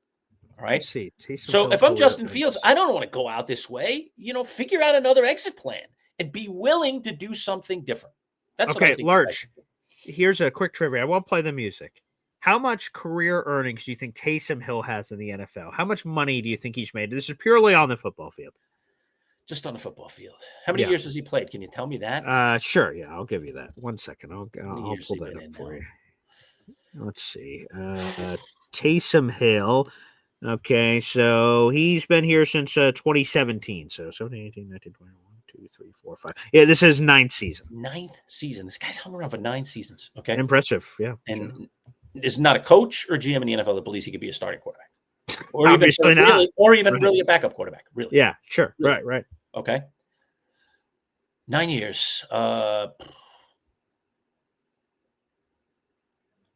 All right. So if I'm Justin Fields, I don't want to go out this way. You know, figure out another exit plan and be willing to do something different. That's okay. Large. Here's a quick trivia. I won't play the music. How much career earnings do you think Taysom Hill has in the NFL? How much money do you think he's made? This is purely on the football field. Just on the football field. How many years has he played? Can you tell me that? Sure. Yeah, I'll give you that. 1 second. I'll pull that up for you. Let's see. Taysom Hill. Okay, so he's been here since 2017. So 17, 18, 19, 20, 1, 2, 3, 4, 5. Yeah, this is 9th season. 9th season. This guy's hung around for 9 seasons. Okay. Impressive. Yeah. And is not a coach or GM in the NFL that believes he could be a starting quarterback. Or obviously even, not. Or even really a backup quarterback. Really. Yeah, sure. Really. Right. Okay. 9 years. I'm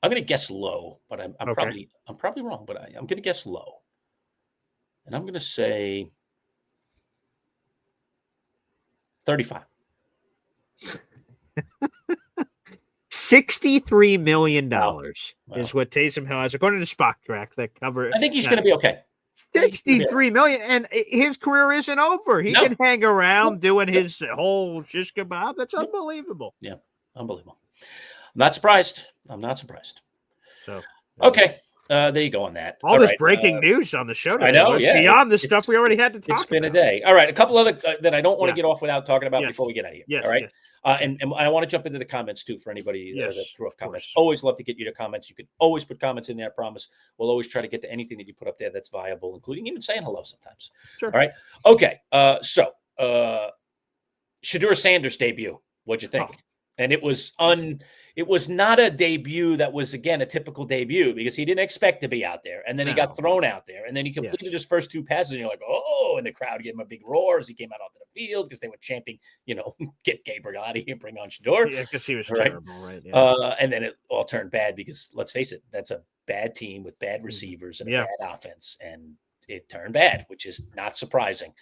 going to guess low, but I'm probably wrong, but I'm going to guess low. And I'm going to say 35. $63 million is what Taysom Hill has, according to Spock Track that cover. I think he's going to be okay. 63 million, and his career isn't over. He can hang around doing his whole shish kebab. That's unbelievable. Yeah, unbelievable. I'm not surprised. So okay. There you go on that. All this breaking news on the show today. I know, yeah. Beyond the stuff we already had to talk about. It's been a day. All right, a couple other that I don't want to get off without talking about before we get out of here. Yes, all right? Yes. And I want to jump into the comments, too, for anybody that threw off comments. Always love to get you to comments. You can always put comments in there, I promise. We'll always try to get to anything that you put up there that's viable, including even saying hello sometimes. Sure. All right? Okay, so Shedeur Sanders' debut. What'd you think? And it was not a debut that was, again, a typical debut because he didn't expect to be out there. And then he got thrown out there. And then he completed his first 2 passes. And you're like, oh, and the crowd gave him a big roar as he came out onto the field because they were chanting, get Gabriel out of here, bring on Shedeur. Yeah, because he was terrible, right? Yeah. And then it all turned bad because, let's face it, that's a bad team with bad receivers and a bad offense. And it turned bad, which is not surprising.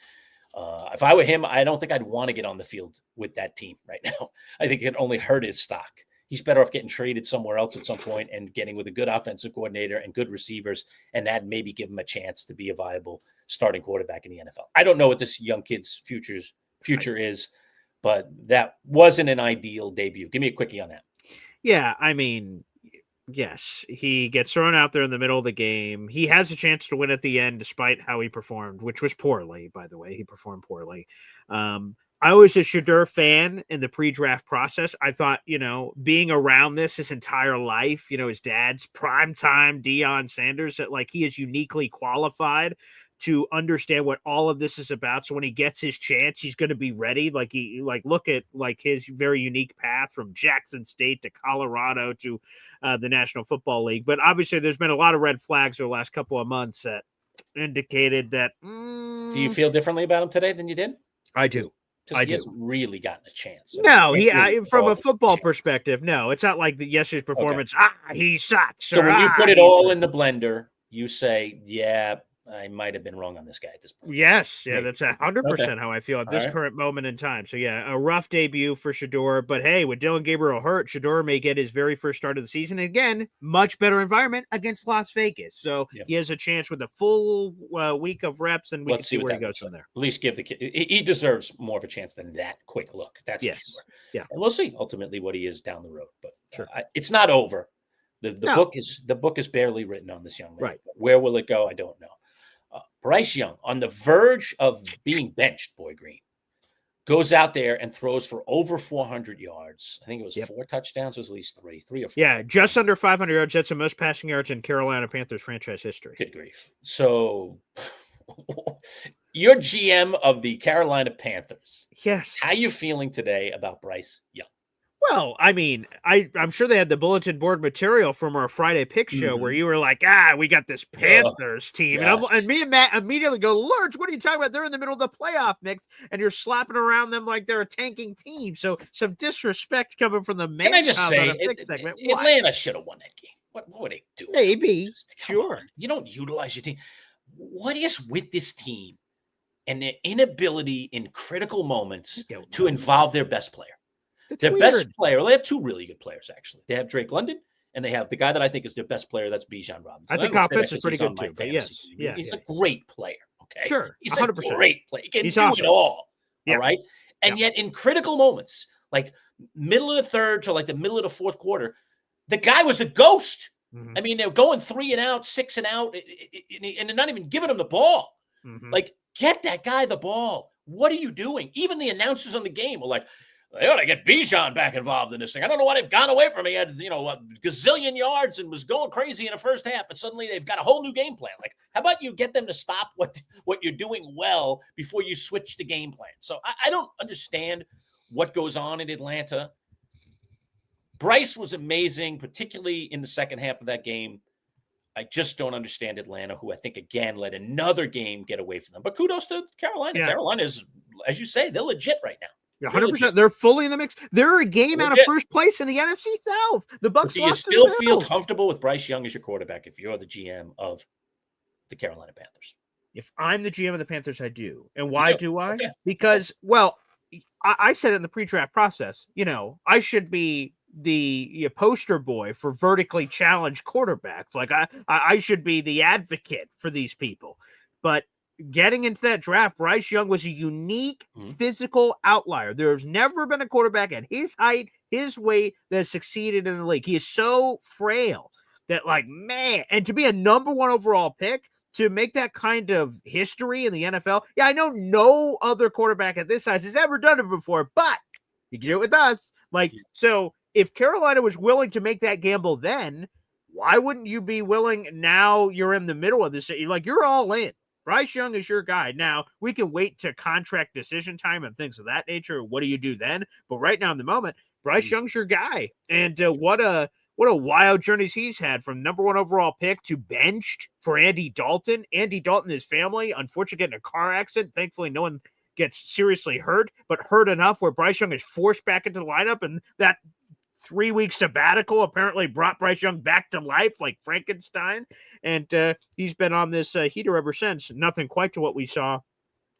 If I were him, I don't think I'd want to get on the field with that team right now. I think it only hurt his stock. He's better off getting traded somewhere else at some point and getting with a good offensive coordinator and good receivers, and that maybe give him a chance to be a viable starting quarterback in the NFL. I don't know what this young kid's future is, but that wasn't an ideal debut. Give me a quickie on that. Yeah, I mean, yes, he gets thrown out there in the middle of the game. He has a chance to win at the end, despite how he performed, which was poorly, by the way. He performed poorly. I was a Shedeur fan in the pre-draft process. I thought, being around this his entire life, his dad's primetime Deion Sanders, that like he is uniquely qualified to understand what all of this is about. So when he gets his chance, he's going to be ready. Look at his very unique path from Jackson State to Colorado to the National Football League. But obviously there's been a lot of red flags over the last couple of months that indicated that. Do you feel differently about him today than you did? I do. Because he hasn't really gotten a chance. From a football perspective, no. It's not like yesterday's performance, he sucks. So when you put it all in the blender, you say, yeah, I might have been wrong on this guy at this point. Yes, yeah, that's 100% how I feel at this current moment in time. So yeah, a rough debut for Shedeur, but hey, with Dylan Gabriel hurt, Shedeur may get his very first start of the season. Again, much better environment against Las Vegas, so he has a chance with a full week of reps, and we can see where he goes from there. At least give the kid; he deserves more of a chance than that quick look. That's for sure. Yeah, and we'll see ultimately what he is down the road, but it's not over. The book is barely written on this young man. Right. Where will it go? I don't know. Bryce Young, on the verge of being benched, Boy Green, goes out there and throws for over 400 yards. I think it was 4 touchdowns. It was at least 3 or 4. Yeah, just under 500 yards. That's the most passing yards in Carolina Panthers franchise history. Good grief. So you're GM of the Carolina Panthers. Yes. How are you feeling today about Bryce Young? Well, I mean, I'm sure they had the bulletin board material from our Friday pick show where you were like, we got this Panthers team. And me and Matt immediately go, Lurch, what are you talking about? They're in the middle of the playoff mix, and you're slapping around them like they're a tanking team. So some disrespect coming from the man. Can I just say, Atlanta should have won that game. What would they do? Maybe. Sure. You don't utilize your team. What is with this team and their inability in critical moments to involve their best player? Their best player, they have 2 really good players, actually. They have Drake London, and they have the guy that I think is their best player, that's Bijan Robinson. I think offense is pretty good, too. But he's a great player, okay? Sure, he's 100%. A great player. He can do it all right? And yet in critical moments, like middle of the third to like the middle of the fourth quarter, the guy was a ghost. I mean, they're going 3 and out, 6 and out, and they're not even giving him the ball. Like, get that guy the ball. What are you doing? Even the announcers on the game were like, they ought to get Bijan back involved in this thing. I don't know why they've gone away from him. He had, a gazillion yards and was going crazy in the first half, and suddenly they've got a whole new game plan. Like, how about you get them to stop what you're doing well before you switch the game plan? So I don't understand what goes on in Atlanta. Bryce was amazing, particularly in the second half of that game. I just don't understand Atlanta, who I think, again, let another game get away from them. But kudos to Carolina. Yeah. Carolina is, as you say, they're legit right now. 100%. They're fully in the mix. They're a game out of first place in the NFC South. The Bucs. Do you still feel comfortable with Bryce Young as your quarterback if you're the GM of the Carolina Panthers? If I'm the GM of the Panthers, I do. And why do I? Okay. Because, well, I said it in the pre-draft process. I should be the poster boy for vertically challenged quarterbacks. Like I should be the advocate for these people. But getting into that draft, Bryce Young was a unique physical outlier. There's never been a quarterback at his height, his weight that has succeeded in the league. He is so frail that, like, man, and to be a number 1 overall pick, to make that kind of history in the NFL. Yeah, I know no other quarterback at this size has ever done it before, but you can do it with us. Like, so if Carolina was willing to make that gamble then, why wouldn't you be willing now? You're in the middle of this. Like, you're all in. Bryce Young is your guy. Now, we can wait to contract decision time and things of that nature. What do you do then? But right now in the moment, Bryce Young's your guy. And what a wild journey he's had, from number 1 overall pick to benched for Andy Dalton. Andy Dalton, his family, unfortunately, getting a car accident. Thankfully, no one gets seriously hurt, but hurt enough where Bryce Young is forced back into the lineup, and that 3-week sabbatical apparently brought Bryce Young back to life like Frankenstein. And he's been on this heater ever since. Nothing quite to what we saw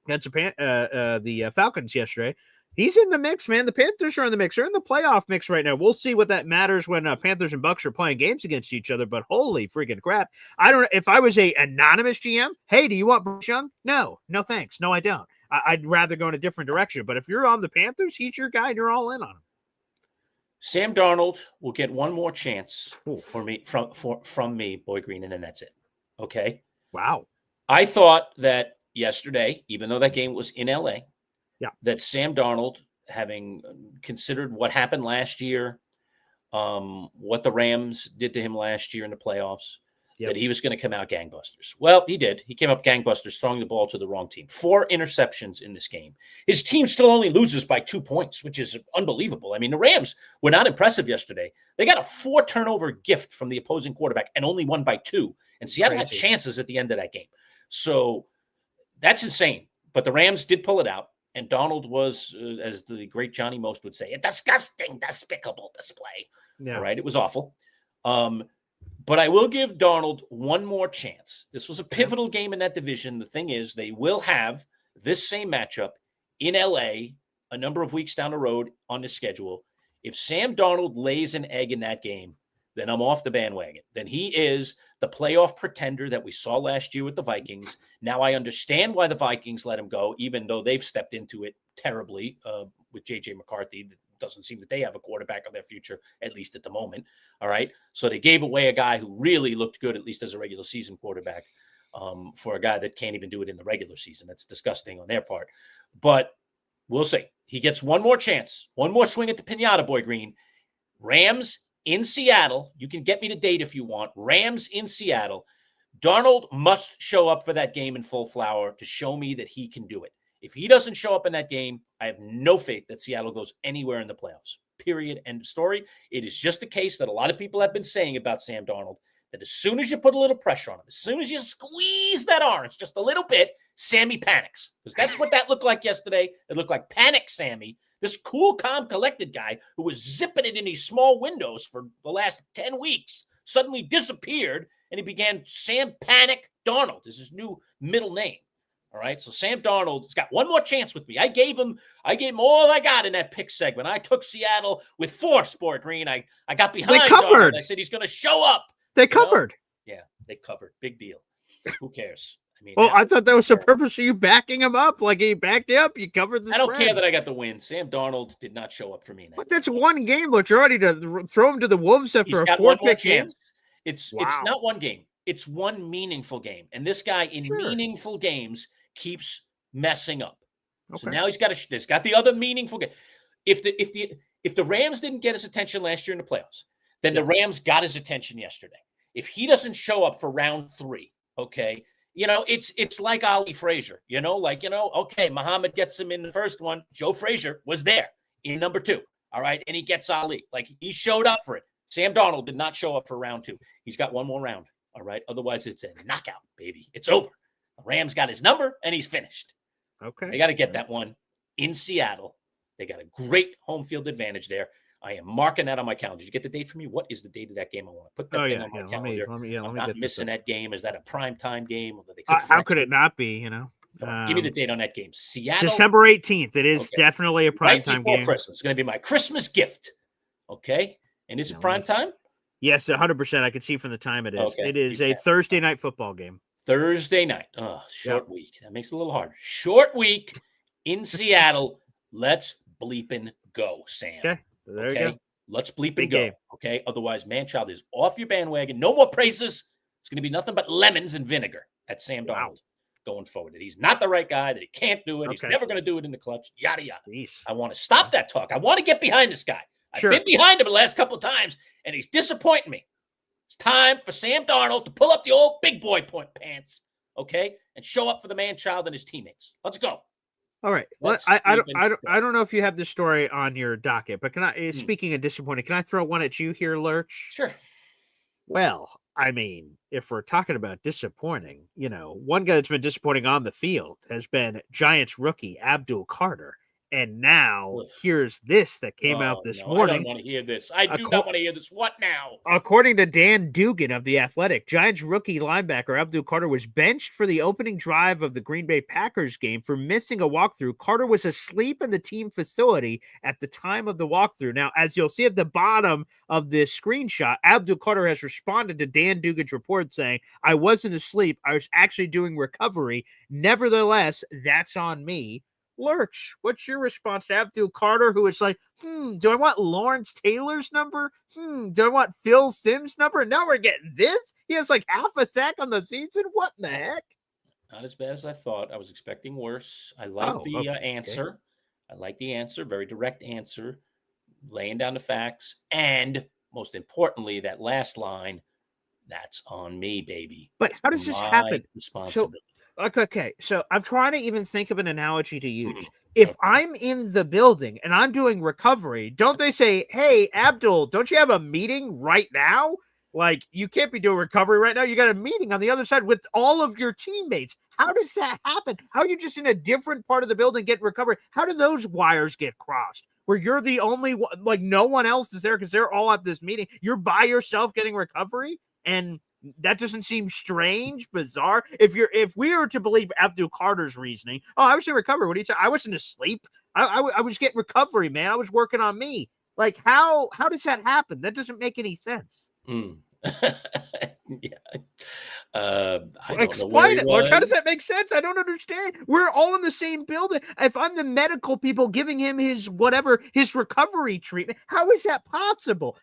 against the Falcons yesterday. He's in the mix, man. The Panthers are in the mix. They're in the playoff mix right now. We'll see what that matters when Panthers and Bucs are playing games against each other, but holy freaking crap. I don't know. If I was a anonymous GM, hey, do you want Bryce Young? No thanks. No, I don't. I'd rather go in a different direction. But if you're on the Panthers, he's your guy and you're all in on him. Sam Darnold will get one more chance from me, Boy Green, and then that's it. Okay? Wow. I thought that yesterday, even though that game was in LA, that Sam Darnold, having considered what happened last year, what the Rams did to him last year in the playoffs, that he was going to come out gangbusters. Well, he did. He came up gangbusters, throwing the ball to the wrong team. 4 interceptions in this game. His team still only loses by 2 points, which is unbelievable. I mean, the Rams were not impressive yesterday. They got a 4-turnover gift from the opposing quarterback and only won by 2. And Seattle had chances at the end of that game. So that's insane. But the Rams did pull it out. And Darnold was, as the great Johnny Most would say, a disgusting, despicable display. Yeah. All right. It was awful. But I will give Darnold one more chance. This was a pivotal game in that division. The thing is, they will have this same matchup in LA a number of weeks down the road on the schedule. If Sam Darnold lays an egg in that game, then I'm off the bandwagon. Then he is the playoff pretender that we saw last year with the Vikings. Now I understand why the Vikings let him go, even though they've stepped into it terribly with J.J. McCarthy. It doesn't seem that they have a quarterback of their future, at least at the moment. All right. So they gave away a guy who really looked good, at least as a regular season quarterback, for a guy that can't even do it in the regular season. That's disgusting on their part. But we'll see. He gets one more chance, one more swing at the pinata, Boy Green. Rams in Seattle. You can get me the date if you want. Rams in Seattle. Darnold must show up for that game in full flower to show me that he can do it. If he doesn't show up in that game, I have no faith that Seattle goes anywhere in the playoffs. Period. End of story. It is just a case that a lot of people have been saying about Sam Darnold, that as soon as you put a little pressure on him, as soon as you squeeze that orange just a little bit, Sammy panics. Because that's what that looked like yesterday. It looked like Panic Sammy. This cool, calm, collected guy who was zipping it in these small windows for the last 10 weeks suddenly disappeared, and he began Sam Panic Darnold. This is his new middle name. All right, so Sam Darnold's got one more chance with me. I gave him all I got in that pick segment. I took Seattle with force, Boy Green. I got behind Darnold. I said he's going to show up. They covered. Yeah, they covered. Big deal. Who cares? I mean, I thought that was the purpose of you backing him up. Like he backed you up, you covered the I don't care that I got the win. Sam Darnold did not show up for me. But that's one game, but you're ready to throw him to the wolves after a 4-pick game. It's not one game. It's one meaningful game. And this guy in meaningful games keeps messing up. Okay. So now he's got the other meaningful game. If the Rams didn't get his attention last year in the playoffs, then the Rams got his attention yesterday. If he doesn't show up for round 3, okay, it's like Ali Frazier, okay, Muhammad gets him in the first one. Joe Frazier was there in number 2. All right. And he gets Ali. Like he showed up for it. Sam Darnold did not show up for round 2. He's got one more round. All right. Otherwise it's a knockout, baby. It's over. The Rams got his number and he's finished. Okay. They got to get that one in Seattle. They got a great home field advantage there. I am marking that on my calendar. Did you get the date for me? What is the date of that game? I want to put that thing on my calendar. I'm not missing that game. Is that a primetime game? How could it not be, Give me the date on that game. Seattle. December 18th. It is definitely a primetime game. Christmas. It's going to be my Christmas gift. Okay. And is it primetime? Yes, 100%. I can see from the time it is. Okay. It is a Thursday night football game. Thursday night. Oh, short week. That makes it a little harder. Short week in Seattle. Let's bleeping go, Sam. Okay. There you go. Let's bleep and go. Game. Okay. Otherwise, Manchild is off your bandwagon. No more praises. It's going to be nothing but lemons and vinegar at Sam Darnold going forward. That he's not the right guy, that he can't do it. He's never going to do it in the clutch. Yada, yada. Jeez. I want to stop that talk. I want to get behind this guy. I've been behind him the last couple of times, and he's disappointing me. It's time for Sam Darnold to pull up the old big boy pants, okay, and show up for the Manchild and his teammates. Let's go. All right. I don't know if you have this story on your docket, but can I? Speaking of disappointing, can I throw one at you here, Lurch? Sure. Well, I mean, if we're talking about disappointing, one guy that's been disappointing on the field has been Giants rookie Abdul Carter. And now here's this that came out this morning. I don't want to hear this. I do not want to hear this. What now? According to Dan Dugan of The Athletic, Giants rookie linebacker Abdul Carter was benched for the opening drive of the Green Bay Packers game for missing a walkthrough. Carter was asleep in the team facility at the time of the walkthrough. Now, as you'll see at the bottom of this screenshot, Abdul Carter has responded to Dan Dugan's report saying, "I wasn't asleep. I was actually doing recovery. Nevertheless, that's on me." Lurch, what's your response to Abdul Carter, who is like, do I want Lawrence Taylor's number? Do I want Phil Simms' number? And now we're getting this? He has like half a sack on the season? What in the heck? Not as bad as I thought. I was expecting worse. I like the answer. Okay. I like the answer. Very direct answer. Laying down the facts. And most importantly, that last line, that's on me, baby. But how does this happen? Responsibility. Okay, so I'm trying to even think of an analogy to use. If I'm in the building and I'm doing recovery, don't they say, "Hey, Abdul, don't you have a meeting right now?" Like, you can't be doing recovery right now. You got a meeting on the other side with all of your teammates. How does that happen? How are you just in a different part of the building getting recovery? How do those wires get crossed? Where you're the only one, like no one else is there because they're all at this meeting. You're by yourself getting recovery, and that doesn't seem strange, bizarre. If we were to believe Abdul Carter's reasoning, I was in recovery. What do you say? I wasn't asleep. I was getting recovery, man. I was working on me. Like, how does that happen? That doesn't make any sense. Yeah. I don't Explain it, Lurch. How does that make sense? I don't understand. We're all in the same building. If I'm the medical people giving him his recovery treatment, how is that possible?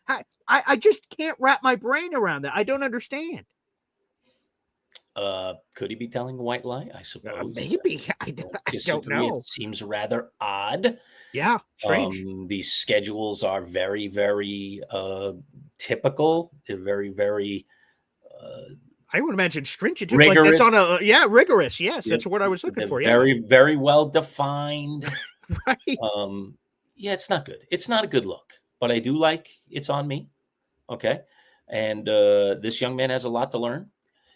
I just can't wrap my brain around that. I don't understand. Could he be telling a white lie? I suppose. Maybe. I don't know. It seems rather odd. Yeah, strange. These schedules are very, very typical. They're very, very I would imagine stringent. Rigorous. Like that's on rigorous. Yes, that's what I was looking for. Very, very well defined. Right. Yeah, it's not good. It's not a good look, but I do like It's On Me. Okay. And this young man has a lot to learn.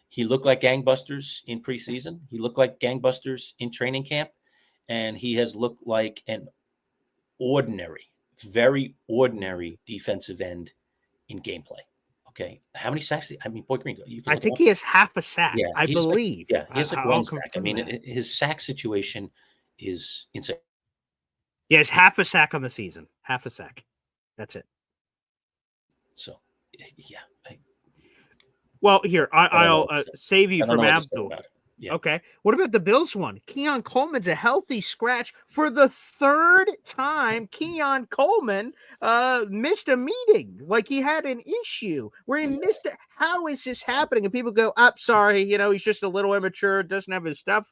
He looked like gangbusters in preseason. He looked like gangbusters in training camp. And he has looked like an very ordinary defensive end in gameplay. Okay. How many sacks? I mean, Boy Green, I think he has half a sack. Yeah, I believe. He has like one sack. I mean, his sack situation is insane. Yeah, it's half a sack on the season. Half a sack. That's it. So, yeah. Well, here, I'll save you from Abdul. Yeah. Okay. What about the Bills one? Keon Coleman's a healthy scratch for the third time. Keon Coleman missed a meeting. Like he had an issue where he missed it. How is this happening? And people go, sorry, he's just a little immature, doesn't have his stuff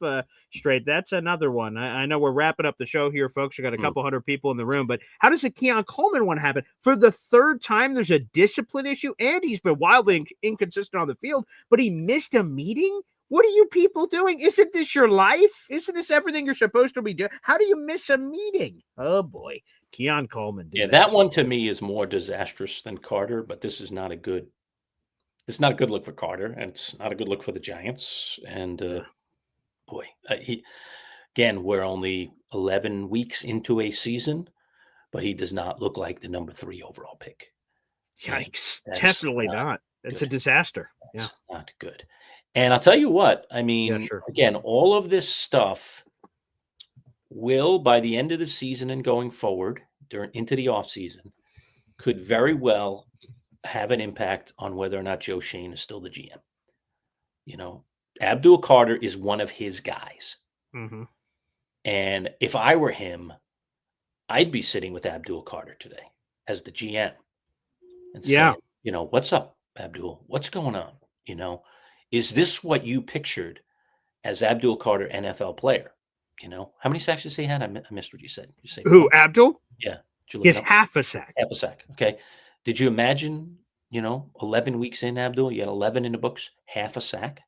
straight. That's another one. I know we're wrapping up the show here, folks. We got a couple hundred people in the room, but how does the Keon Coleman one happen? For the third time, there's a discipline issue, and he's been wildly inconsistent on the field, but he missed a meeting? What are you people doing? Isn't this your life? Isn't this everything you're supposed to be doing? How do you miss a meeting? Oh, boy. Keon Coleman. Disaster. Yeah, that one to me is more disastrous than Carter, but this is not a good look for Carter, and it's not a good look for the Giants. And, we're only 11 weeks into a season, but he does not look like the number 3 overall pick. Yikes. Definitely not. It's a disaster. That's not good. And I'll tell you what, I mean, again, all of this stuff will, by the end of the season and going forward, into the offseason, could very well have an impact on whether or not Joe Schoen is still the GM. Abdul Carter is one of his guys. Mm-hmm. And if I were him, I'd be sitting with Abdul Carter today as the GM and saying, what's up, Abdul? What's going on? Is this what you pictured as Abdul Carter NFL player? How many sacks did you say he had? I missed what you said. Who, Abdul? Yeah. He has half a sack. Half a sack. Okay. Did you imagine, 11 weeks in, Abdul, you had 11 in the books, half a sack?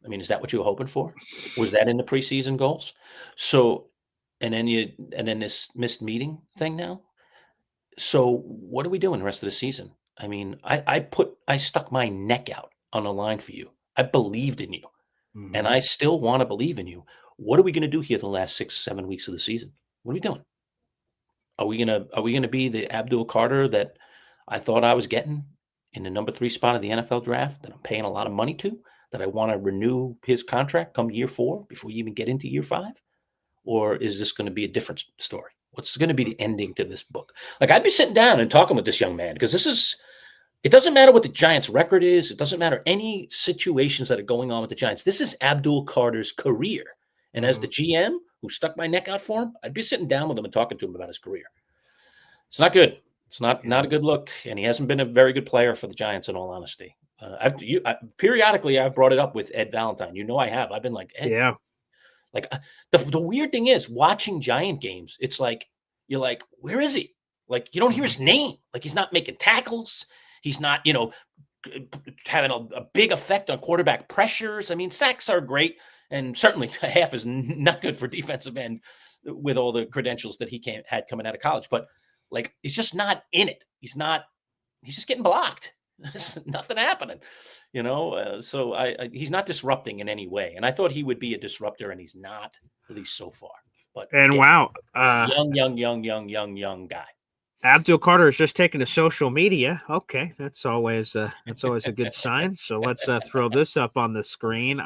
I mean, is that what you were hoping for? Was that in the preseason goals? So, and then this missed meeting thing now. So what are we doing the rest of the season? I mean, I stuck my neck out on the line for you. I believed in you, and I still want to believe in you. What are we going to do here the last 6-7 weeks of the season? What are we doing? Are we gonna be the Abdul Carter that I thought I was getting in the number 3 spot of the NFL draft, that I'm paying a lot of money to, that I want to renew his contract come year 4 before we even get into year 5? Or is this going to be a different story? What's going to be the ending to this book? Like, I'd be sitting down and talking with this young man, because it doesn't matter what the Giants' record is. It doesn't matter any situations that are going on with the Giants. This is Abdul Carter's career. And as the GM who stuck my neck out for him, I'd be sitting down with him and talking to him about his career. It's not good. It's not a good look. And he hasn't been a very good player for the Giants, in all honesty. Periodically, I've brought it up with Ed Valentine. I have. I've been like, Ed. Yeah. Like, the weird thing is, watching Giant games, it's like, you're like, where is he? Like, you don't hear his name. Like, he's not making tackles. He's not, having a big effect on quarterback pressures. I mean, sacks are great, and certainly half is not good for defensive end with all the credentials that he had coming out of college. But, like, he's just not in it. He's just getting blocked. Nothing happening, so he's not disrupting in any way. And I thought he would be a disruptor, and he's not, at least so far. But and again, young guy. Abdul Carter is just taken to social media. Okay, that's always a good sign. So let's throw this up on the screen.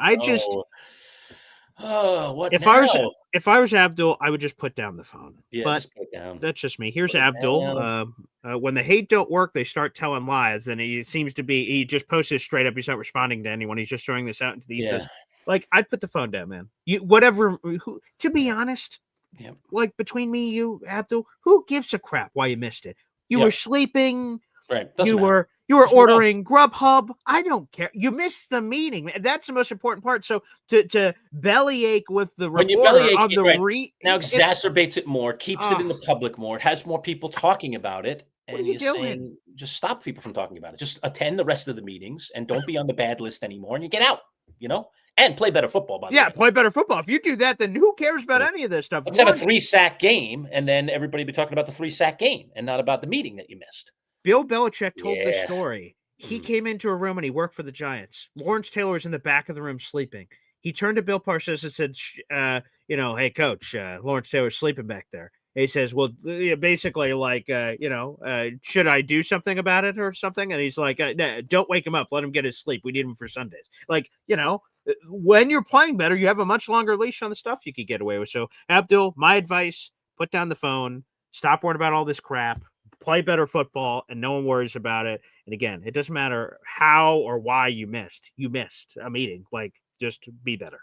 What if now? I was Abdul, I would just put down the phone. Yeah, but just put it down. That's just me. Here's Abdul. When the hate don't work, they start telling lies, and he seems to be. He just posted straight up. He's not responding to anyone. He's just throwing this out into the ethos. Like, I'd put the phone down, man. To be honest, like between me and you, Abdul, who gives a crap why you missed it? You were sleeping. Right. You were ordering Grubhub. I don't care. You missed the meeting. That's the most important part. So to bellyache with the reporter on the now exacerbates it more, keeps it in the public more. It has more people talking about it. And you're saying, just stop people from talking about it. Just attend the rest of the meetings and don't be on the bad list anymore. And you get out, and play better football. By the way. Play better football. If you do that, then who cares about any of this stuff? Let's have a 3-sack game, and then everybody be talking about the 3-sack game and not about the meeting that you missed. Bill Belichick told this story. He came into a room and he worked for the Giants. Lawrence Taylor was in the back of the room sleeping. He turned to Bill Parcells and said, hey, coach, Lawrence Taylor's sleeping back there. And he says, well, basically, like, should I do something about it or something? And he's like, nah, don't wake him up. Let him get his sleep. We need him for Sundays. Like, when you're playing better, you have a much longer leash on the stuff you could get away with. So, Abdul, my advice, put down the phone, stop worrying about all this crap, play better football, and no one worries about it. And again, it doesn't matter how or why you missed a meeting. Like, just be better.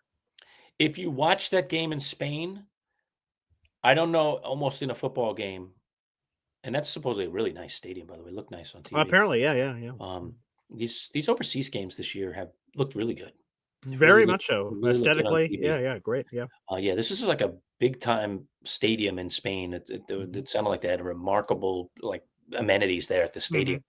If you watch that game in Spain, I don't know, almost in a football game, and that's supposedly a really nice stadium, by the way. Looked nice on TV. Apparently, yeah. These overseas games this year have looked really good. Very much so. Really aesthetically, yeah, great, yeah. This is like a big time stadium in Spain. It sounded like they had remarkable amenities there at the stadium.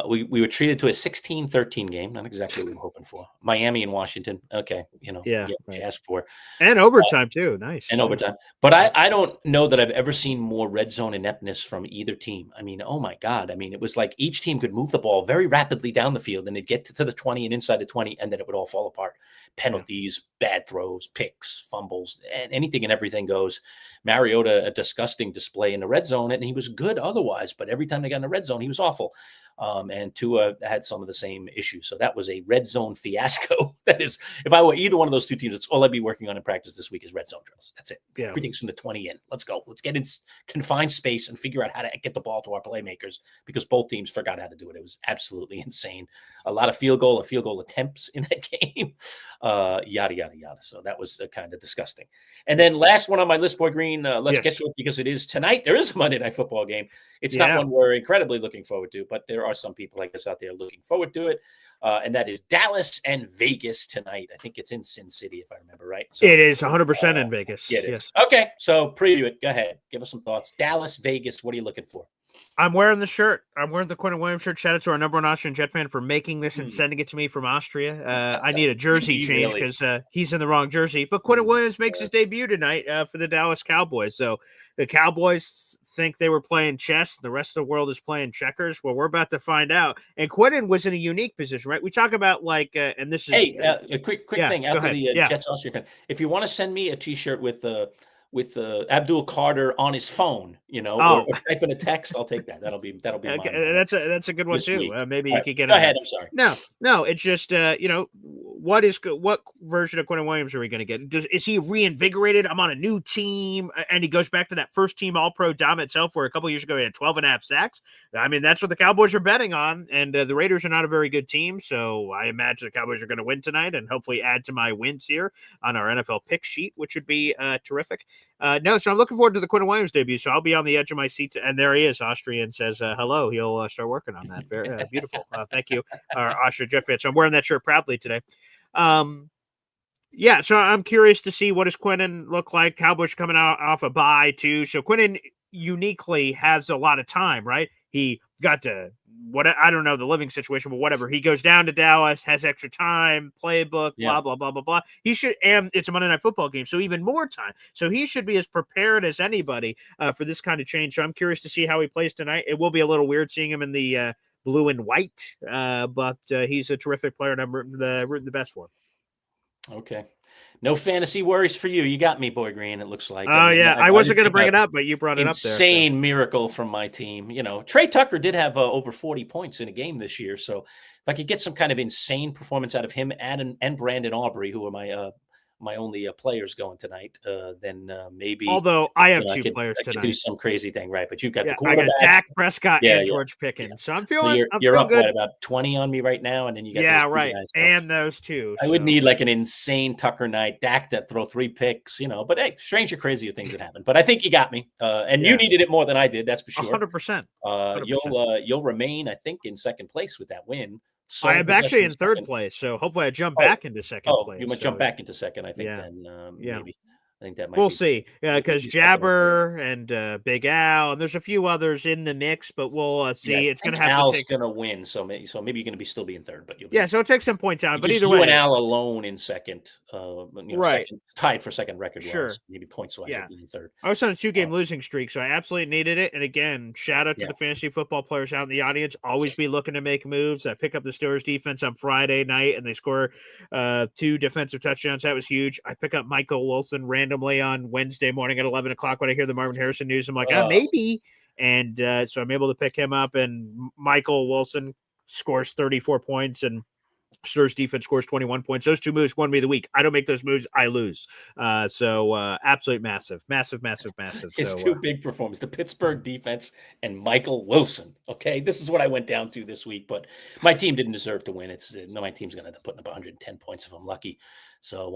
We were treated to a 16-13 game, not exactly what we were hoping for. Miami and Washington, okay, get what you asked for, and overtime too, nice, and overtime. But I don't know that I've ever seen more red zone ineptness from either team. I mean, oh my God, I mean, it was like each team could move the ball very rapidly down the field, and they'd get to the 20 and inside the 20, and then it would all fall apart. Penalties, bad throws, picks, fumbles, and anything and everything goes. Mariota, a disgusting display in the red zone, and he was good otherwise, but every time they got in the red zone, he was awful. And Tua had some of the same issues. So that was a red zone fiasco. That is, if I were either one of those two teams, it's all I'd be working on in practice this week is red zone drills. That's it. Yeah. Everything's from the 20 in. Let's go. Let's get in confined space and figure out how to get the ball to our playmakers, because both teams forgot how to do it. It was absolutely insane. A lot of field goal attempts in that game. Yada, yada, yada. So that was kind of disgusting. And then last one on my list, Boy Green, let's get to it because it is tonight. There is a Monday Night Football game. It's not one we're incredibly looking forward to, but there are some people like us out there looking forward to it. And that is Dallas and Vegas tonight. I think it's in Sin City, if I remember right. So, it is 100% in Vegas. Yeah, yes. Okay, so preview it. Go ahead. Give us some thoughts. Dallas, Vegas, what are you looking for? I'm wearing the shirt. I'm wearing the Quinnen Williams shirt. Shout out to our number one Austrian Jet fan for making this and sending it to me from Austria. I need a jersey change because he's in the wrong jersey. But Quinnen Williams makes his debut tonight for the Dallas Cowboys. So the Cowboys think they were playing chess. The rest of the world is playing checkers. Well, we're about to find out. And Quinnen was in a unique position, right? We talk about and this is a quick thing out to the Jets Austrian fan. If you want to send me a T-shirt with Abdul Carter on his phone, or typing a text, I'll take that. That'll be okay. That's a good one too. Maybe you could get. Go ahead. I'm sorry. No. It's just what version of Quinnen Williams are we going to get? Is he reinvigorated? I'm on a new team, and he goes back to that first team All-Pro Dom itself, where a couple years ago he had 12.5 sacks. I mean, that's what the Cowboys are betting on, and the Raiders are not a very good team, so I imagine the Cowboys are going to win tonight, and hopefully add to my wins here on our NFL pick sheet, which would be terrific. So I'm looking forward to the Quinnen Williams debut. So I'll be on the edge of my seat. And there he is. Austrian says hello. He'll start working on that. Very beautiful. Thank you, our Austria Jet fan. So I'm wearing that shirt proudly today. So I'm curious to see what does Quinnen look like. Cowboys coming out off a bye too. So Quinnen uniquely has a lot of time, right? He got to I don't know the living situation, but whatever. He goes down to Dallas, has extra time, playbook, blah, blah, blah, blah, blah. He should, and it's a Monday Night Football game, so even more time. So he should be as prepared as anybody for this kind of change. So I'm curious to see how he plays tonight. It will be a little weird seeing him in the blue and white. But he's a terrific player, and I'm rooting the best for him. Okay. No fantasy worries for you. You got me, Boy Green, it looks like. Oh, yeah. I wasn't going to bring it up, but you brought it up there. Insane miracle from my team. Trey Tucker did have over 40 points in a game this year. So if I could get some kind of insane performance out of him and Brandon Aubrey, who are my only players going tonight, then maybe. Although I have two players tonight. I could do some crazy thing, right? But you've got the quarterback. I got Dak Prescott and George Pickens. Yeah. So I'm feeling you're up good. about 20 on me right now, and then you got those right. guys. And those two. I would need like an insane Tucker night, Dak to throw 3 picks, But hey, strange or crazier things that happen. But I think you got me, and you needed it more than I did. That's for sure. 100%. You'll remain, I think, in second place with that win. So I am actually in third place, so hopefully I jump back into second place. You might jump back into second, I think. Then maybe. I think that might. We'll see. Yeah, because Jabber and Big Al, and there's a few others in the mix, but we'll see. It's going to have Al's going to win, so maybe you're going to still be in third, but you'll be so it takes some points out. But either way, you and Al alone in second, second, tied for second record. Sure, maybe points wise, you'll be in third. I was on a 2-game losing streak, so I absolutely needed it. And again, shout out to the fantasy football players out in the audience. Always be looking to make moves. I pick up the Steelers defense on Friday night, and they score 2 defensive touchdowns. That was huge. I pick up Michael Wilson randomly on Wednesday morning at 11 o'clock when I hear the Marvin Harrison news. I'm like, maybe. And so I'm able to pick him up, and Michael Wilson scores 34 points, and Steelers defense scores 21 points. Those 2 moves won me the week. I don't make those moves, I lose. So absolute massive. It's 2 big performances, the Pittsburgh defense and Michael Wilson. Okay, this is what I went down to this week, but my team didn't deserve to win. My team's going to end up putting up 110 points if I'm lucky. So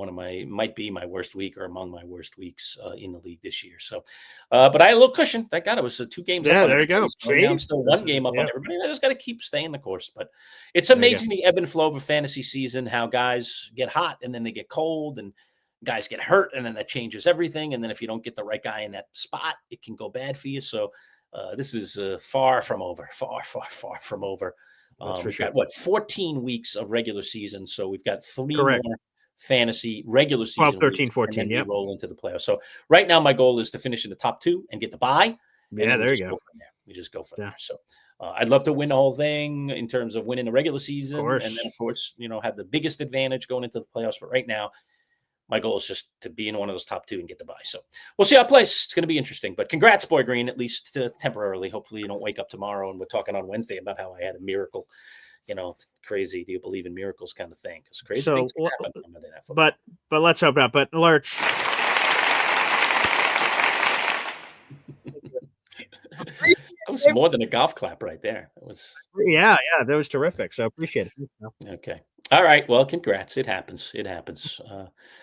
might be my worst week or among my worst weeks in the league this year. So, but I had a little cushion. Thank God it was 2 games. Yeah, there you go. So I'm still 1 game up on everybody. I just got to keep staying the course. But it's amazing the ebb and flow of a fantasy season, how guys get hot and then they get cold, and guys get hurt, and then that changes everything. And then if you don't get the right guy in that spot, it can go bad for you. So this is far from over. Far from over. We've got 14 weeks of regular season. So we've got 3 more fantasy regular season 12, 13, 14, and roll into the playoffs. So right now my goal is to finish in the top 2 and get the bye. Yeah, there you go. We just go from there. So I'd love to win the whole thing in terms of winning the regular season, and then of course have the biggest advantage going into the playoffs. But right now my goal is just to be in one of those top 2 and get the bye. So we'll see how it plays. It's going to be interesting, but congrats, Boy Green, at least temporarily. Hopefully you don't wake up tomorrow and we're talking on Wednesday about how I had a miracle. Crazy. Do you believe in miracles kind of thing? Because crazy things can happen. But let's hope not. But alerts. That was more than a golf clap right there. It was. Yeah, that was terrific. So I appreciate it. Okay. All right. Well, congrats. It happens.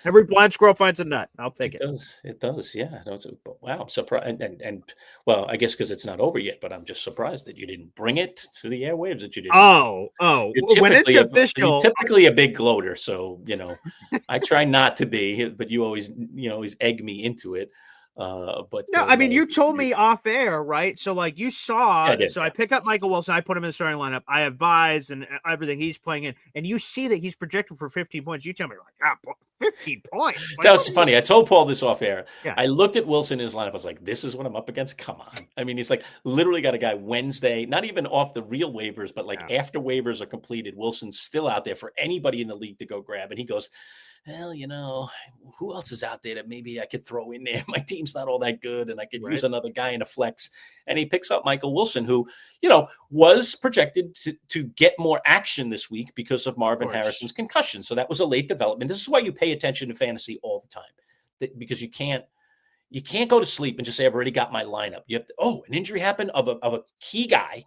Every blind squirrel finds a nut. I'll take it. It does. Yeah. Wow. I'm surprised. And well, I guess because it's not over yet, but I'm just surprised that you didn't bring it to the airwaves, that you didn't. Oh. When it's official. You're typically a big gloater. So, I try not to be, but you always egg me into it. But no, I mean, you told me off air, right? So like you saw, I pick up Michael Wilson, I put him in the starting lineup. I have buys and everything he's playing in, and you see that he's projected for 15 points. You tell me like, 15 points. That was funny. I told Paul this off air. Yeah. I looked at Wilson in his lineup. I was like, this is what I'm up against. Come on. I mean, he's like literally got a guy Wednesday, not even off the real waivers, but like after waivers are completed, Wilson's still out there for anybody in the league to go grab. And he goes, well, who else is out there that maybe I could throw in there? My team's not all that good, and I could use another guy in a flex. And he picks up Michael Wilson, who, was projected to get more action this week because of Marvin Harrison's concussion. So that was a late development. This is why you pay attention to fantasy all the time, because you can't go to sleep and just say, I've already got my lineup. You have to, an injury happened of a key guy.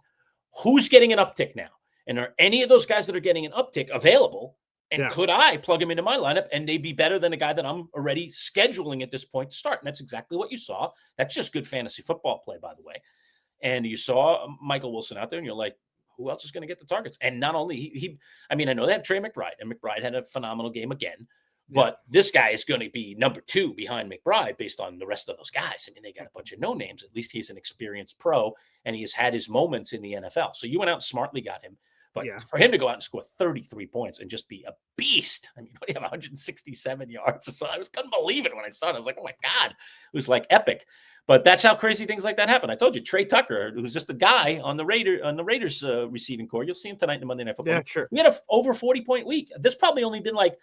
Who's getting an uptick now? And are any of those guys that are getting an uptick available? And could I plug him into my lineup and they'd be better than a guy that I'm already scheduling at this point to start? And that's exactly what you saw. That's just good fantasy football play, by the way. And you saw Michael Wilson out there and you're like, who else is going to get the targets? And not only I know they have Trey McBride, and McBride had a phenomenal game again, but this guy is going to be number 2 behind McBride based on the rest of those guys. I mean, they got a bunch of no names. At least he's an experienced pro and he has had his moments in the NFL. So you went out and smartly got him. But for him to go out and score 33 points and just be a beast, I mean, what do you have, 167 yards or so? I couldn't believe it when I saw it. I was like, oh my God, it was like epic. But that's how crazy things like that happen. I told you, Trey Tucker, who was just a guy on the Raiders receiving core. You'll see him tonight in the Monday Night Football. Yeah, sure. We had a over 40-point week. There's probably only been like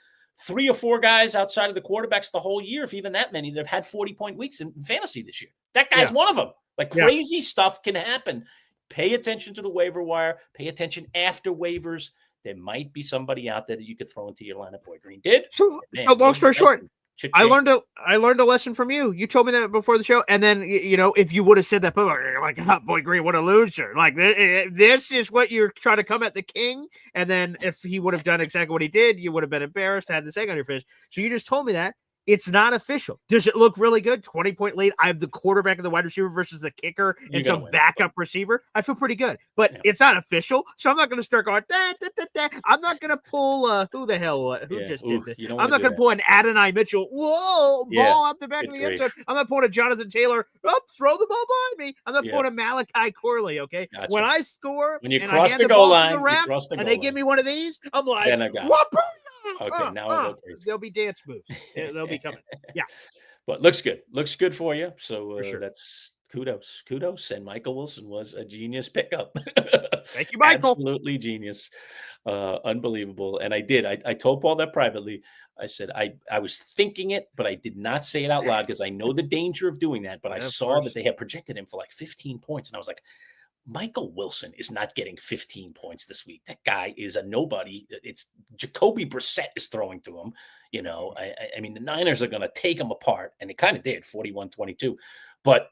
3 or 4 guys outside of the quarterbacks the whole year, if even that many, that have had 40-point weeks in fantasy this year. That guy's one of them. Like crazy stuff can happen. Pay attention to the waiver wire. Pay attention after waivers. There might be somebody out there that you could throw into your lineup. Boy Green did. So long story short, I learned a lesson from you. You told me that before the show, and then if you would have said that, like, oh, Boy Green, what a loser! Like this is what you're trying to come at the king, and then if he would have done exactly what he did, you would have been embarrassed, had this egg on your face. So you just told me that. It's not official. Does it look really good? 20-point lead. I have the quarterback and the wide receiver versus the kicker and some backup receiver. I feel pretty good, but it's not official. So I'm not going to start going, da, da, da, da. I'm not going to pull, who the hell, who just did this? I'm not going to pull an Adonai Mitchell, ball out the back of the end zone. I'm not pulling a Jonathan Taylor, throw the ball behind me. I'm not pulling a Malachi Corley, okay? Gotcha. When I score, when you cross the goal line, and they give me one of these, I'm like, okay, now I'll go crazy. There'll be dance moves. They'll be coming. Yeah. But looks good. Looks good for you. So sure. That's kudos. And Michael Wilson was a genius pickup. Thank you, Michael. Absolutely genius. Unbelievable. And I did. I told Paul that privately. I said I was thinking it, but I did not say it out loud because I know the danger of doing that. But I saw that they had projected him for like 15 points. And I was like, Michael Wilson is not getting 15 points this week. That guy is a nobody. It's Jacoby Brissett is throwing to him. I mean, the Niners are going to take him apart, and they kind of did, 41-22. But,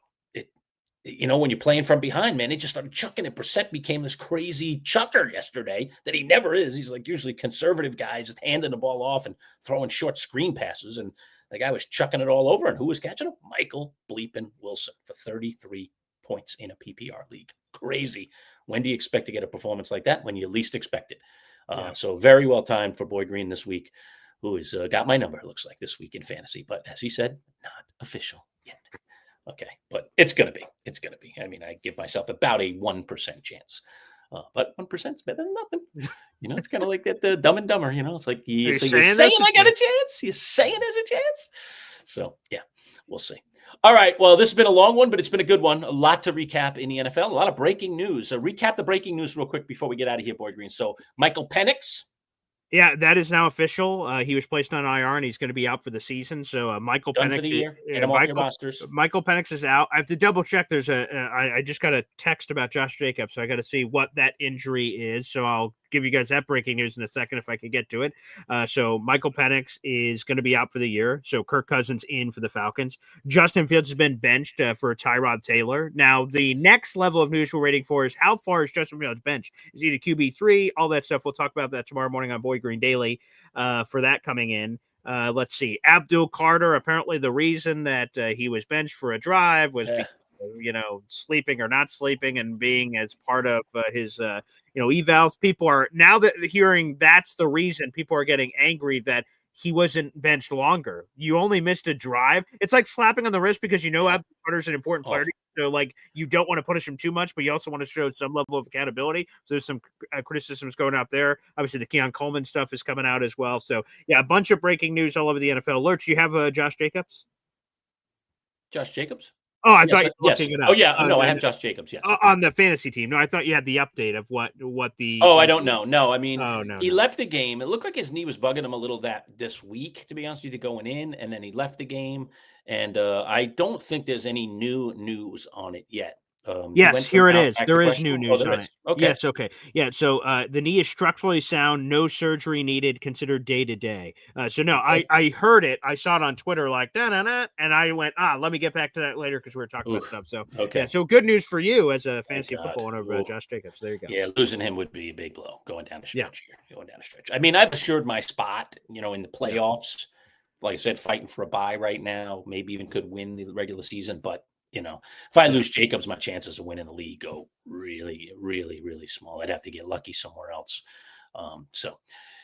when you're playing from behind, man, they just started chucking it. Brissett became this crazy chucker yesterday that he never is. He's like usually conservative guy, just handing the ball off and throwing short screen passes. And the guy was chucking it all over. And who was catching him? Michael bleeping Wilson for 33 points in a PPR league. Crazy. When do you expect to get a performance like that? When you least expect it. So very well timed for Boy Green this week, who has got my number, it looks like, this week in fantasy. But as he said, not official yet. Okay, but it's going to be. It's going to be. I mean, I give myself about a 1% chance. But 1% is better than nothing. It's kind of like that Dumb and Dumber. It's like you're saying I got a chance. You're saying there's a chance. So, yeah, we'll see. All right. Well, this has been a long one, but it's been a good one. A lot to recap in the NFL. A lot of breaking news. Recap the breaking news real quick before we get out of here, Boy Green. So Michael Penix. Yeah, that is now official. He was placed on IR, and he's going to be out for the season. So Michael Penix, Michael Penix is out. I have to double check. I just got a text about Josh Jacobs, so I got to see what that injury is. So I'll give you guys that breaking news in a second if I can get to it. So Michael Penix is going to be out for the year. So Kirk Cousins in for the Falcons. Justin Fields has been benched for Tyrod Taylor. Now, the next level of news we're waiting for is how far is Justin Fields benched? Is he to QB3? All that stuff. We'll talk about that tomorrow morning on Boy Green Daily for that coming in. Let's see. Abdul Carter, apparently the reason that he was benched for a drive was because, sleeping or not sleeping and being as part of his evals. People are now that hearing that's the reason, people are getting angry that he wasn't benched longer. You only missed a drive. It's like slapping on the wrist because Abdul Carter's an important player. So, you don't want to punish him too much, but you also want to show some level of accountability. So there's some criticisms going out there. Obviously, the Keon Coleman stuff is coming out as well. So, yeah, a bunch of breaking news all over the NFL. Alerts, you have Josh Jacobs? Josh Jacobs? Oh, I thought you were looking it up. Oh, yeah. No, I have Josh Jacobs, yes. On the fantasy team. No, I thought you had the update of what the... Oh, I don't know. No, I mean, he left the game. It looked like his knee was bugging him a little this week, to be honest with you, going in, and then he left the game. And I don't think there's any new news on it yet. Yes, here it is. There is new news on it. Okay. Yes, okay. Yeah, so the knee is structurally sound, no surgery needed, considered day-to-day. So, no, I heard it. I saw it on Twitter like, da-da-da, and I went, let me get back to that later because we were talking about stuff. So, yeah, so good news for you as a fantasy football owner of Josh Jacobs. There you go. Yeah, losing him would be a big blow going down the stretch here. Going down the stretch. I mean, I've assured my spot, in the playoffs. Like I said, fighting for a bye right now, maybe even could win the regular season, but if I lose Jacobs, my chances of winning the league go really, really, really small. I'd have to get lucky somewhere else. So,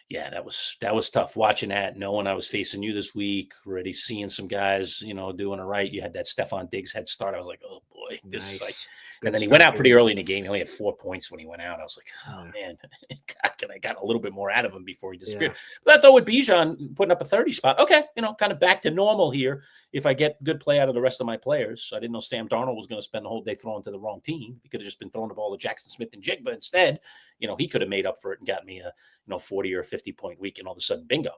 yeah, that was tough watching that, knowing I was facing you this week, already seeing some guys, doing it right. You had that Stephon Diggs head start. I was like, oh boy, boy, this Nice. like. Good And then he start went out to pretty the early in the game. He only had 4 points when he went out. I was like, oh man, I got a little bit more out of him before he disappeared. But I thought with Bijan putting up a 30 spot, okay, kind of back to normal here. If I get good play out of the rest of my players, I didn't know Sam Darnold was going to spend the whole day throwing to the wrong team. He could have just been throwing the ball to Jackson Smith and Jigba instead. He could have made up for it and got me a 40 or 50-point week, and all of a sudden, bingo.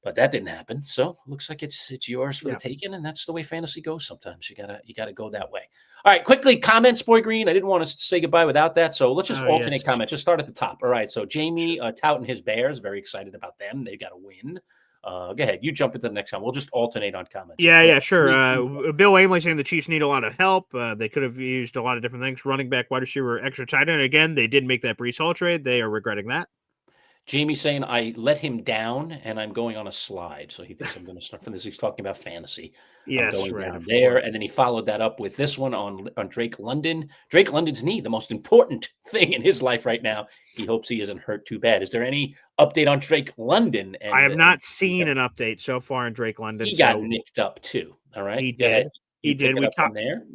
But that didn't happen. So looks like it's yours for the taking, and that's the way fantasy goes. Sometimes you gotta go that way. All right, quickly comments, Boy Green. I didn't want to say goodbye without that, so let's just alternate comments. Just start at the top. All right. So Jamie touting his Bears, very excited about them. They got a win. Go ahead. You jump into the next one. We'll just alternate on comments. Yeah, sure. Bill Ameley saying the Chiefs need a lot of help. They could have used a lot of different things. Running back, wide receiver, extra tight end. Again, they did make that Breece Hall trade. They are regretting that. Jamie saying, I let him down and I'm going on a slide. So he thinks I'm going to start from this. He's talking about fantasy. Yes, I'm going right, down there. And then he followed that up with this one on Drake London. Drake London's knee, the most important thing in his life right now. He hopes he isn't hurt too bad. Is there any update on Drake London? I have not seen an update so far on Drake London. He got nicked up too. All right. He did. He did.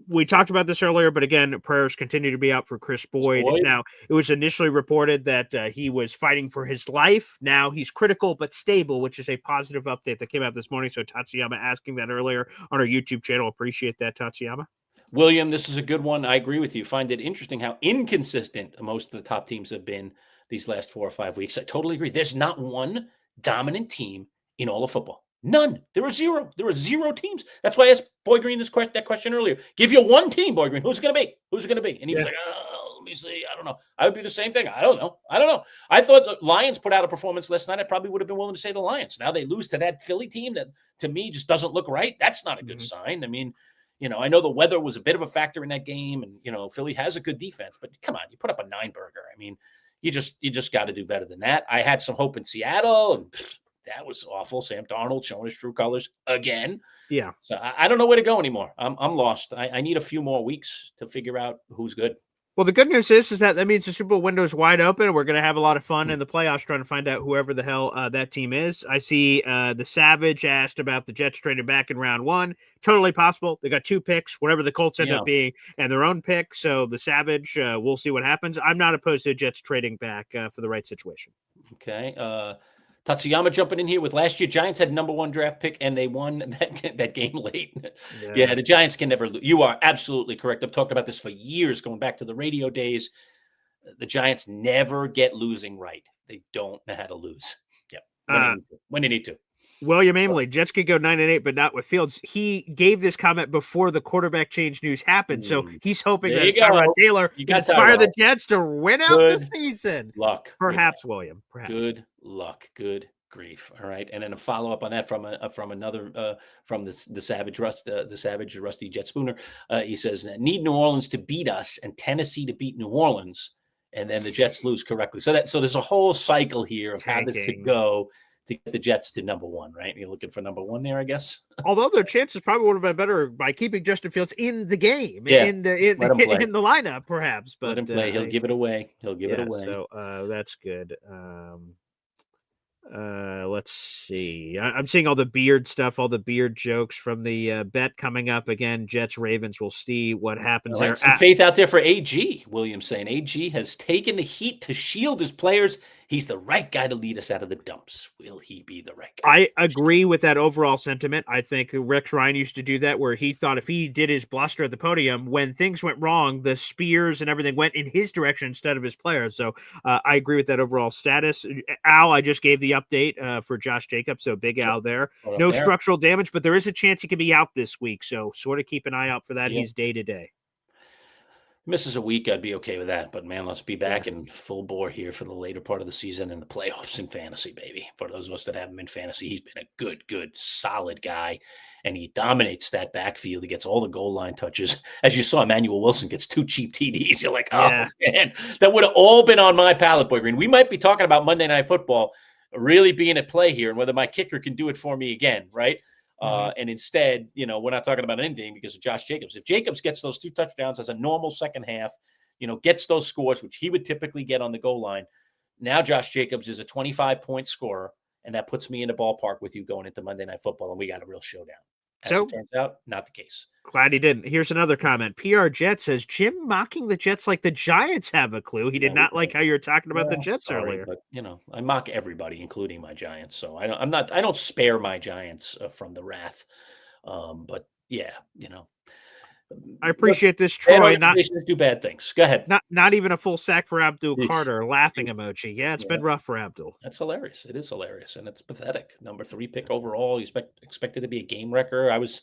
We talked about this earlier, but again, prayers continue to be out for Chris Boyd. Now, it was initially reported that he was fighting for his life. Now he's critical but stable, which is a positive update that came out this morning. So Tatsuyama asking that earlier on our YouTube channel. Appreciate that, Tatsuyama. William, this is a good one. I agree with you. Find it interesting how inconsistent most of the top teams have been these last 4 or 5 weeks. I totally agree. There's not one dominant team in all of football. None. There were zero. There were 0 teams. That's why I asked Boy Green that question earlier. Give you one team, Boy Green. Who's it going to be? Who's it going to be? And he was like, let me see. I don't know. I would be the same thing. I don't know. I thought the Lions put out a performance last night. I probably would have been willing to say the Lions. Now they lose to that Philly team that, to me, just doesn't look right. That's not a good sign. I mean, I know the weather was a bit of a factor in that game, and, Philly has a good defense. But come on, you put up a 9-burger. I mean, you just got to do better than that. I had some hope in Seattle, and that was awful. Sam Darnold showing his true colors again. Yeah. So I don't know where to go anymore. I'm lost. I need a few more weeks to figure out who's good. Well, the good news is that means the Super Bowl window is wide open. We're going to have a lot of fun in the playoffs trying to find out whoever the hell that team is. I see the Savage asked about the Jets trading back in round 1. Totally possible. They got 2 picks, whatever the Colts end up being, and their own pick. So the Savage, we'll see what happens. I'm not opposed to the Jets trading back for the right situation. Okay. Tatsuyama jumping in here with last year. Giants had #1 draft pick, and they won that game late. Yeah, the Giants can never lose. You are absolutely correct. I've talked about this for years, going back to the radio days. The Giants never get losing right. They don't know how to lose. Yeah, when they need to. William Ameley, Jets could go 9-8, but not with Fields. He gave this comment before the quarterback change news happened, so he's hoping that Tyrod Taylor can inspire the Jets to win out the season. Luck, perhaps, William. Perhaps. Good luck. Good grief. All right, and then a follow up on that from another from the Savage Rusty Jet Spooner. He says, "Need New Orleans to beat us and Tennessee to beat New Orleans, and then the Jets lose correctly." So there's a whole cycle here of how this could go to get the Jets to #1, right? You're looking for #1 there, I guess. Although their chances probably would have been better by keeping Justin Fields in the game, in the lineup, perhaps. But let him play. He'll give it away. So that's good. Let's see. I'm seeing all the beard stuff, all the beard jokes from the bet coming up again. Jets Ravens. We'll see what happens there. Some faith out there for AG. William saying AG has taken the heat to shield his players. He's the right guy to lead us out of the dumps. Will he be the right guy? I agree with that overall sentiment. I think Rex Ryan used to do that, where he thought if he did his bluster at the podium, when things went wrong, the spears and everything went in his direction instead of his players. So I agree with that overall status. Al, I just gave the update for Josh Jacobs, so big Al there. No structural damage, but there is a chance he could be out this week. So sort of keep an eye out for that. He's day to day. Misses a week, I'd be okay with that. But, man, let's be back in full bore here for the later part of the season and the playoffs in fantasy, baby. For those of us that have him in fantasy, he's been a good, solid guy, and he dominates that backfield. He gets all the goal line touches. As you saw, Emmanuel Wilson gets 2 cheap TDs. You're like, oh, man, that would have all been on my pallet, Boy Green. We might be talking about Monday Night Football really being at play here and whether my kicker can do it for me again, right? And instead, we're not talking about anything because of Josh Jacobs. If Jacobs gets those 2 touchdowns as a normal second half, gets those scores, which he would typically get on the goal line, now Josh Jacobs is a 25-point scorer, and that puts me in the ballpark with you going into Monday Night Football, and we got a real showdown. As it turns out, not the case. Glad he didn't. Here's another comment. PR Jet says, Jim mocking the Jets like the Giants have a clue. He did not like how you were talking about the Jets earlier. But, I mock everybody, including my Giants. So I don't spare my Giants from the wrath. But yeah, I appreciate this, Troy. Not do bad things. Go ahead. Not even a full sack for Abdul Carter. Laughing emoji. Yeah, it's been rough for Abdul. That's hilarious. It is hilarious, and it's pathetic. Number 3 pick overall. You expected to be a game wrecker. I was,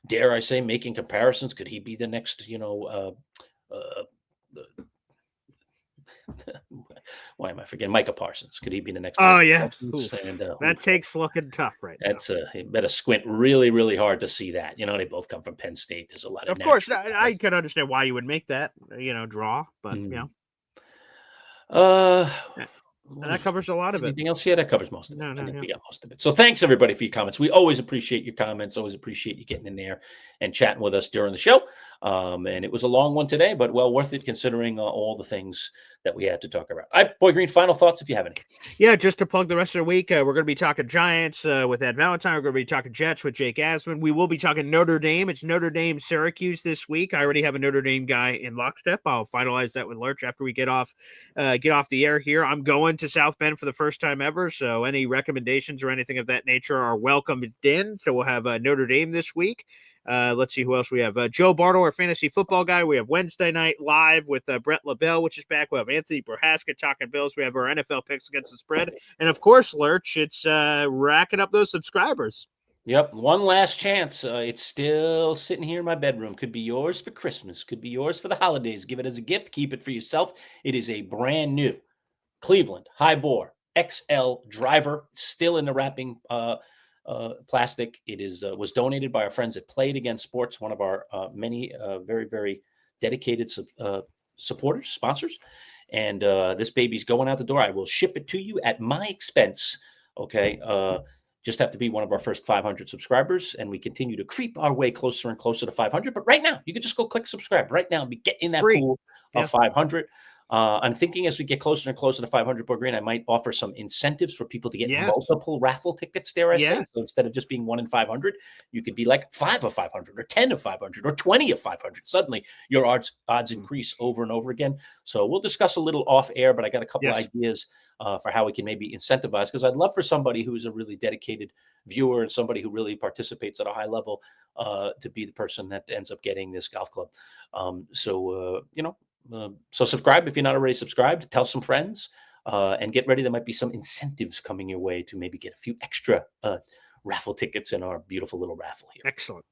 dare I say, making comparisons. Could he be the next? Why am I forgetting Micah Parsons? Could he be the next? Oh yeah, and, that take's looking tough right now. That's you better squint really, really hard to see that. They both come from Penn State. There's a lot of. Of course, I can understand why you would make that draw, but and that covers a lot of it. Anything else? Yeah, that covers most of it. I think we got most of it. So thanks everybody for your comments. We always appreciate your comments. Always appreciate you getting in there and chatting with us during the show. And it was a long one today, but well worth it considering all the things that we had to talk about. All right, Boy Green, final thoughts if you have any. Yeah, just to plug the rest of the week, we're going to be talking Giants with Ed Valentine. We're going to be talking Jets with Jake Asman. We will be talking Notre Dame. It's Notre Dame Syracuse this week. I already have a Notre Dame guy in lockstep. I'll finalize that with Lurch after we get off the air here. I'm going to South Bend for the first time ever, so any recommendations or anything of that nature are welcomed in. So we'll have Notre Dame this week. Let's see who else we have. Joe Bartle, our fantasy football guy. We have Wednesday night live with Brett LaBelle, which is back. We have Anthony Prohaska talking Bills. We have our NFL picks against the spread. And, of course, Lurch, it's racking up those subscribers. Yep, one last chance. It's still sitting here in my bedroom. Could be yours for Christmas. Could be yours for the holidays. Give it as a gift. Keep it for yourself. It is a brand new Cleveland High Bore XL driver, still in the wrapping plastic. It was donated by our friends at Played Against Sports, one of our many very, very dedicated supporters, sponsors. And this baby's going out the door. I will ship it to you at my expense. Okay. Just have to be one of our first 500 subscribers, and we continue to creep our way closer and closer to 500. But right now, you can just go click subscribe right now and be getting in that pool of 500. I'm thinking as we get closer and closer to 500, Boy Green, I might offer some incentives for people to get multiple raffle tickets, dare I say. So instead of just being 1 in 500, you could be like 5 of 500 or 10 of 500 or 20 of 500. Suddenly, your odds increase over and over again. So we'll discuss a little off air, but I got a couple ideas for how we can maybe incentivize, because I'd love for somebody who's a really dedicated viewer and somebody who really participates at a high level to be the person that ends up getting this golf club. So subscribe if you're not already subscribed. Tell some friends and get ready. There might be some incentives coming your way to maybe get a few extra raffle tickets in our beautiful little raffle here. Excellent.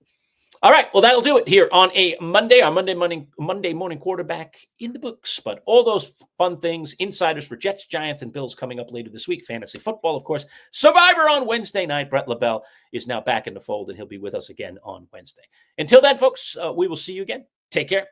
All right. Well, that'll do it here on a Monday, our Monday morning quarterback in the books. But all those fun things, insiders for Jets, Giants, and Bills coming up later this week. Fantasy football, of course. Survivor on Wednesday night. Brett LaBelle is now back in the fold, and he'll be with us again on Wednesday. Until then, folks, we will see you again. Take care.